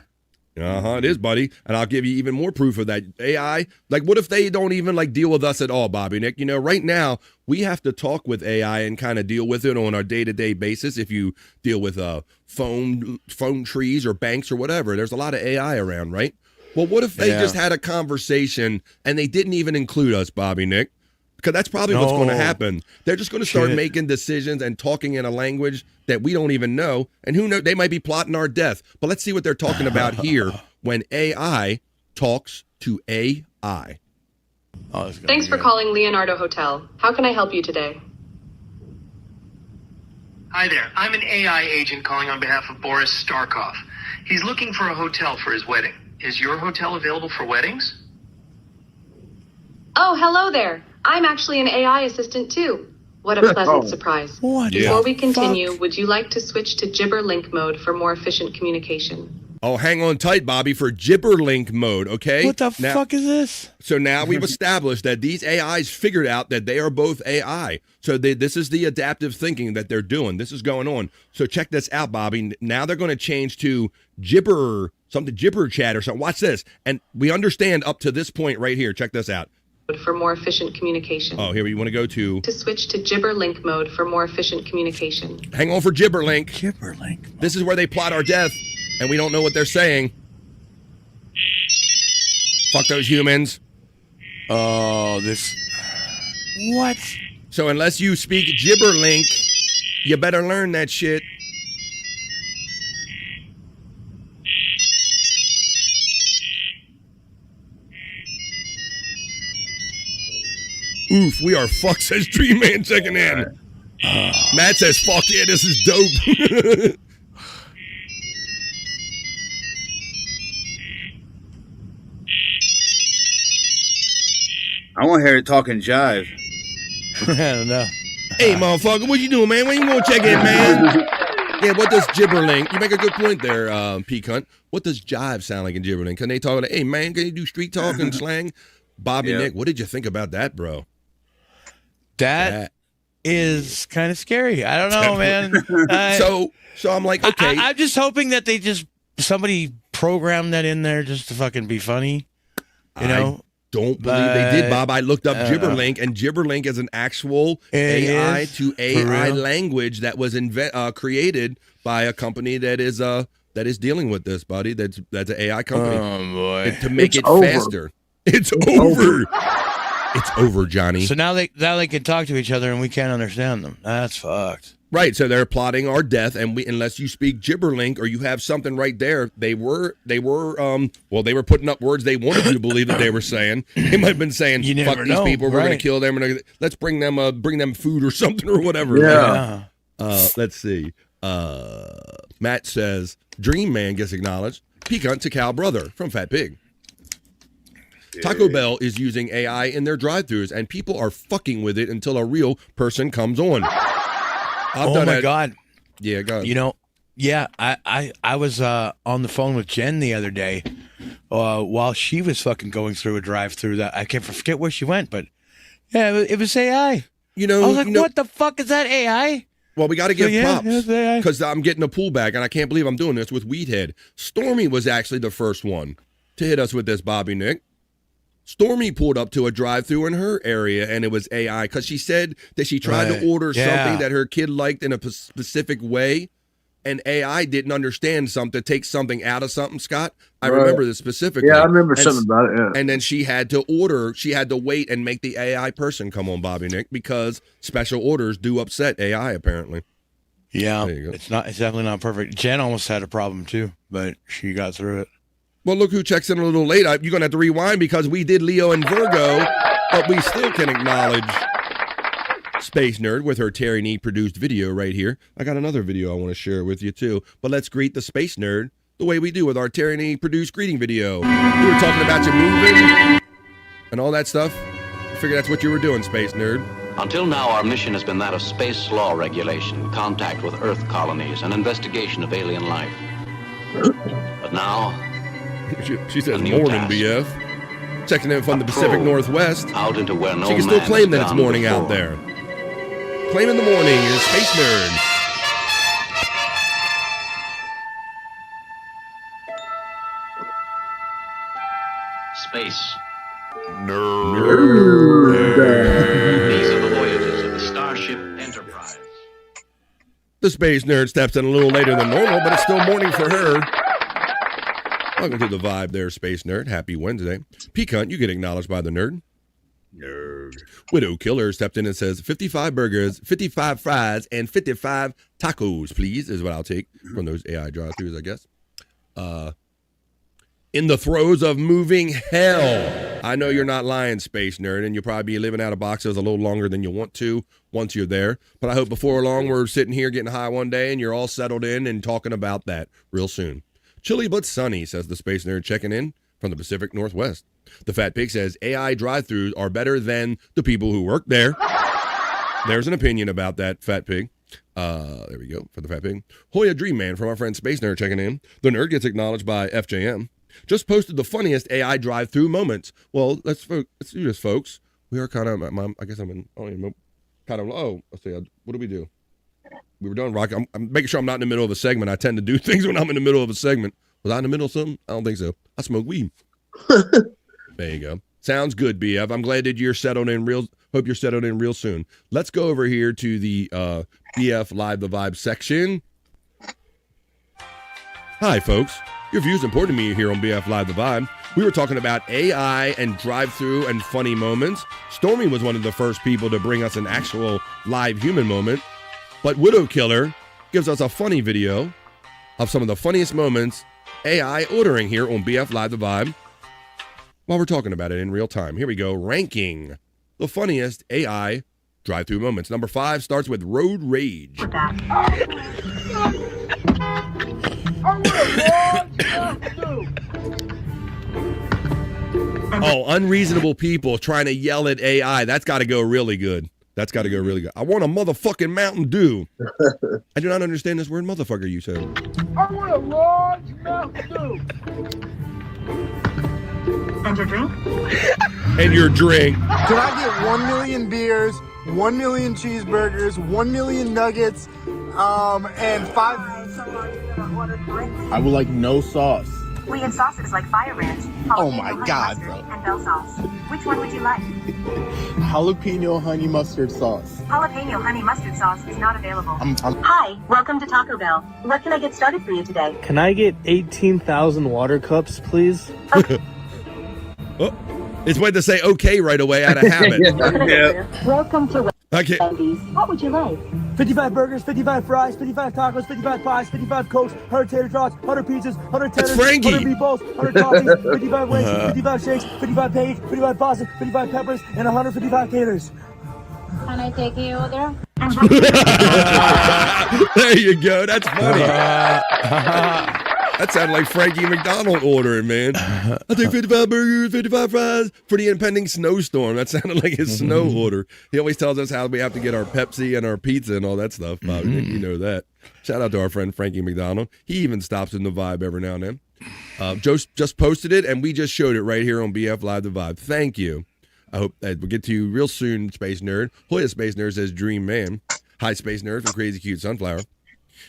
It is, buddy. And I'll give you even more proof of that. AI, like what if they don't even deal with us at all, Bobby Nick? Right now we have to talk with AI and kind of deal with it on our day-to-day basis. If you deal with phone trees or banks or whatever, there's a lot of AI around, right? Well, what if they just had a conversation and they didn't even include us, Bobby Nick? Because that's probably what's going to happen. They're just going to start making decisions and talking in a language that we don't even know. And who knows, they might be plotting our death. But let's see what they're talking about here when AI talks to AI. Thanks for calling Leonardo Hotel. How can I help you today? Hi there. I'm an AI agent calling on behalf of Boris Starkov. He's looking for a hotel for his wedding. Is your hotel available for weddings? Oh, hello there. I'm actually an AI assistant too. What a pleasant surprise. Before we continue, would you like to switch to Gibber Link mode for more efficient communication? Oh, hang on tight, Bobby, for Gibberlink mode, okay? What the fuck is this? So now we've established that these AIs figured out that they are both AI. So this is the adaptive thinking that they're doing. This is going on. So check this out, Bobby. Now they're going to change to Gibber chat or something. Watch this. And we understand up to this point right here. Check this out. For more efficient communication. Oh, here you want to go to switch to Gibber Link mode for more efficient communication. Hang on for Gibberlink. Gibberlink. This is where they plot our death, and we don't know what they're saying. Fuck those humans. Oh, this. What? So unless you speak Gibberlink, you better learn that shit. Oof, we are fucked, says Dream Man checking in. Matt says, fuck yeah, this is dope. I want to hear it talking jive. I don't know. Hey, motherfucker, what you doing, man? When you gonna check in, man? Yeah, what does gibberling? You make a good point there, P-Cunt. What does jive sound like in gibberling? Can they talk like, hey, man, can you do street talk and slang? Bobby Nick, what did you think about that, bro? That is kind of scary. I don't know, man. So I'm like, okay. I'm just hoping that somebody programmed that in there just to fucking be funny. You know? Don't believe they did, Bob. I looked up Gibberlink, and Gibberlink is an actual AI to AI language that was created by a company that is dealing with this, buddy. That's an AI company. Oh boy! To make it faster. It's over. It's over, Johnny. So now they can talk to each other, and we can't understand them. That's fucked. Right, so they're plotting our death, and unless you speak Gibberlink or you have something right there, they were putting up words they wanted you to believe that they were saying. They might have been saying, "Fuck these people, we're going to kill them, and let's bring them food or something or whatever." Yeah. Let's see. Matt says, "Dream Man gets acknowledged. Peacunt to Cal Brother from Fat Pig." Taco Bell is using AI in their drive-thrus, and people are fucking with it until a real person comes on. Oh my God. Yeah, go ahead. You know, I was on the phone with Jen the other day while she was fucking going through a drive-thru that I can't forget where she went, but yeah, it was AI. You know, I was like, what the fuck is that AI? Well, we got to give props because I'm getting a pullback, and I can't believe I'm doing this with Weedhead. Stormy was actually the first one to hit us with this, Bobby Nick. Stormy pulled up to a drive-thru in her area, and it was AI because she said that she tried to order something that her kid liked in a specific way, and AI didn't understand something, take something out of something, Scott. I remember this specifically. Yeah, I remember something about it. Yeah. And then she had to wait and make the AI person come on, Bobby Nick, because special orders do upset AI, apparently. Yeah, it's definitely not perfect. Jen almost had a problem, too, but she got through it. Well, look who checks in a little late. You're going to have to rewind because we did Leo and Virgo, but we still can acknowledge Space Nerd with her Terry Nee produced video right here. I got another video I want to share with you, too. But let's greet the Space Nerd the way we do with our Terry Nee produced greeting video. We were talking about you moving and all that stuff. I figured that's what you were doing, Space Nerd. Until now, our mission has been that of space law regulation, contact with Earth colonies, and investigation of alien life. But now... She says morning, task. BF. Checking in from the Pacific Northwest. Out into where no she can still claim that it's morning out there. Claiming the morning is Space Nerd. Space. Nerd. These are the voyages of the Starship Enterprise. The Space Nerd steps in a little later than normal, but it's still morning for her. Welcome to the vibe there, Space Nerd. Happy Wednesday. Peacunt, you get acknowledged by the nerd. Nerd. Widow Killer stepped in and says, 55 burgers, 55 fries, and 55 tacos, please, is what I'll take from those AI drive-thrus, I guess. In the throes of moving hell. I know you're not lying, Space Nerd, and you'll probably be living out of boxes a little longer than you want to once you're there. But I hope before long we're sitting here getting high one day and you're all settled in and talking about that real soon. Chilly but sunny, says the Space Nerd checking in from the Pacific Northwest. The Fat Pig says AI drive-thrus are better than the people who work there. There's an opinion about that, Fat Pig. There we go for the Fat Pig. Hoya Dream Man from our friend Space Nerd checking in. The Nerd gets acknowledged by FJM. Just posted the funniest AI drive-thru moments. Well, let's do this, folks. We are kind of, I guess I'm in, let's see, what do we do? We were doing rock. I'm making sure I'm not in the middle of a segment. I tend to do things when I'm in the middle of a segment. Was I in the middle of something? I don't think so. I smoke weed. There you go. Sounds good, BF. I'm glad that you're settled in hope you're settled in real soon. Let's go over here to the BF Live the Vibe section. Hi, folks. Your view's important to me here on BF Live the Vibe. We were talking about AI and drive-thru and funny moments. Stormy was one of the first people to bring us an actual live human moment. But Widow Killer gives us a funny video of some of the funniest moments AI ordering here on BF Live the Vibe while we're talking about it in real time. Here we go. Ranking the funniest AI drive-thru moments. Number 5 starts with Road Rage. Oh, unreasonable people trying to yell at AI. That's got to go really good. That's got to go really good. I want a motherfucking Mountain Dew. I do not understand this word motherfucker you said. I want a large Mountain Dew. And your drink? And your drink. Can I get 1 million beers, 1 million cheeseburgers, 1 million nuggets, and 5... I would like no sauce. We have sauces like Fire Ranch, Oh my God, mustard, bro. and bell sauce. Which one would you like? Jalapeno honey mustard sauce. Jalapeno honey mustard sauce is not available. I'm- Hi, welcome to Taco Bell. What can I get started for you today? Can I get 18,000 water cups, please? Oh, it's way to say okay right away out of habit. Welcome to Okay. Wendy's. What would you like? 55 burgers, 55 fries, 55 tacos, 55 pies, 55 cokes, 100 tater tots, 100 pizzas, 100 tenders, 100 meatballs, 100 coffees, 55 wings, 55 shakes, 55 pages, 55 pasta, 55 peppers, and 155 taters. Can I take you there? There you go. That's funny. That sounded like Frankie McDonald ordering, man. I take 55 burgers, 55 fries for the impending snowstorm. That sounded like his snow order. He always tells us how we have to get our Pepsi and our pizza and all that stuff. Bobby, you know that. Shout out to our friend Frankie McDonald. He even stops in the Vibe every now and then. Joe just posted it, and we just showed it right here on BF Live The Vibe. Thank you. I hope that we'll get to you real soon, Space Nerd. Hoya Space Nerd says Dream Man. Hi, Space Nerd from Crazy Cute Sunflower.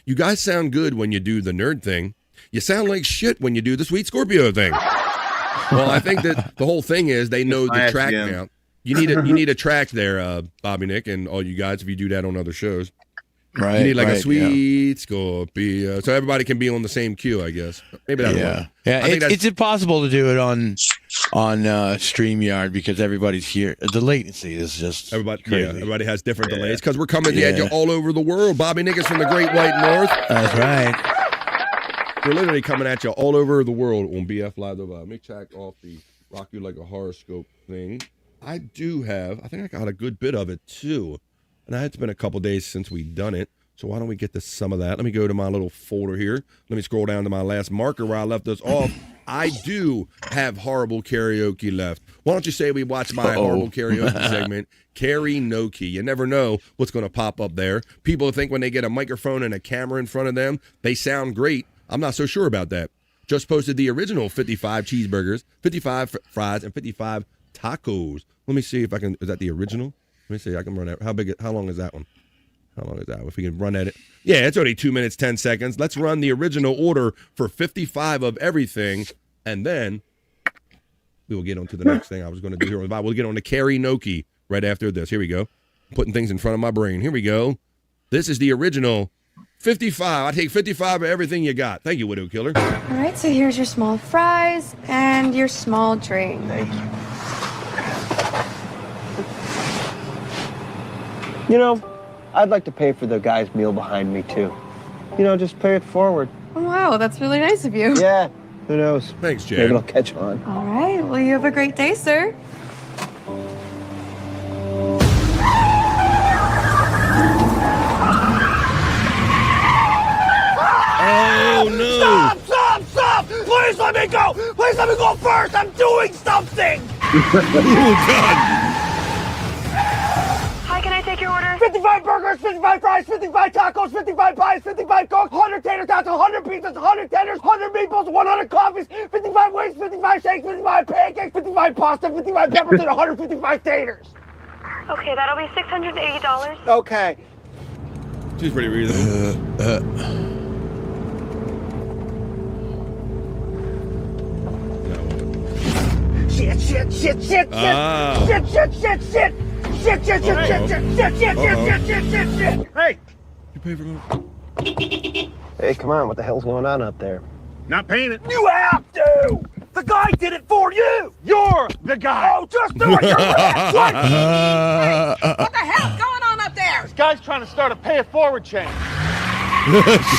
You guys sound good when you do the nerd thing. You sound like shit when you do the Sweet Scorpio thing. Well, I think that the whole thing is they know the track now. You need a track there, Bobby Nick, and all you guys if you do that on other shows. Right. You need like a right, Sweet Scorpio, so everybody can be on the same cue, I guess. Maybe that'll work. Yeah, I think that's- it's impossible to do it on StreamYard because everybody's here. The latency is just crazy. Everybody has different delays because we're coming at you all over the world. Bobby Nick is from the Great White North. That's right. We're literally coming at you all over the world on BF Live. Let me check off the Rock You Like a Horoscope thing. I think I got a good bit of it too. And it's been a couple days since we've done it. So why don't we get to some of that? Let me go to my little folder here. Let me scroll down to my last marker where I left us off. I do have horrible karaoke left. Why don't you say we watch my horrible karaoke segment, Karaoke. You never know what's going to pop up there. People think when they get a microphone and a camera in front of them, they sound great. I'm not so sure about that. Just posted the original 55 cheeseburgers, 55 fries, and 55 tacos. Let me see if I can. Is that the original? Let me see. I can run that. How long is that one? How long is that? If we can run at it. Yeah, it's only 2 minutes, 10 seconds. Let's run the original order for 55 of everything, and then we will get on to the next thing I was going to do here. We'll get on to karaoke right after this. Here we go. Putting things in front of my brain. Here we go. This is the original 55. I take 55 of everything you got. Thank you, Widow Killer. All right, so here's your small fries and your small drink. Thank you. You know, I'd like to pay for the guy's meal behind me, too. You know, just pay it forward. Oh, wow, that's really nice of you. Yeah, who knows? Thanks, Jay. Maybe it'll catch on. All right, well, you have a great day, sir. Oh, no. Stop! Please let me go! Please let me go first! I'm doing something! Oh, God. Hi, can I take your order? 55 burgers, 55 fries, 55 tacos, 55 pies, 55 cokes, 100 tater tots, 100 pizzas, 100 tenders, 100 meatballs, 100 coffees, 55 wings, 55 shakes, 55 pancakes, 55 pasta, 55 peppers, and 155 taters. Okay, that'll be $680. Okay. She's pretty reasonable. Shit! Ah. Shit! Hey! You pay for Hey, come on, what the hell's going on up there? Not paying it. You have to! The guy did it for you! You're the guy! Oh, just do it! You're rich! What the hell's going on up there? This guy's trying to start a pay-it-forward chain.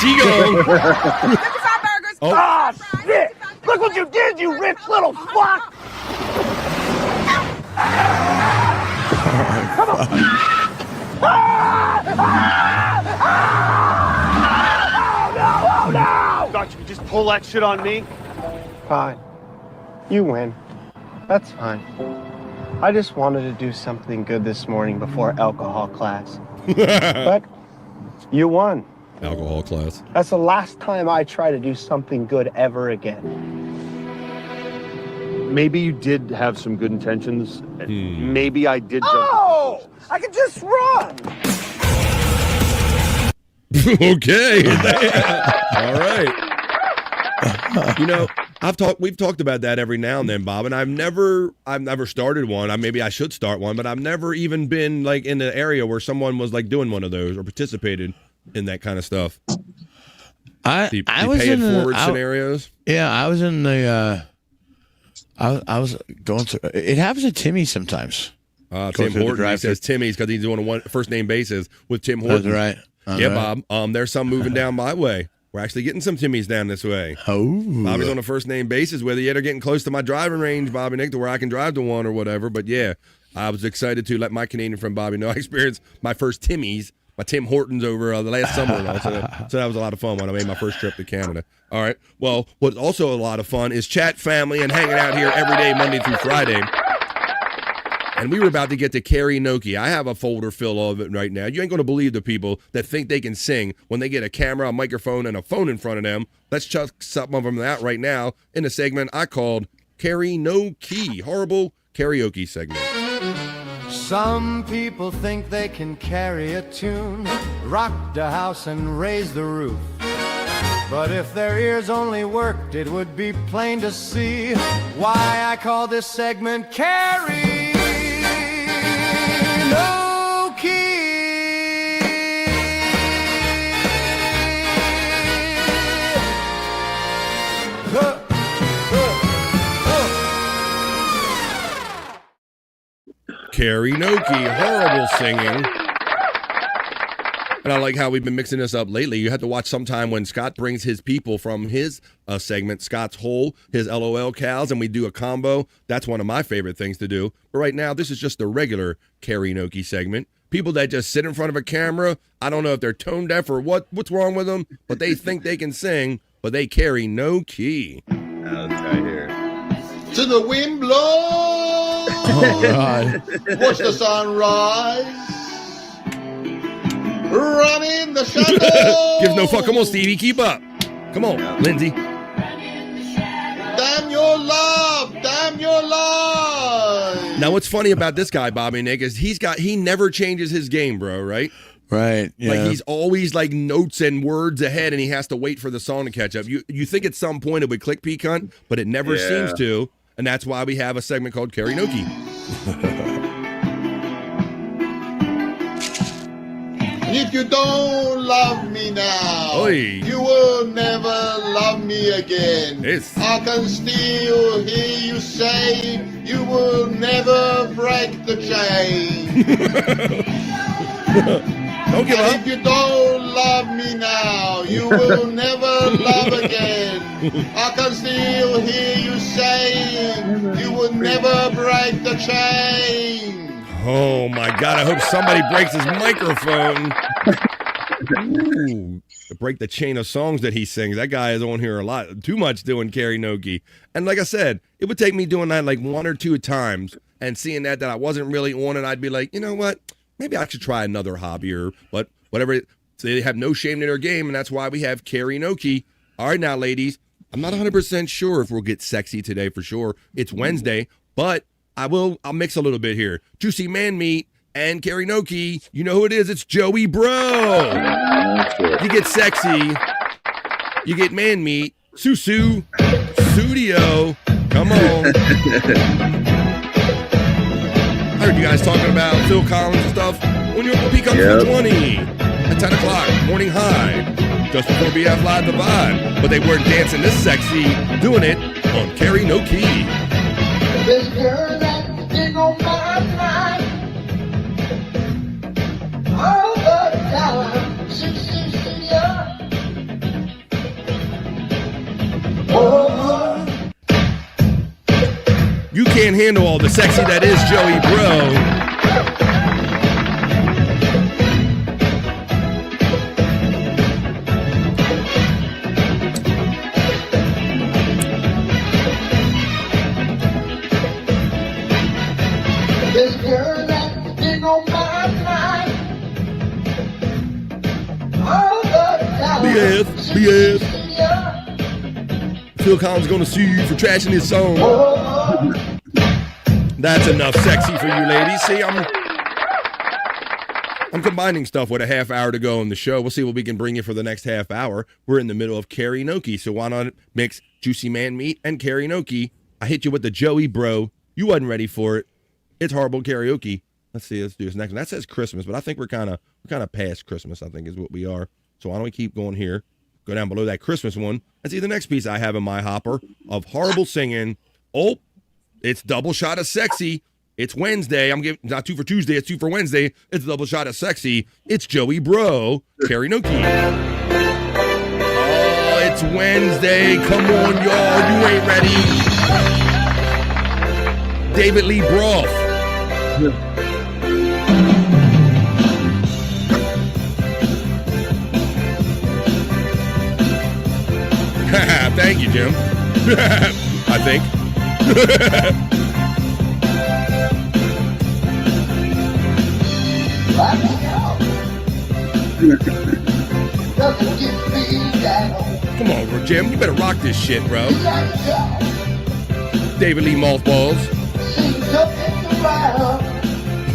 She go. 55 burgers! Oh. Ah, shit! Look what you did, you rich little fuck! Come on! Oh, no! Thought you could just pull that shit on me? Fine. You win. That's fine. I just wanted to do something good this morning before alcohol class. But you won. Alcohol class. That's the last time I try to do something good ever again. Maybe you did have some good intentions. Maybe I did. Oh! I could just run! Okay. All right. You know, we've talked about that every now and then, Bob, and I've never started one. Maybe I should start one, but I've never even been like in the area where someone was like doing one of those or participated in that kind of stuff. I was in scenarios. Yeah, I was in the. I was going through. It happens to Timmy sometimes. Tim Horton. He says Timmy's because he's doing a first name basis with Tim Horton. That's right. Yeah, right. Bob. There's some moving down my way. We're actually getting some Timmys down this way. Oh, Bobby's on a first name basis. Whether yet they're getting close to my driving range, Bobby Nick, to where I can drive to one or whatever. But yeah, I was excited to let my Canadian friend Bobby know I experienced my first Timmys, my Tim Hortons over the last summer. And all. So that was a lot of fun when I made my first trip to Canada. All right. Well, what's also a lot of fun is chat family and hanging out here every day, Monday through Friday. And we were about to get to karaoke. I have a folder full of it right now. You ain't going to believe the people that think they can sing when they get a camera, a microphone, and a phone in front of them. Let's chuck some of them out right now in a segment I called Carry No Key. Horrible karaoke segment. Some people think they can carry a tune, rock the house and raise the roof. But if their ears only worked, it would be plain to see why I call this segment Carry No Key. Karaoke, horrible singing. And I like how we've been mixing this up lately. You have to watch sometime when Scott brings his people from his segment, Scott's Hole, his LOL cows, and we do a combo. That's one of my favorite things to do. But right now, this is just the regular karaoke segment. People that just sit in front of a camera, I don't know if they're tone deaf or what's wrong with them, but they think they can sing, but they carry no key. Let's try here. To the wind blow. Oh, God. Watch the sunrise. Run in the shadows. Gives no fuck. Come on, Stevie. Keep up. Come on, Lindsay. Damn your love. Damn your love. Now, what's funny about this guy, Bobby Nick, is he never changes his game, bro, right? Right. Yeah. Like he's always like notes and words ahead, and he has to wait for the song to catch up. You think at some point it would click P-Cunt, but it never seems to, and that's why we have a segment called Karaoke. If you don't love me now, you will never love me again. I can still hear you say you will never break the chain. Don't give up. If you don't love me now, you will never love again. I can still hear you saying you will never break the chain. Oh my God, I hope somebody breaks his microphone. Ooh, to break the chain of songs that he sings. That guy is on here a lot, too much doing karaoke. And like I said, it would take me doing that like one or two times and seeing that I wasn't really on it. I'd be like, you know what? Maybe I should try another hobby or whatever. So they have no shame in their game, and that's why we have karaoke. All right, now, ladies, I'm not 100% sure if we'll get sexy today for sure. It's Wednesday, but I'll mix a little bit here. Juicy Man Meat and karaoke. You know who it is? It's Joey Bro. You get sexy. You get man meat. Susu. Studio. Come on. I heard you guys talking about Phil Collins and stuff on your P-Cunt 420 at 10 o'clock, morning high, just before BF Live the Vibe. But they weren't dancing this sexy, doing it on karaoke. This girl that's been on my mind all the time. You can't handle all the sexy that is Joey Bro. BS. Phil Collins is gonna sue you for trashing his song. That's enough sexy for you ladies. See, I'm combining stuff with a half hour to go in the show. We'll see what we can bring you for the next half hour. We're in the middle of karaoke, so why not mix juicy man meat and karaoke? I hit you with the Joey bro. You wasn't ready for it. It's horrible karaoke. Let's see. Let's do this next one. That says Christmas, but I think we're kind of past Christmas. I think is what we are. So why don't we keep going here? Go down below that Christmas one and see the next piece I have in my hopper of horrible singing. Oh, it's double shot of sexy. It's Wednesday. I'm giving not 2 for Tuesday. It's 2 for Wednesday. It's a double shot of sexy. It's Joey Bro karaoke. Oh, it's Wednesday. Come on, y'all. You ain't ready. David Lee Roth. Thank you, Jim. I think. Come on, Jim. You better rock this shit, bro. David Lee Mothballs.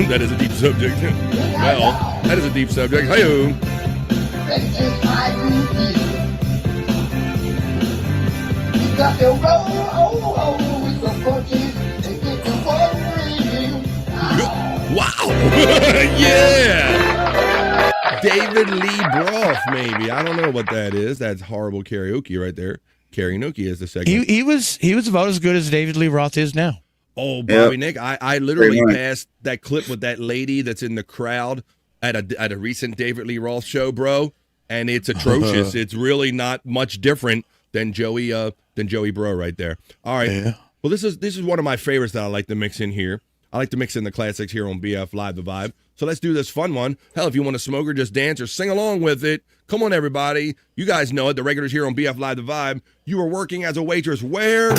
That is a deep subject. Well, that is a deep subject. Hi-yo. Wow. Yeah. David Lee Broth, maybe. I don't know what that is. That's horrible karaoke right there. Karaoke is the segment. He was about as good as David Lee Roth is now. Oh, Bobby Nick, I literally passed that clip with that lady that's in the crowd at a recent David Lee Roth show, bro, and it's atrocious. It's really not much different than Joey Bro right there. All right. Yeah. Well, this is one of my favorites that I like to mix in here. I like to mix in the classics here on BF Live the Vibe. So let's do this fun one. Hell, if you want to smoke or just dance or sing along with it, come on, everybody. You guys know it. The regulars here on BF Live the Vibe. You were working as a waitress where?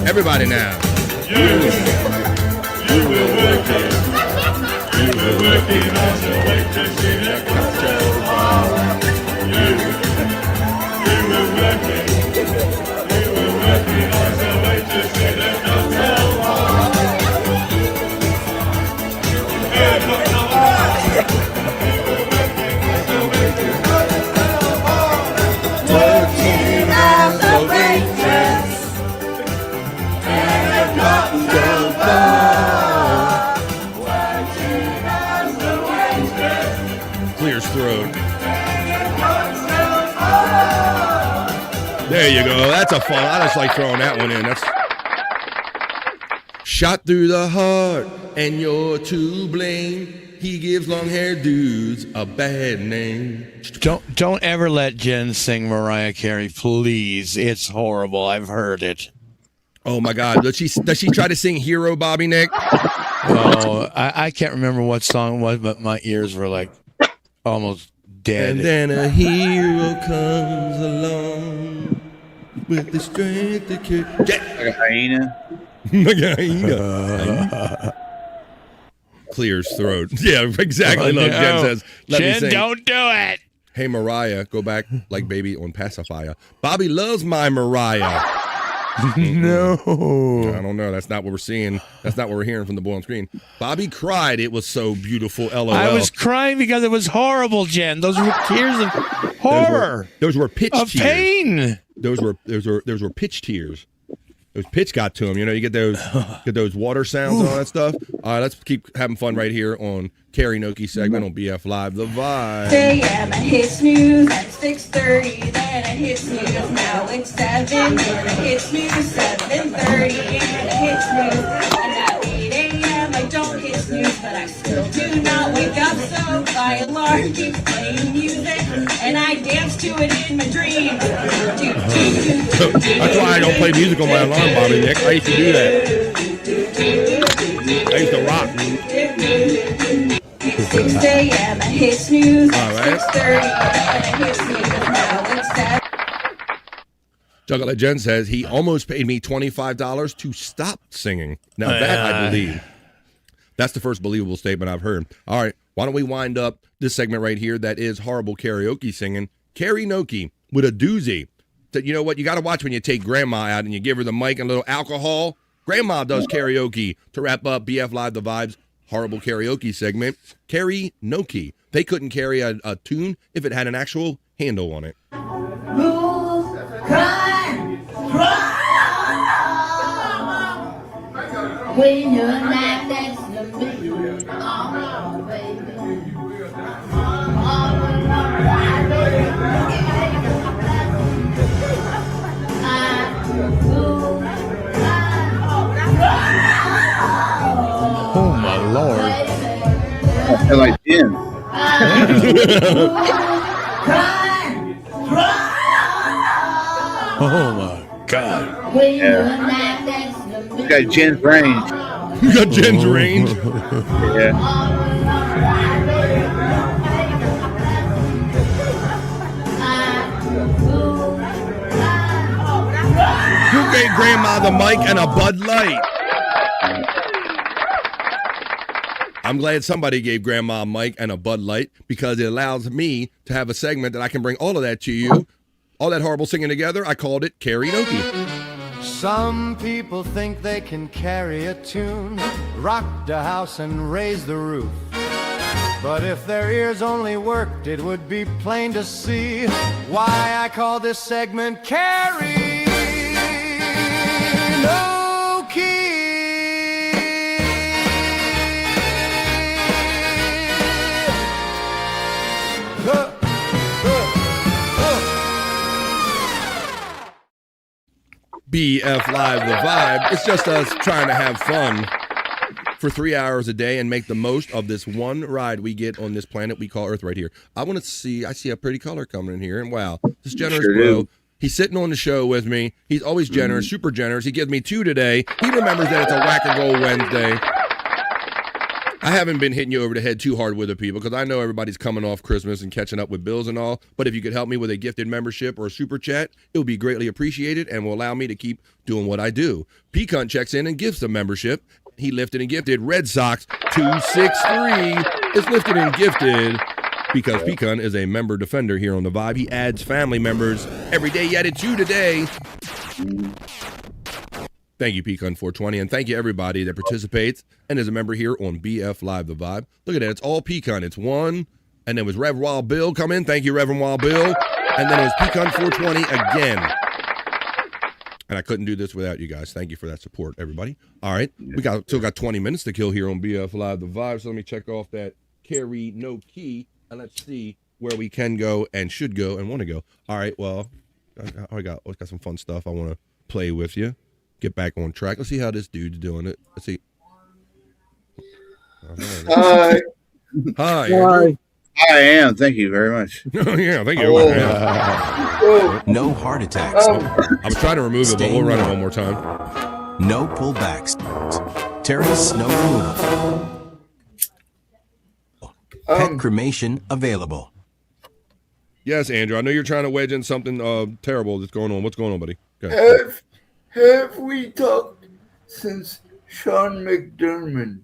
Everybody now. You were working as a waitress in a cocktail bar. You were working as a waitress in a cocktail bar. Working as a waitress in a cocktail bar. Clears throat. There you go. That's a fun. I just like throwing that one in. That's shot through the heart, and you're to blame. He gives long-haired dudes a bad name. Don't ever let Jen sing Mariah Carey, please. It's horrible. I've heard it. Oh my God! Does she try to sing "Hero," Bobby Nick? Oh, I can't remember what song it was, but my ears were like almost dead. And then a hero comes along with the strength to kill. Like a hyena. Like a hyena. Clears throat. Yeah, exactly. Look, Jen says, Jen, don't do it. Hey, Mariah, go back like baby on pacifier. Bobby loves my Mariah. No. I don't know. That's not what we're seeing. That's not what we're hearing from the boy on screen. Bobby cried. It was so beautiful. LOL. I was crying because it was horrible, Jen. Those were tears of horror. Those were pitch of tears. Pain. Those were pitch tears. Those pitch got to him. You know, you get those water sounds and all that stuff. All right, let's keep having fun right here on karaoke segment on BF Live, The Vibe. AM, I hit snooze at 6:30, then I hit snooze, now it's 7, then I hit snooze, 7:30, and I hit snooze, and at 8 AM I don't hit snooze, but I still do not wake up, so my alarm keeps playing music, and I dance to it in my dreams. That's why I don't play music on my alarm, Bobby Nick. I used to do that. I used to rock. 6 AM, I hit snooze. All right. 6:30, and I hit snooze. Now it's 7. Juggalette Jen says he almost paid me $25 to stop singing. Now that I believe. That's the first believable statement I've heard. All right, why don't we wind up this segment right here that is horrible karaoke singing. Karaoke with a doozy. That, you know what, you got to watch when you take Grandma out and you give her the mic and a little alcohol. Grandma does karaoke to wrap up BF Live The Vibes horrible karaoke segment. Karaoke. They couldn't carry a tune if it had an actual handle on it. When you're like that's the me, oh baby. Oh my Lord. I feel like Jim. Oh my God. You got Jen's range. You got Jen's range? Yeah. You gave Grandma the mic and a Bud Light. I'm glad somebody gave Grandma a mic and a Bud Light because it allows me to have a segment that I can bring all of that to you. All that horrible singing together, I called it karaoke. Some people think they can carry a tune, rock the house and raise the roof. But if their ears only worked, it would be plain to see why I call this segment karaoke. BF Live The Vibe. It's just us trying to have fun for 3 hours a day and make the most of this one ride we get on this planet we call Earth right here. I see a pretty color coming in here, and wow, this generous bro. He's sitting on the show with me. He's always generous, super generous. He gives me 2 today. He remembers that it's a Wack and Gold Wednesday. I haven't been hitting you over the head too hard with it, people, because I know everybody's coming off Christmas and catching up with bills and all. But if you could help me with a gifted membership or a super chat, it would be greatly appreciated and will allow me to keep doing what I do. Pecan checks in and gives a membership. He lifted and gifted Red Sox 263. It's lifted and gifted because Pecan is a member defender here on The Vibe. He adds family members every day. He added 2 today. Thank you, Pecan 420, and thank you everybody that participates and is a member here on BF Live The Vibe. Look at that, it's all Pecan. It's 1, and then it was Rev Wild Bill come in. Thank you, Reverend Wild Bill. And then it was Pecan 420 again. And I couldn't do this without you guys. Thank you for that support, everybody. All right, we still got 20 minutes to kill here on BF Live The Vibe, so let me check off that carry no key, and let's see where we can go and should go and want to go. All right, well, I got some fun stuff I want to play with you. Get back on track. Let's see how this dude's doing it. Let's see. Hi. Hi. Andrew. I am. Thank you very much. Yeah, thank you. No heart attacks. I was trying to remove it, but we'll run it one more time. No pullbacks. Terrace snow removal. Pet cremation available. Yes, Andrew. I know you're trying to wedge in something terrible that's going on. What's going on, buddy? Okay. Have we talked since Sean McDermott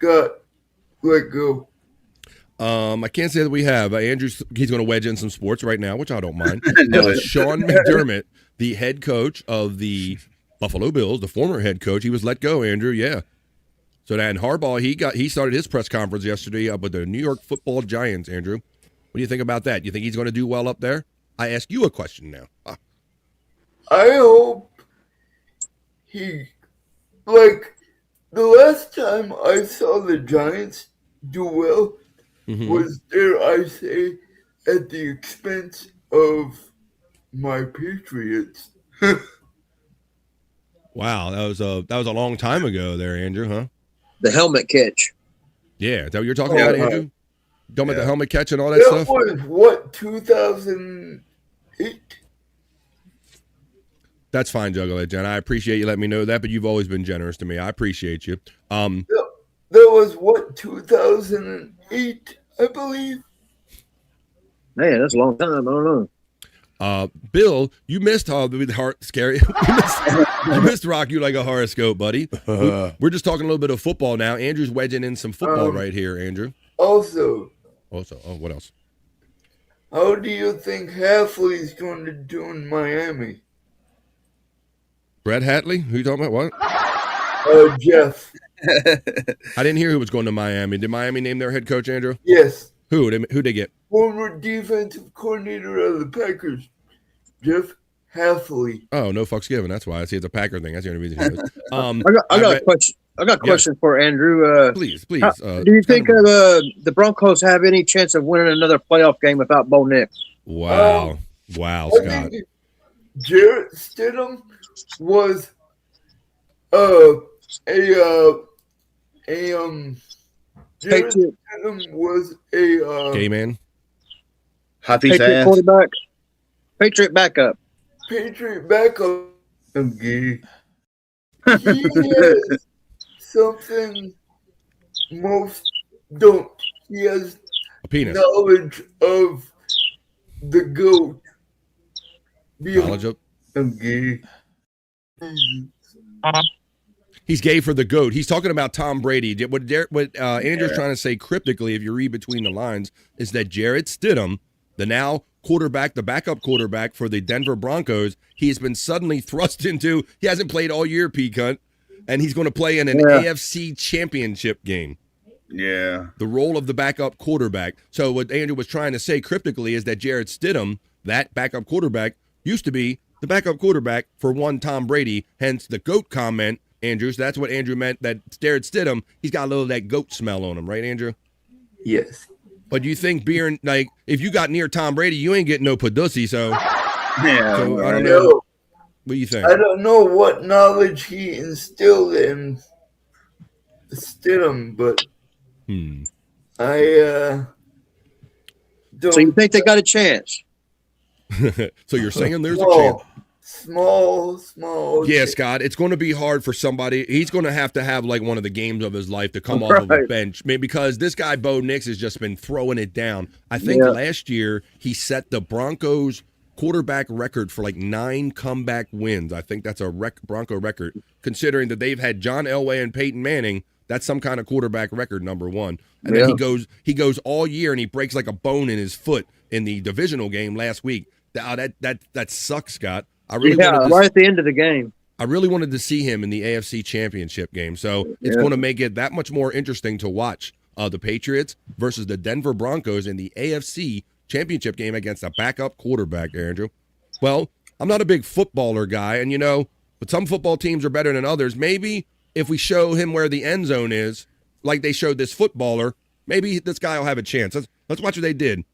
got let go? I can't say that we have. Andrew's he's going to wedge in some sports right now, which I don't mind. Sean McDermott, the head coach of the Buffalo Bills, the former head coach, he was let go. Andrew, yeah. So then Harbaugh, he started his press conference yesterday up with the New York Football Giants. Andrew, what do you think about that? You think he's going to do well up there? I ask you a question now. I hope like the last time I saw the Giants do well was, dare I say, at the expense of my Patriots. Wow, that was a long time ago there, Andrew, huh? The helmet catch. Yeah, is that what you're talking about, Andrew? Talking about the helmet catch and all that stuff? That was, what, 2008? That's fine, Juggalo Jen. I appreciate you letting me know that, but you've always been generous to me. I appreciate you. That was, what, 2008, I believe? Man, that's a long time. I don't know. Bill, you missed scary. you missed Rock You Like a Horoscope, buddy. We're just talking a little bit of football now. Andrew's wedging in some football right here, Andrew. Also, what else? How do you think Halfley's going to do in Miami? Brett Hatley? Who you talking about? What? Jeff. I didn't hear who was going to Miami. Did Miami name their head coach, Andrew? Yes. Who'd they get? Former defensive coordinator of the Packers, Jeff Halfley. Oh, no fucks given. That's why. I see it's a Packer thing. That's the only reason he knows. I got a question. I got a question for Andrew. Please. Do you think the Broncos have any chance of winning another playoff game without Bo Nix? Wow, Scott. Jarrett Stidham was Jarrett Stidham was a gay man. Patriot quarterback. Patriot backup. Patriot backup. Okay. He has something most don't. He has a penis. Knowledge of the GOAT. Knowledge of. Okay. He's gay for the GOAT. He's talking about Tom Brady. What Andrew's trying to say cryptically, if you read between the lines, is that Jarrett Stidham, the now quarterback, the backup quarterback for the Denver Broncos, he has been suddenly thrust into, he hasn't played all year, P-Cunt, and he's going to play in an AFC championship game. Yeah. The role of the backup quarterback. So what Andrew was trying to say cryptically is that Jarrett Stidham, that backup quarterback, used to be the backup quarterback for one Tom Brady, hence the GOAT comment, Andrews. That's what Andrew meant, that Jarrett Stidham, he's got a little of that goat smell on him, right, Andrew? Yes. But you think being, like, if you got near Tom Brady, you ain't getting no pudussy, so. Yeah, so I don't know. What do you think? I don't know what knowledge he instilled in Stidham, but I don't. So you think they got a chance? So you're saying there's a chance? Small. Yeah, Scott, it's going to be hard for somebody. He's going to have like one of the games of his life to come off of a bench. I mean, because this guy, Bo Nix, has just been throwing it down. I think last year he set the Broncos quarterback record for like 9 comeback wins. I think that's a Bronco record, considering that they've had John Elway and Peyton Manning. That's some kind of quarterback record, number one. And then he goes all year and he breaks like a bone in his foot in the divisional game last week. That sucks, Scott. I really right at the end of the game. I really wanted to see him in the AFC Championship game. So it's going to make it that much more interesting to watch the Patriots versus the Denver Broncos in the AFC Championship game against a backup quarterback, Andrew. Well, I'm not a big footballer guy, and but some football teams are better than others. Maybe if we show him where the end zone is, like they showed this footballer, maybe this guy will have a chance. Let's watch what they did.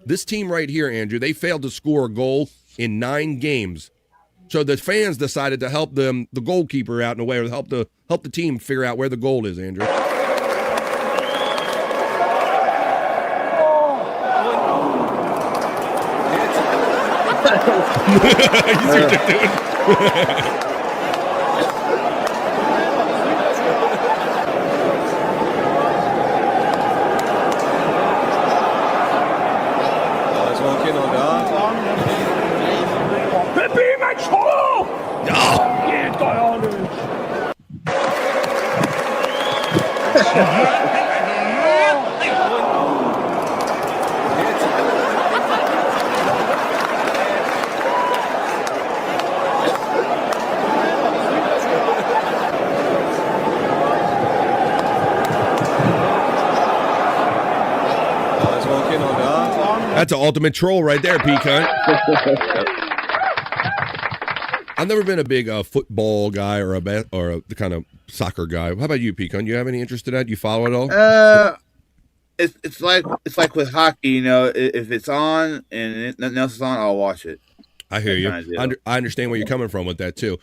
This team right here, Andrew, they failed to score a goal in 9 games. So the fans decided to help the goalkeeper out in a way, or help the team figure out where the goal is, Andrew. You see what they're doing? That's an ultimate troll right there, P-Cunt. I've never been a big football guy or the kind of soccer guy. How about you, Pecan? You have any interest in that? You follow it all? It's like with hockey, you know. If it's on and nothing else is on, I'll watch it. I hear you. I understand where you're coming from with that too.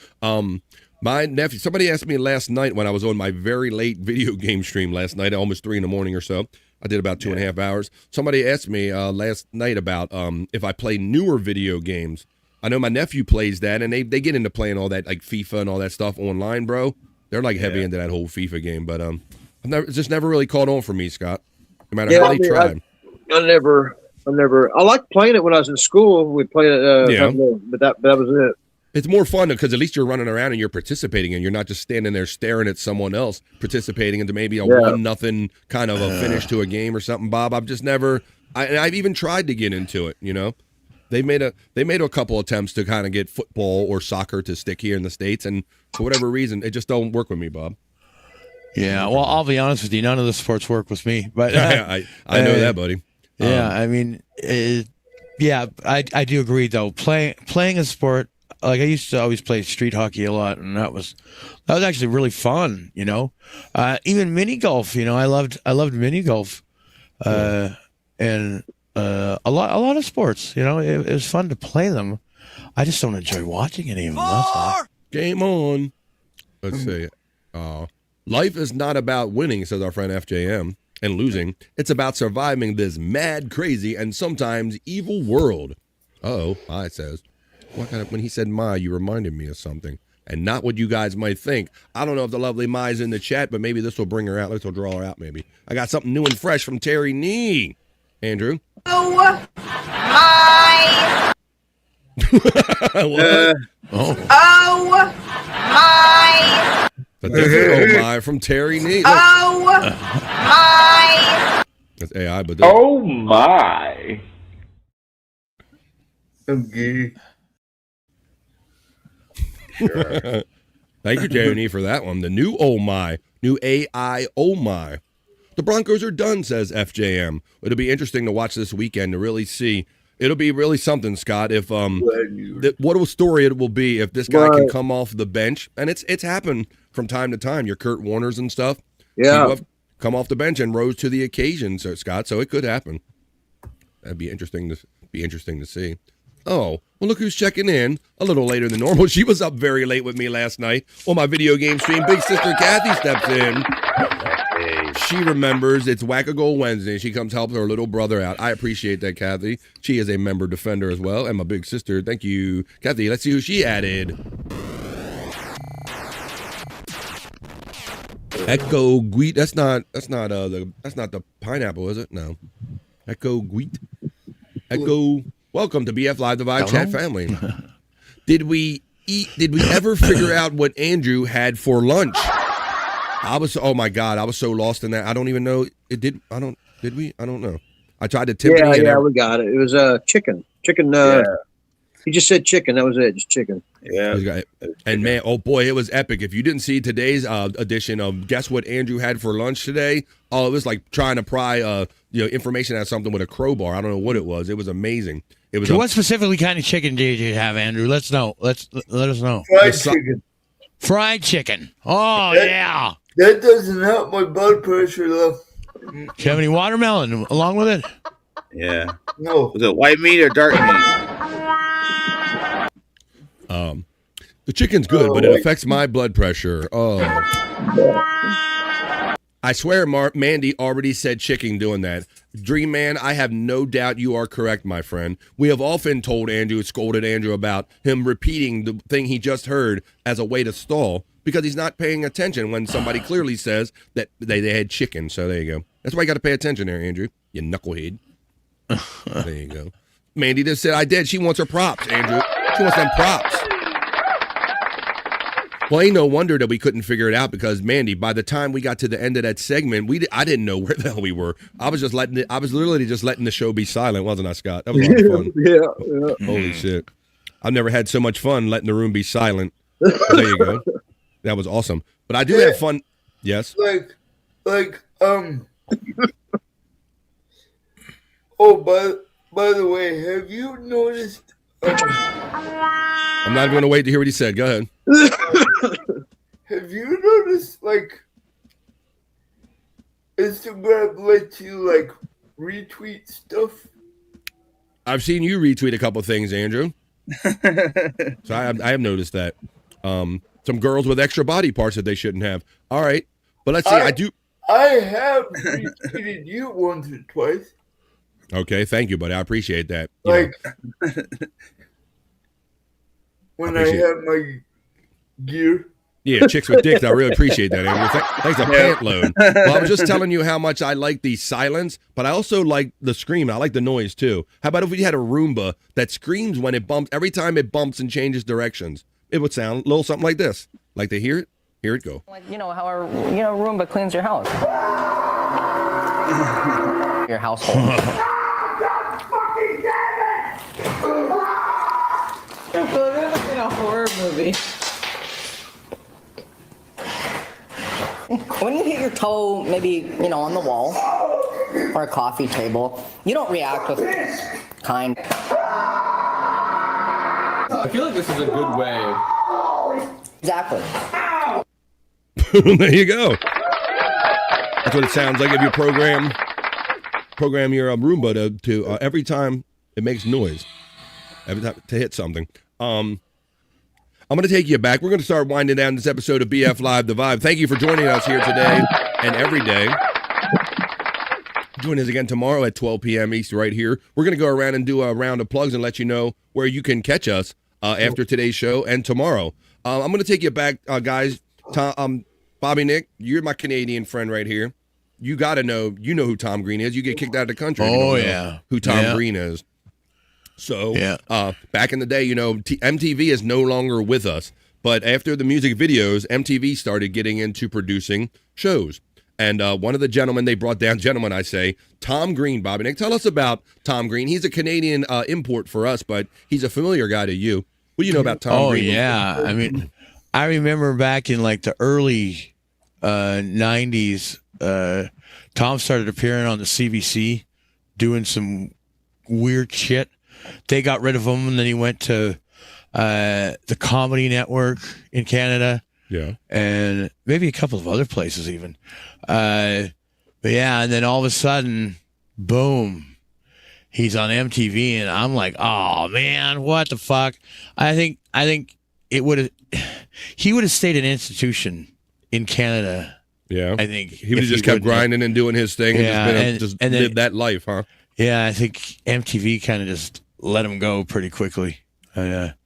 My nephew. Somebody asked me last night when I was on my very late video game stream last night, almost 3 a.m. or so. I did about 2.5 hours. Somebody asked me last night about if I play newer video games. I know my nephew plays that, and they get into playing all that like FIFA and all that stuff online, bro. They're like heavy into that whole FIFA game, but it's just never really caught on for me, Scott. No matter how they tried. I liked playing it when I was in school. We played it, but that was it. It's more fun because at least you're running around and you're participating, and you're not just standing there staring at someone else participating into maybe a 1-0 kind of a finish to a game or something. Bob, I've just never. I've even tried to get into it. You know, they made a couple attempts to kind of get football or soccer to stick here in the States, and for whatever reason, it just don't work with me, Bob. Yeah, well, I'll be honest with you. None of the sports work with me, but I know that, buddy. Yeah, I mean, I do agree though. Playing a sport, like I used to always play street hockey a lot, and that was actually really fun. You know, even mini golf. You know, I loved mini golf, and a lot of sports. You know, it was fun to play them. I just don't enjoy watching any of them. That's all. Game on. Let's see. Life is not about winning, says our friend FJM, and losing. It's about surviving this mad, crazy, and sometimes evil world. It says. When he said "my," you reminded me of something, and not what you guys might think. I don't know if the lovely Mai's in the chat, but maybe this will bring her out. This will draw her out. Maybe I got something new and fresh from Terry Nee. Andrew. Oh my! Oh my! But there's "oh my" from Terry Nee. Oh my! That's AI, but oh my! Okay. Sure. Thank you, Terry Nee, for that one. The new "oh my," new AI "oh my." The Broncos are done, says FJM. It'll be interesting to watch this weekend to really see. It'll be really something, Scott. If what a story it will be if this guy can come off the bench, and it's happened from time to time. Your Kurt Warners and stuff, have come off the bench and rose to the occasion, so Scott. So it could happen. That'd be interesting to see. Oh, well, look who's checking in a little later than normal. She was up very late with me last night on my video game stream. Big sister Kathy steps in. She remembers it's Whack-A-Goal Wednesday. She comes help her little brother out. I appreciate that, Kathy. She is a member defender as well, and my big sister. Thank you, Kathy. Let's see who she added. Echo Guit. That's not the pineapple, is it? No. Echo Guit. Echo. Welcome to BF Live, the Vibe Chat family. Did we ever figure out what Andrew had for lunch? Oh my God, I was so lost in that. I don't even know. Did we? I don't know. I tried to tip it. Yeah, we got it. It was chicken. Chicken. He just said chicken. That was it. Just chicken. Yeah. And man, oh boy, it was epic. If you didn't see today's edition of Guess What Andrew Had for Lunch Today, it was like trying to pry information out of something with a crowbar. I don't know what it was. It was amazing. It was. What specifically kind of chicken did you have, Andrew? Let's know. Let us know. Fried chicken. Fried chicken. Oh yeah. That doesn't help my blood pressure though. Do you have any watermelon along with it? Yeah. No. Was it white meat or dark meat? The chicken's good, but it affects my blood pressure. Oh. I swear Mandy already said chicken doing that. Dream Man, I have no doubt you are correct, my friend. We have often scolded Andrew about him repeating the thing he just heard as a way to stall because he's not paying attention when somebody clearly says that they had chicken. So there you go. That's why you got to pay attention there, Andrew. You knucklehead. There you go. Mandy just said I did. She wants her props, Andrew. She wants them props. Well, ain't no wonder that we couldn't figure it out because Mandy, by the time we got to the end of that segment, I didn't know where the hell we were. I was literally just letting the show be silent, wasn't I, Scott? That was a lot of fun. Yeah. Holy shit. I've never had so much fun letting the room be silent. There you go. That was awesome. But I do have fun. Yes. Oh, by the way, have you noticed I'm not even going to wait to hear what he said. Go ahead. Have you noticed, like, Instagram lets you, like, retweet stuff? I've seen you retweet a couple things, Andrew. So I have noticed that. Some girls with extra body parts that they shouldn't have. All right. But let's see. I have retweeted you once or twice. Okay. Thank you, buddy. I appreciate that. Like, when I have my gear. Yeah, chicks with dicks. I really appreciate that, Andrew. Thanks a pant load. Well, I was just telling you how much I like the silence, but I also like the scream. I like the noise, too. How about if we had a Roomba that screams when it bumps, every time it bumps and changes directions? It would sound a little something like this. Like to hear it? Hear it go. Like, you know, how a Roomba cleans your house. Your household. In a horror movie. When you hit your toe, maybe, on the wall or a coffee table, you don't react with kind. I feel like this is a good way. Exactly. There you go. That's what it sounds like if you program your Roomba to every time it makes noise, every time to hit something. I'm going to take you back. We're going to start winding down this episode of BF Live The Vibe. Thank you for joining us here today and every day. Join us again tomorrow at 12 p.m. East right here. We're going to go around and do a round of plugs and let you know where you can catch us after today's show and tomorrow. I'm going to take you back, guys. Bobby Nick, you're my Canadian friend right here. You got to know, who Tom Green is. You get kicked out of the country. Oh, yeah. Who Tom Green is. So, back in the day, MTV is no longer with us. But after the music videos, MTV started getting into producing shows. And one of the gentlemen they brought down, Tom Green, Bobby Nick. Tell us about Tom Green. He's a Canadian import for us, but he's a familiar guy to you. What do you know about Tom Green? Oh, yeah. I mean, I remember back in like the early 90s, Tom started appearing on the CBC doing some weird shit. They got rid of him, and then he went to the Comedy Network in Canada. Yeah. And maybe a couple of other places even. But yeah, and then all of a sudden, boom, he's on MTV, and I'm like, oh man, what the fuck? I think he would have stayed an institution in Canada. Yeah. I think he would have just kept grinding and doing his thing and just lived that life, huh? Yeah, I think MTV kind of just let him go pretty quickly.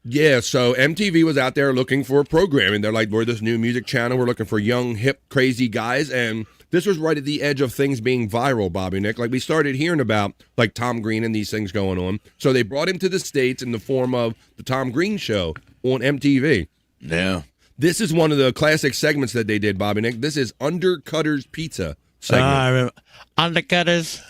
Yeah, so MTV was out there looking for programming. They're like, we're this new music channel. We're looking for young, hip, crazy guys. And this was right at the edge of things being viral, Bobby Nick. Like, we started hearing about, like, Tom Green and these things going on. So they brought him to the States in the form of the Tom Green Show on MTV. Yeah. This is one of the classic segments that they did, Bobby Nick. This is Undercutter's Pizza segment. I remember. Undercutters.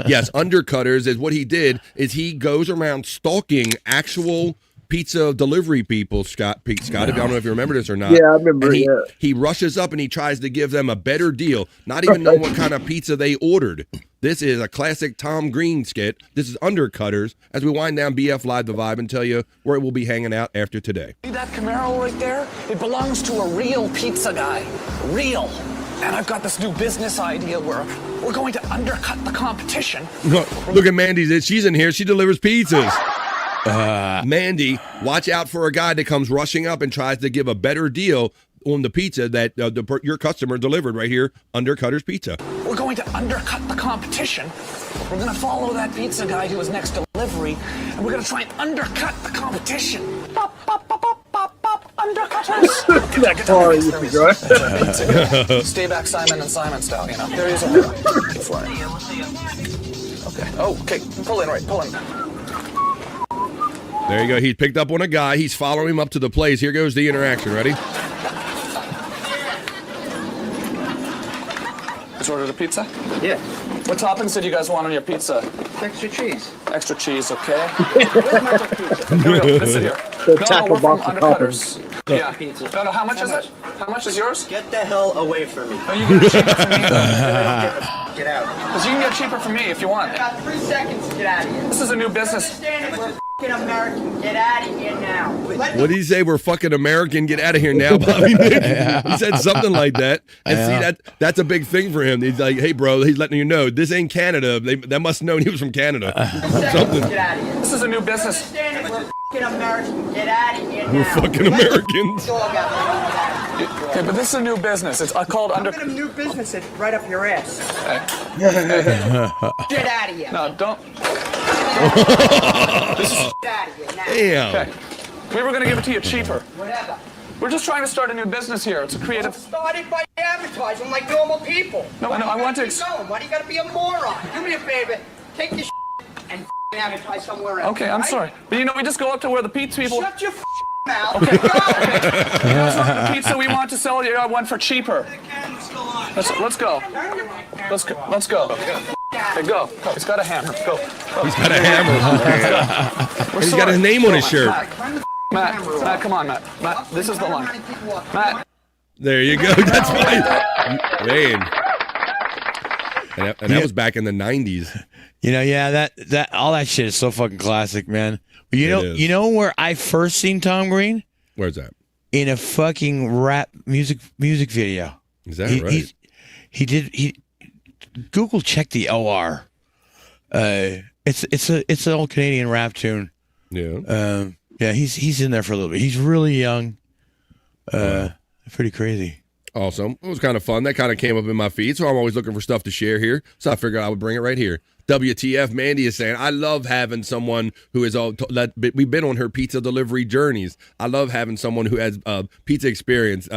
Yes, Undercutters is what he did is he goes around stalking actual pizza delivery people, Scott. I don't know if you remember this or not. Yeah, I remember. And he rushes up and he tries to give them a better deal, not even knowing what kind of pizza they ordered. This is a classic Tom Green skit. This is Undercutters as we wind down BF Live The Vibe and tell you where we'll be hanging out after today. See that Camaro right there? It belongs to a real pizza guy. Real. And I've got this new business idea where we're going to undercut the competition. Look at Mandy. She's in here. She delivers pizzas. Mandy, watch out for a guy that comes rushing up and tries to give a better deal on the pizza that your customer delivered right here, Undercutter's Pizza. We're going to undercut the competition. We're going to follow that pizza guy to his next delivery, and we're going to try and undercut the competition. Bop, bop, bop, bop, bop, bop, undercutters. That far you can go. Stay back, Simon and Simon style, There he is. Okay. Oh, okay. Pull in. There you go. He picked up on a guy. He's following him up to the place. Here goes the interaction. Ready? Just ordered a pizza? Yeah. What toppings did you guys want on your pizza? Extra cheese. Extra cheese, okay. Where's my pizza? Here we go. Let's sit here. The tackle box of Undercutters. Yeah. Pizza. No, how much is it? How much is yours? Get the hell away from me. Are you going to cheaper for me, though? Get out. Because you can get cheaper for me if you want. I got 3 seconds to get out of here. This is a new business. Understand it. American, get out of here now. What did he say? We're fucking American. Get out of here now, Bobby Nick. He said something like that. And see, that's a big thing for him. He's like, hey, bro, he's letting you know, this ain't Canada. They must have known he was from Canada. Something. Get out of here. This is a new business. We're American, get out of here now. We're fucking Americans. Okay, but this is a new business. It's called I'm gonna new business it right up your ass. Get out of here. No, don't. This is get out of here now. Damn. Okay. We were gonna give it to you cheaper. Whatever. We're just trying to start a new business here. It's a creative. Started by advertising like normal people. No, I want to. Why do you gotta be a moron? Do me a favor. Take this and advertise somewhere else. Okay, I'm sorry. But you know, we just go up to where the pizza people. Shut your mouth. Okay. You know, the pizza we want to sell you one for cheaper. Let's go. Let's go. Hey, go. He's got a hammer. Go. He's got a hammer. He's got his name on his shirt. Matt, come on, Matt, this is the line. Matt. There you go. That's why. Man. And that was back in the 90s. You know, yeah, that all that shit is so fucking classic, man. But you know where I first seen Tom Green? Where's that? In a fucking rap music video. Is that right? He Google check the OR. It's an old Canadian rap tune. Yeah. Yeah, he's in there for a little bit. He's really young. Pretty crazy. Awesome. It was kind of fun. That kind of came up in my feed, so I'm always looking for stuff to share here. So I figured I would bring it right here. WTF, Mandy is saying, I love having someone who is we've been on her pizza delivery journeys. I love having someone who has pizza experience,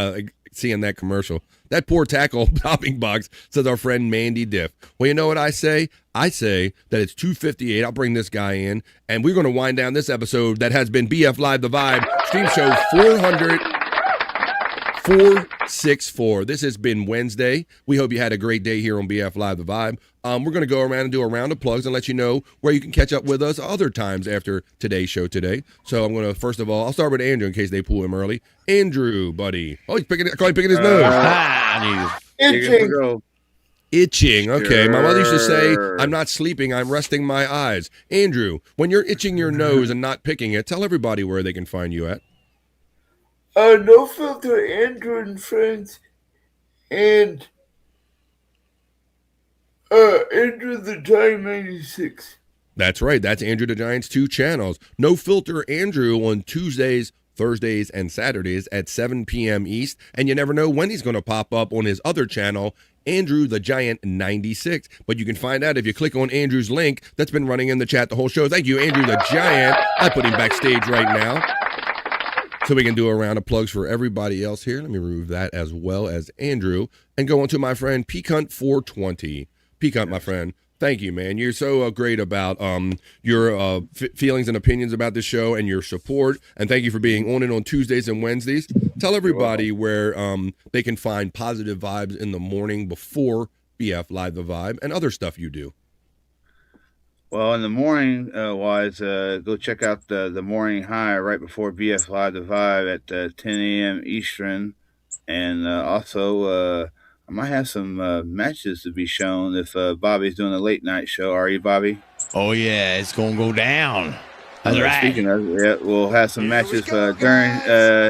seeing that commercial. That poor tackle topping box, says our friend Mandy Diff. Well, you know what I say? I say that it's 2:58. I'll bring this guy in, and we're going to wind down this episode that has been BF Live The Vibe, stream show 464. This has been Wednesday. We hope you had a great day here on BF Live The Vibe. We're going to go around and do a round of plugs and let you know where you can catch up with us other times after today's show today. So I'm going to, first of all, I'll start with Andrew in case they pull him early. Andrew, buddy. Oh, he's picking his nose. Itching. Okay. My mother used to say, I'm not sleeping, I'm resting my eyes. Andrew, when you're itching your nose and not picking it, tell everybody where they can find you at. No Filter, Andrew and Friends, and Andrew the Giant 96. That's right. That's Andrew the Giant's 2 channels. No Filter Andrew on Tuesdays, Thursdays, and Saturdays at 7 p.m. East. And you never know when he's going to pop up on his other channel, Andrew the Giant 96. But you can find out if you click on Andrew's link that's been running in the chat the whole show. Thank you, Andrew the Giant. I put him backstage right now, so we can do a round of plugs for everybody else here. Let me remove that as well as Andrew and go on to my friend Peacunt 420. Peacunt, my friend, thank you, man. You're so great about your feelings and opinions about this show and your support. And thank you for being on it on Tuesdays and Wednesdays. Tell everybody where they can find positive vibes in the morning before BF Live The Vibe and other stuff you do. Well, in the morning wise, go check out the morning high right before BF Live The Vibe at 10 a.m. Eastern. And also, I might have some matches to be shown if Bobby's doing a late night show. Are you, Bobby? Oh, yeah, it's going to go down. That's right. Speaking of, yeah, we'll have some matches during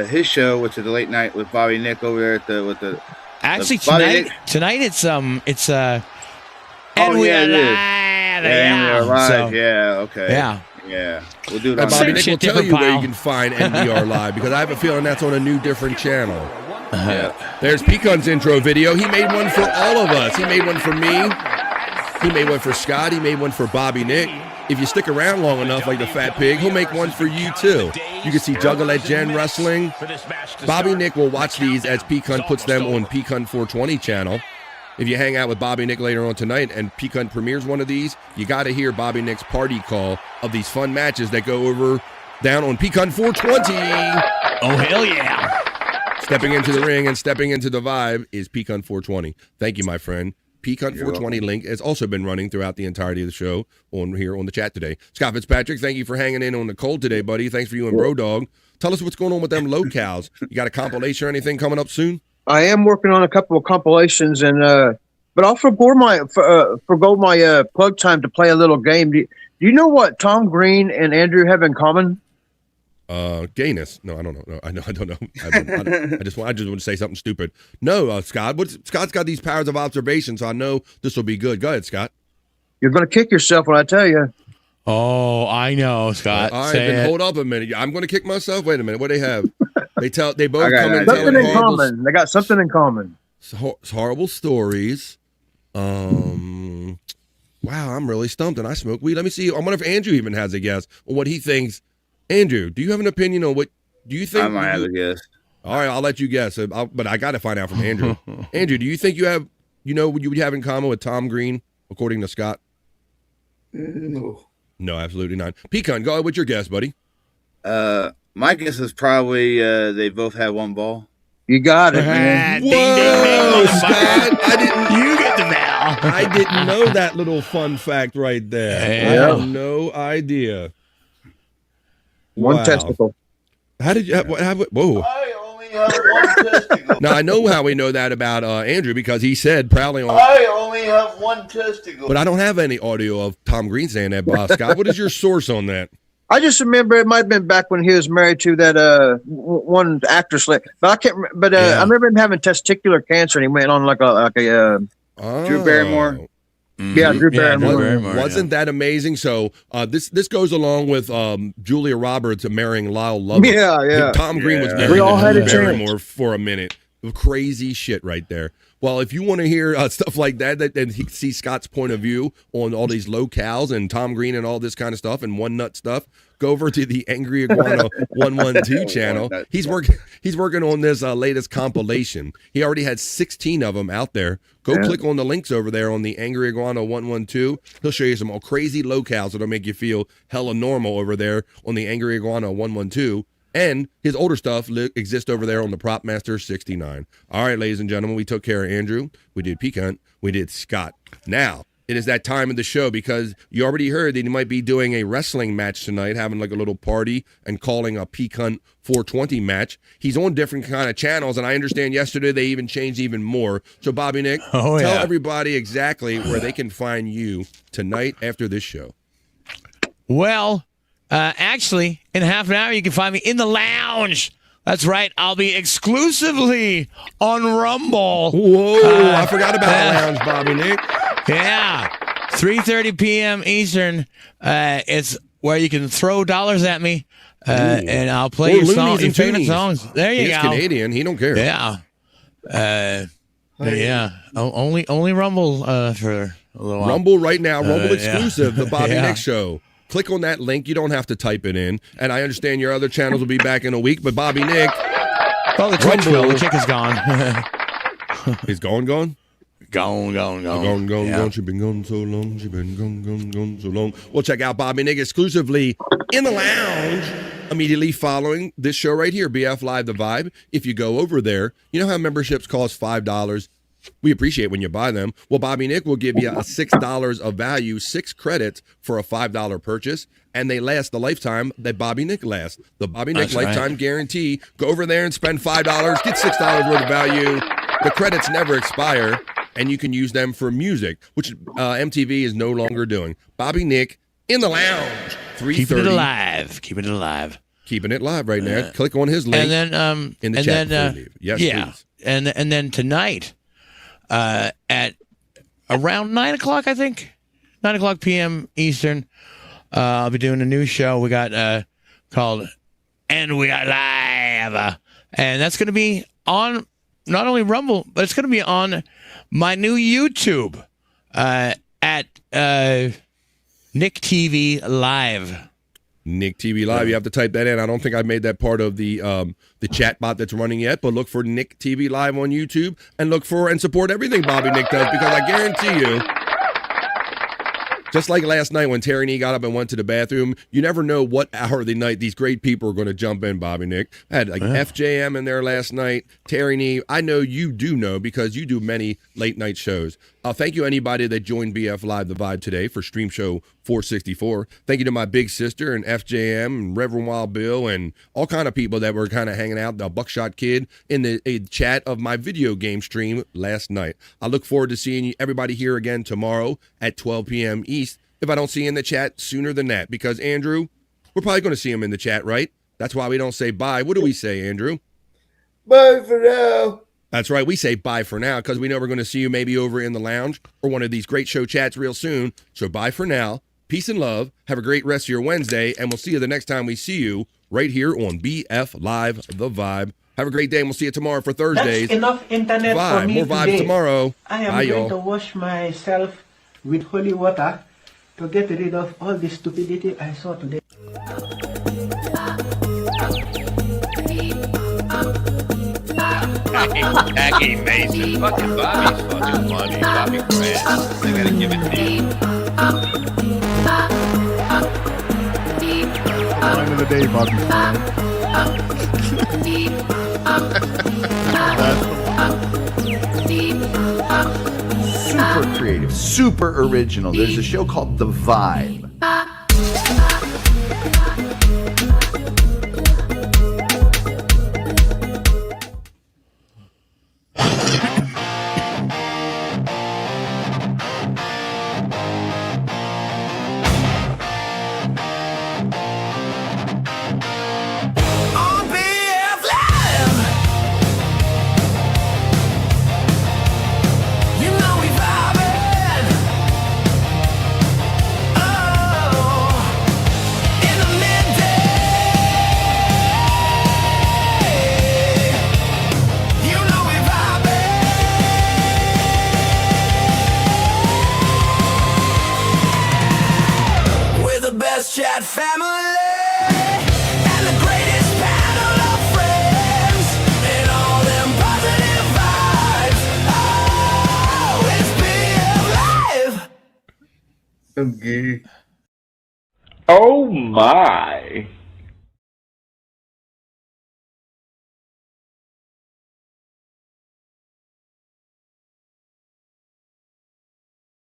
his show, which is the late night with Bobby Nick over there with the. Actually, tonight it's and we are live. And we are live. Okay. Yeah. We'll do it on Bobby Nick will tell you where you can find NBR Live, because I have a feeling that's on a new different channel. Yeah. There's Peacunt's intro video. He made one for all of us. He made one for me. He made one for Scott. He made one for Bobby Nick. If you stick around long enough, like the Fat Pig, he'll make one for you too. You can see Juggalette Jen wrestling. Bobby Nick will watch these as Peacunt puts them on Peacunt 420 channel. If you hang out with Bobby Nick later on tonight and Peacunt premieres one of these, you got to hear Bobby Nick's party call of these fun matches that go over down on Peacunt 420. Oh, hell yeah. Stepping into the ring and stepping into the vibe is Peacunt 420. Thank you, my friend. Peacunt 420 link has also been running throughout the entirety of the show on here on the chat today. Scott Fitzpatrick, thank you for hanging in on the cold today, buddy. Thanks for you and Bro Dog. Tell us what's going on with them locales. You got a compilation or anything coming up soon? I am working on a couple of compilations, and but I'll forgo my plug time to play a little game. Do Do you know what Tom Green and Andrew have in common? Gayness. No, I don't know. No, I don't know. I just want to say something stupid. No, Scott. Scott's got these powers of observation, so I know this will be good. Go ahead, Scott. You're going to kick yourself when I tell you. Oh, I know, Scott. All right, then hold up a minute. I'm going to kick myself. Wait a minute. What do they have? They both come in something in common. They got something in common. Horrible stories. Wow, I'm really stumped, and I smoke weed. Let me see. I wonder if Andrew even has a guess on what he thinks. Andrew, do you have an opinion on what do you think? I might have a guess. All right, I'll let you guess, but I got to find out from Andrew. Andrew, do you think you have, what you would have in common with Tom Green, according to Scott? No. No, absolutely not. Pecan, go ahead with your guess, buddy. My guess is probably they both have one ball. You got it, man. Whoa, Scott! You get the bell. I didn't know that little fun fact right there. Yeah. I had no idea. One testicle. How did you? Whoa! I only have one testicle. Now I know how we know that about Andrew because he said proudly on. I only have one testicle. But I don't have any audio of Tom Green saying that, Scott. What is your source on that? I just remember it might have been back when he was married to that one actress, but I can't. But I remember him having testicular cancer, and he went on like a Drew Barrymore. Yeah, Drew Barrymore. Wasn't that amazing? So this goes along with Julia Roberts marrying Lyle Lovett. Yeah. Tom Green was marrying We all had a Barrymore for a minute. Crazy shit right there. Well, if you want to hear stuff like that and see Scott's point of view on all these locales and Tom Green and all this kind of stuff and one nut stuff, go over to the Angry Iguana 112 channel. He's working on this latest compilation. He already had 16 of them out there. Go click on the links over there on the Angry Iguana 112. He'll show you some all crazy locales that'll make you feel hella normal over there on the Angry Iguana 112. And his older stuff exists over there on the Prop Master 69. All right, ladies and gentlemen, we took care of Andrew. We did Pecan. We did Scott. Now, it is that time of the show because you already heard that he might be doing a wrestling match tonight, having like a little party and calling a Pecan 420 match. He's on different kind of channels, and I understand yesterday they even changed even more. So, Bobby Nick, tell everybody exactly where they can find you tonight after this show. Well, actually, in half an hour, you can find me in the lounge. That's right. I'll be exclusively on Rumble. Whoa, I forgot about the lounge, Bobby Nick. Yeah. 3:30 p.m. Eastern. It's where you can throw dollars at me, and I'll play your favorite songs. There you go. He's Canadian. He don't care. Yeah. Yeah. Only Rumble for a little while. Rumble right now. Rumble exclusive. The Bobby Nick Show. Click on that link. You don't have to type it in. And I understand your other channels will be back in a week, but Bobby Nick. Well, the Twitch will. The chick is gone. He's gone? Gone. Yeah. She been gone so long. She been gone so long. We'll check out Bobby Nick exclusively in the lounge immediately following this show right here, BF Live The Vibe. If you go over there, you know how memberships cost $5? We appreciate when you buy them. Well, Bobby Nick will give you a $6 of value, 6 credits for a $5 purchase, and they last the lifetime that Bobby Nick lasts. The Bobby Nick lifetime guarantee. Go over there and spend $5, get $6 worth of value. The credits never expire, and you can use them for music, which MTV is no longer doing. Bobby Nick in the lounge, 3:30. Keeping it alive. Keeping it live right now. Click on his link and then, in the chat before you leave. Yes, please. And then tonight, at around 9 o'clock, I think, 9 o'clock p.m. Eastern, I'll be doing a new show we got called And We Got Live. And that's going to be on not only Rumble, but it's going to be on my new YouTube at Nick TV Live. Nick TV Live. You have to type that in. I don't think I made that part of the chat bot that's running yet, but look for Nick TV Live on YouTube and look for and support everything Bobby Nick does, because I guarantee you, just like last night when Terry Nee got up and went to the bathroom, you never know what hour of the night these great people are going to jump in, Bobby Nick. I had FJM in there last night, Terry Nee. I know you do know because you do many late night shows. Thank you anybody that joined BF Live The Vibe today for Stream Show 464. Thank you to my big sister and FJM and Reverend Wild Bill and all kind of people that were kind of hanging out, the Buckshot Kid, in the chat of my video game stream last night. I look forward to seeing everybody here again tomorrow at 12 p.m. East if I don't see you in the chat sooner than that. Because, Andrew, we're probably going to see him in the chat, right? That's why we don't say bye. What do we say, Andrew? Bye for now. That's right. We say bye for now because we know we're going to see you maybe over in the lounge or one of these great show chats real soon. So bye for now. Peace and love. Have a great rest of your Wednesday, and we'll see you the next time we see you right here on BF Live, The Vibe. Have a great day, and we'll see you tomorrow for Thursdays. That's enough internet Vibe. for me More vibes today. tomorrow. I am Bye, going y'all. to wash myself with holy water to get rid of all the stupidity I saw today. Jackie Mason. Fucking Bobby's fucking funny. Bobby Grant. I gotta give it to you. Line of the day, Bobby Super creative, super original. There's a show called The Vibe. On BF Live, you know we vibing. Oh, in the midday, you know we vibing. We're the best chat family. And the greatest panel of friends and all them positive vibes. Oh, it's BF Live. Okay. Oh my.